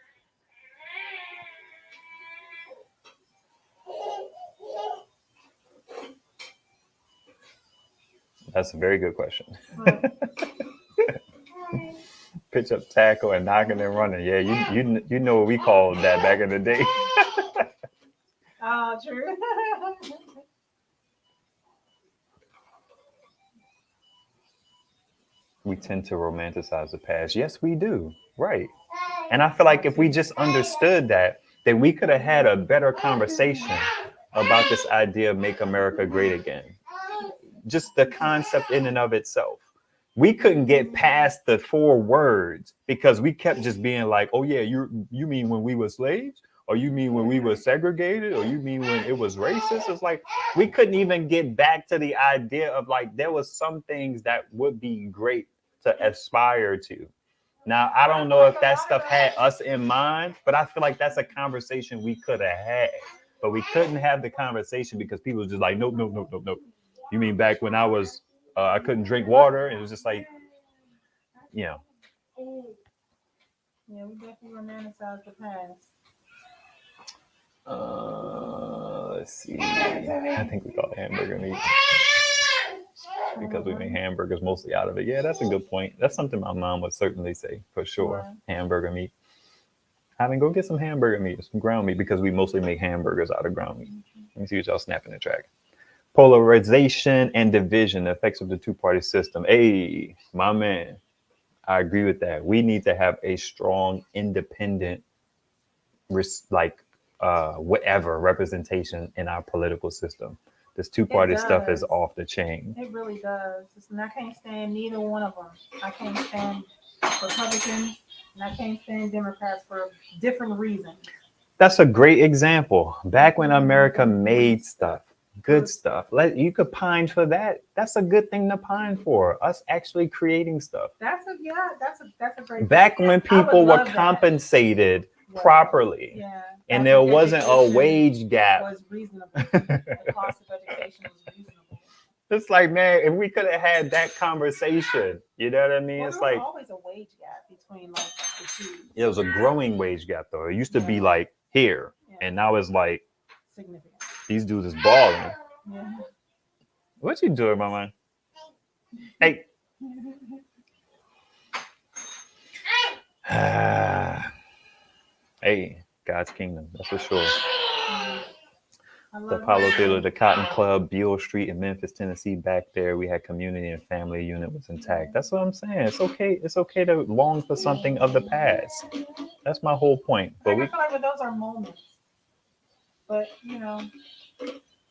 That's a very good question. Right. Pitch up tackle and knocking and running. Yeah, you know what we called that back in the day. Oh, true. We tend to romanticize the past. Yes, we do. Right. And I feel like if we just understood that, then we could have had a better conversation about this idea of make America great again. Just the concept in and of itself. We couldn't get past the 4 words because we kept just being like, oh yeah, you mean when we were slaves? Or you mean when we were segregated? Or you mean when it was racist? It's like we couldn't even get back to the idea of like there was some things that would be great to aspire to. Now, I don't know if that stuff had us in mind, but I feel like that's a conversation we could have had. But we couldn't have the conversation because people were just like, nope, nope, nope, nope, nope. You mean back when I couldn't drink water? And it was just like, you know. Yeah, we definitely romanticize the past. Let's see. I think we call it hamburger meat because we make hamburgers mostly out of it. Yeah, that's a good point. That's something my mom would certainly say for sure. Yeah. Hamburger meat. I mean, go get some hamburger meat, some ground meat, because we mostly make hamburgers out of ground meat. Let me see what y'all snapping the track. Polarization and division, the effects of the two-party system. Hey, my man, I agree with that. We need to have a strong, independent, whatever representation in our political system. This two-party stuff is does. off the chain. It really does. And I can't stand neither one of them. I can't stand Republicans and I can't stand Democrats for different reasons. That's a great example. Back when America made stuff, good stuff. You could pine for that. That's a good thing to pine for. Us actually creating stuff. That's a great. Back when people were love that. compensated Yeah. properly, Yeah. and Back there when wasn't a education wage gap. was reasonable. The cost of education was reasonable. It's like, man, if we could have had that conversation, you know what I mean? Well, It's there was like always a wage gap between like the two. it was a growing wage gap though. It used to be like here, and now it's like Significant. these dudes is balling. Yeah. What you doing, mama? Hey. Hey, God's kingdom, that's for sure. The Apollo Theater, the Cotton Club, Beale Street in Memphis, Tennessee. Back there, we had community and family unit was intact. That's what I'm saying. It's okay. It's okay to long for something of the past. That's my whole point. But I feel like those are moments. But you know,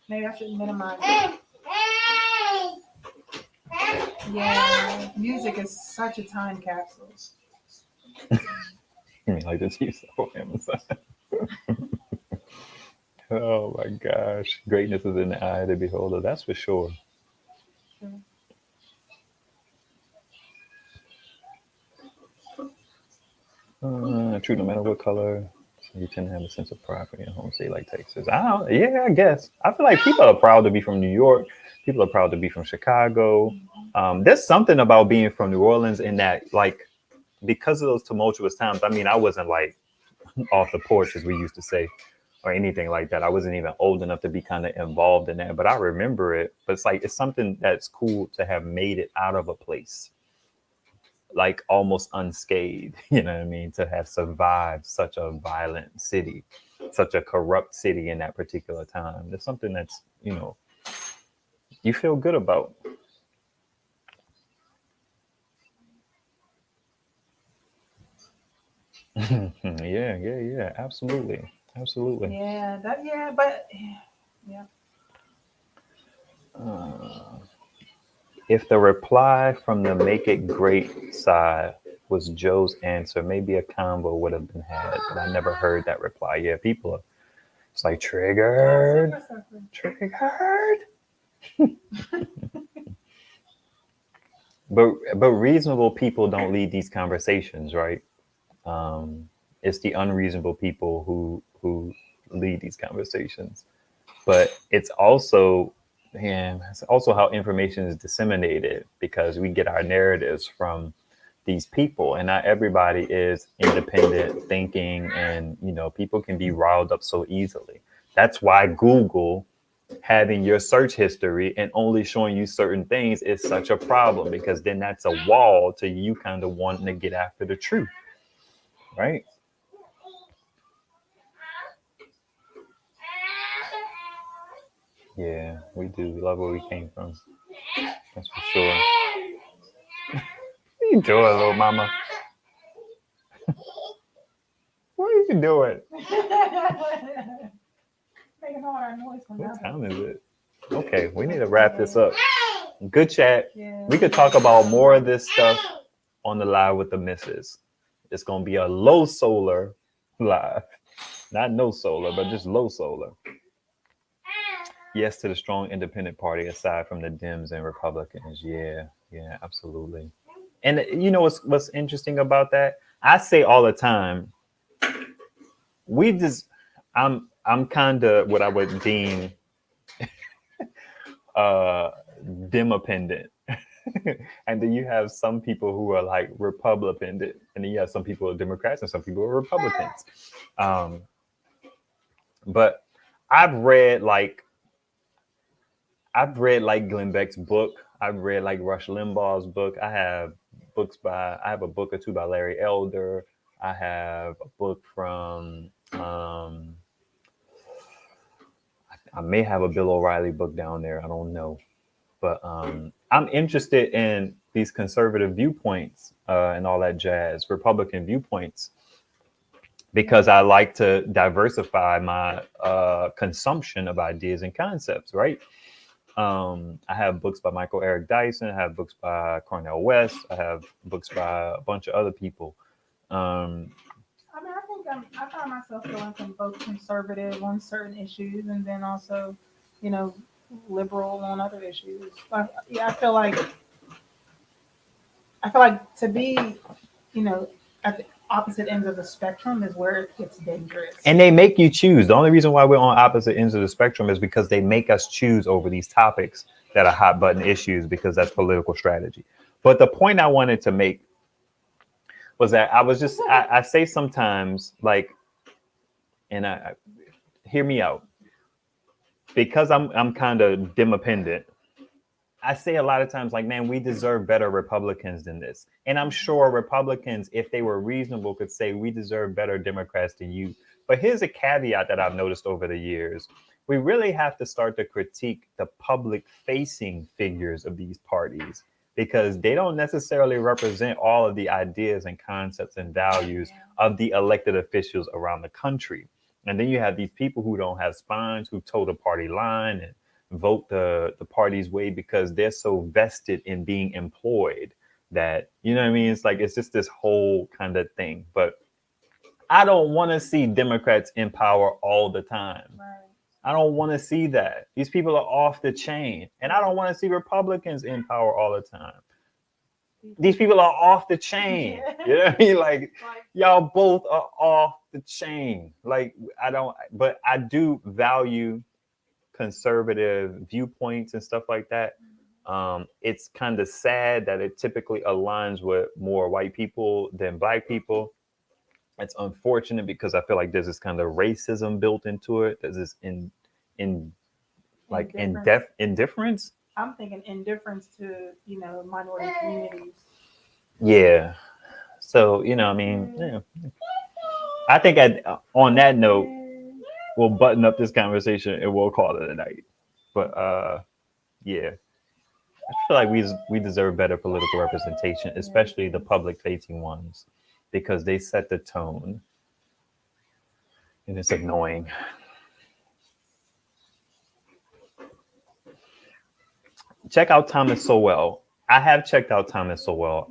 maybe I shouldn't minimize it. Yeah, music is such a time capsule. You mean like the TV show Amazon? Oh my gosh. Greatness is in the eye of the beholder. That's for sure. True, no matter what color, you tend to have a sense of pride for your home state like Texas. I guess. I feel like people are proud to be from New York. People are proud to be from Chicago. There's something about being from New Orleans in that, like, because of those tumultuous times, I mean, I wasn't like off the porch, as we used to say, or anything like that. I wasn't even old enough to be kind of involved in that, but I remember it. But it's like, it's something that's cool to have made it out of a place, like almost unscathed, you know what I mean? To have survived such a violent city, such a corrupt city in that particular time. There's something that's, you feel good about. Yeah, absolutely. Yeah, yeah. If the reply from the make it great side was Joe's answer, maybe a convo would have been had, but I never heard that reply. Yeah, people are, it's like triggered. But reasonable people don't lead these conversations, right? It's the unreasonable people who lead these conversations. But it's also how information is disseminated, because we get our narratives from these people, and not everybody is independent thinking, and people can be riled up so easily. That's why Google having your search history and only showing you certain things is such a problem, because then that's a wall to you kind of wanting to get after the truth, right? Yeah, we do. We love where we came from. That's for sure. What are you doing, little mama? What are you doing? Making all our noise from What that. time is it? Okay, we need to wrap this up. Good chat. Yeah. We could talk about more of this stuff on the live with the missus. It's gonna be a low solar live. Not no solar, but just low solar. Yes to the strong independent party aside from the Dems and Republicans. Yeah, absolutely. And you know what's interesting about that? I say all the time, we just I'm kind of what I would deem uh demopendent. And then you have some people who are like Republican, and then you have some people who are Democrats and some people who are Republicans. But I've read like Glenn Beck's book. I've read like Rush Limbaugh's book. I have a book or two by Larry Elder. I have a book from I may have a Bill O'Reilly book down there. I don't know. But I'm interested in these conservative viewpoints and all that jazz, Republican viewpoints, because I like to diversify my consumption of ideas and concepts, right? I have books by Michael Eric Dyson. I have books by Cornel West. I have books by a bunch of other people. I mean, I find myself feeling both conservative on certain issues, and then also, liberal on other issues. I feel like to be, at the opposite ends of the spectrum is where it gets dangerous. And they make you choose. The only reason why we're on opposite ends of the spectrum is because they make us choose over these topics that are hot button issues, because that's political strategy. But the point I wanted to make was that I say sometimes, like, and I hear me out, because I'm kind of demopendent. I say a lot of times, like, man, we deserve better Republicans than this. And I'm sure Republicans, if they were reasonable, could say we deserve better Democrats than you. But here's a caveat that I've noticed over the years. We really have to start to critique the public facing figures of these parties, because they don't necessarily represent all of the ideas and concepts and values of the elected officials around the country. And then you have these people who don't have spines, who toe the party line and vote the party's way because they're so vested in being employed that, you know what I mean? It's like, it's just this whole kind of thing. But I don't want to see Democrats in power all the time. Right. I don't want to see that. These people are off the chain. And I don't want to see Republicans in power all the time. These people are off the chain. You know what I mean? Like, y'all both are off the chain. Like, but I do value conservative viewpoints and stuff like that. It's kind of sad that it typically aligns with more white people than black people. It's unfortunate, because I feel like there's this kind of racism built into it. There's this indifference. I'm thinking indifference to, minority communities. Yeah. So, I mean, yeah. I think on that note, we'll button up this conversation and we'll call it a night. But yeah, I feel like we deserve better political representation, especially the public facing ones, because they set the tone. And it's annoying. Check out Thomas Sowell. I have checked out Thomas Sowell.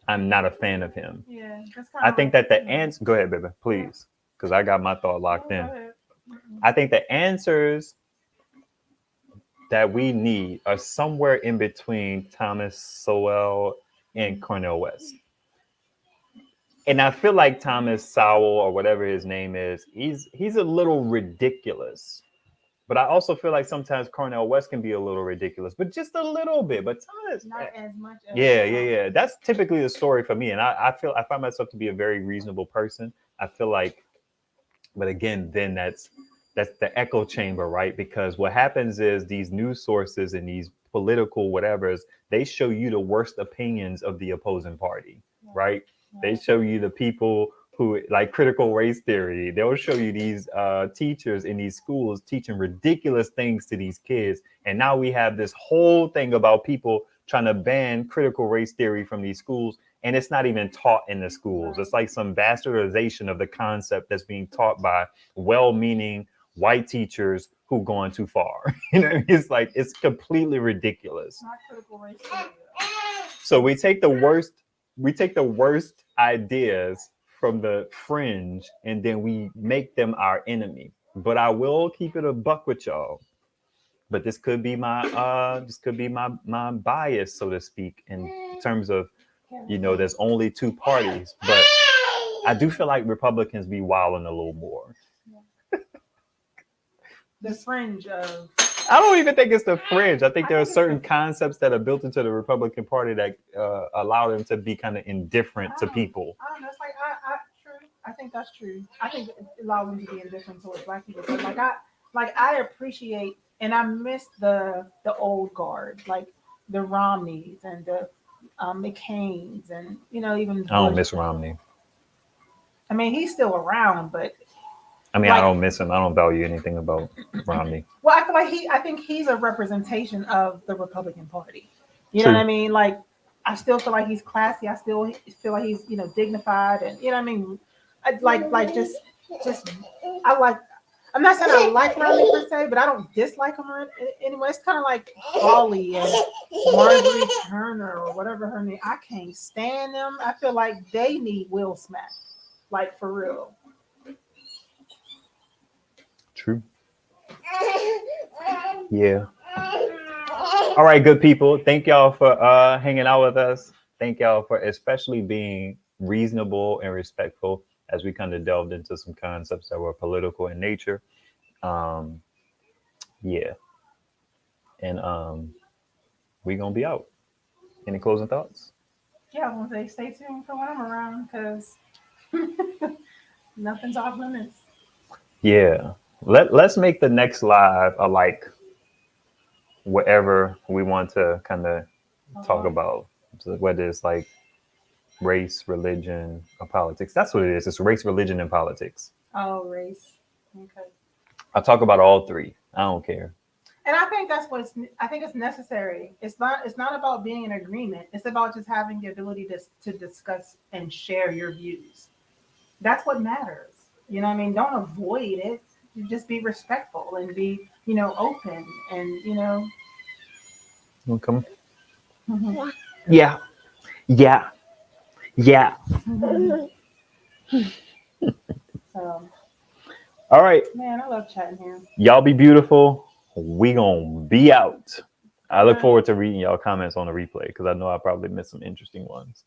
I'm not a fan of him. Yeah, I think that the answer. Go ahead, baby, please, because I got my thought locked in. I think the answers that we need are somewhere in between Thomas Sowell and Cornel West. And I feel like Thomas Sowell or whatever his name is, he's a little ridiculous. But I also feel like sometimes Cornel West can be a little ridiculous, but just a little bit. But Thomas, Not as much as yeah. That's typically the story for me. And I find myself to be a very reasonable person. I feel like, but again, then that's the echo chamber, right? Because what happens is these news sources and these political whatevers, they show you the worst opinions of the opposing party, right? They show you the people who like critical race theory. They'll show you these teachers in these schools teaching ridiculous things to these kids. And now we have this whole thing about people trying to ban critical race theory from these schools. And it's not even taught in the schools. It's like some bastardization of the concept that's being taught by well-meaning white teachers who gone too far. You know, it's like, it's completely ridiculous. Not critical race theory. So we take the worst ideas from the fringe and then we make them our enemy. But I will keep it a buck with y'all. But this could be my bias, so to speak, in terms of, you know, there's only two parties. But I do feel like Republicans be wilding a little more. The fringe of. I don't even think it's the fringe. I think there are certain concepts that are built into the Republican Party that allow them to be kind of indifferent to people. I don't know. It's like true. I think that's true. I think it allows them to be indifferent towards black people. But I appreciate and I miss the old guard, like the Romneys and the McCains, and you know even. I don't miss Romney. I mean, he's still around, but. I mean, I don't miss him. I don't value anything about Romney. Well, I feel like I think he's a representation of the Republican Party. You know what I mean? Like, I still feel like he's classy. I still feel like he's, you know, dignified, and you know what I mean. I'm not saying I like Romney per se, but I don't dislike him anyway. It's kind of like Holly and Marjorie Turner or whatever her name. I can't stand them. I feel like they need Will Smack, like for real. True. Yeah. All right, good people. Thank y'all for hanging out with us. Thank y'all for especially being reasonable and respectful as we kind of delved into some concepts that were political in nature. Yeah. And we're gonna be out. Any closing thoughts? Yeah, I want to say stay tuned for when I'm around because nothing's off limits. Yeah. Let's make the next live a like whatever we want to kind of talk about. So whether it's like race, religion, or politics. That's what it is. It's race, religion, and politics. Oh, race. Okay. I talk about all three. I don't care. And I think that's what I think it's necessary. It's not about being in agreement. It's about just having the ability to discuss and share your views. That's what matters. You know what I mean? Don't avoid it. You just be respectful and be, you know, open and, you know. Welcome. Mm-hmm. Yeah. So. All right. Man, I love chatting here. Y'all be beautiful. We gonna be out. I look forward to reading y'all comments on the replay because I know I probably missed some interesting ones.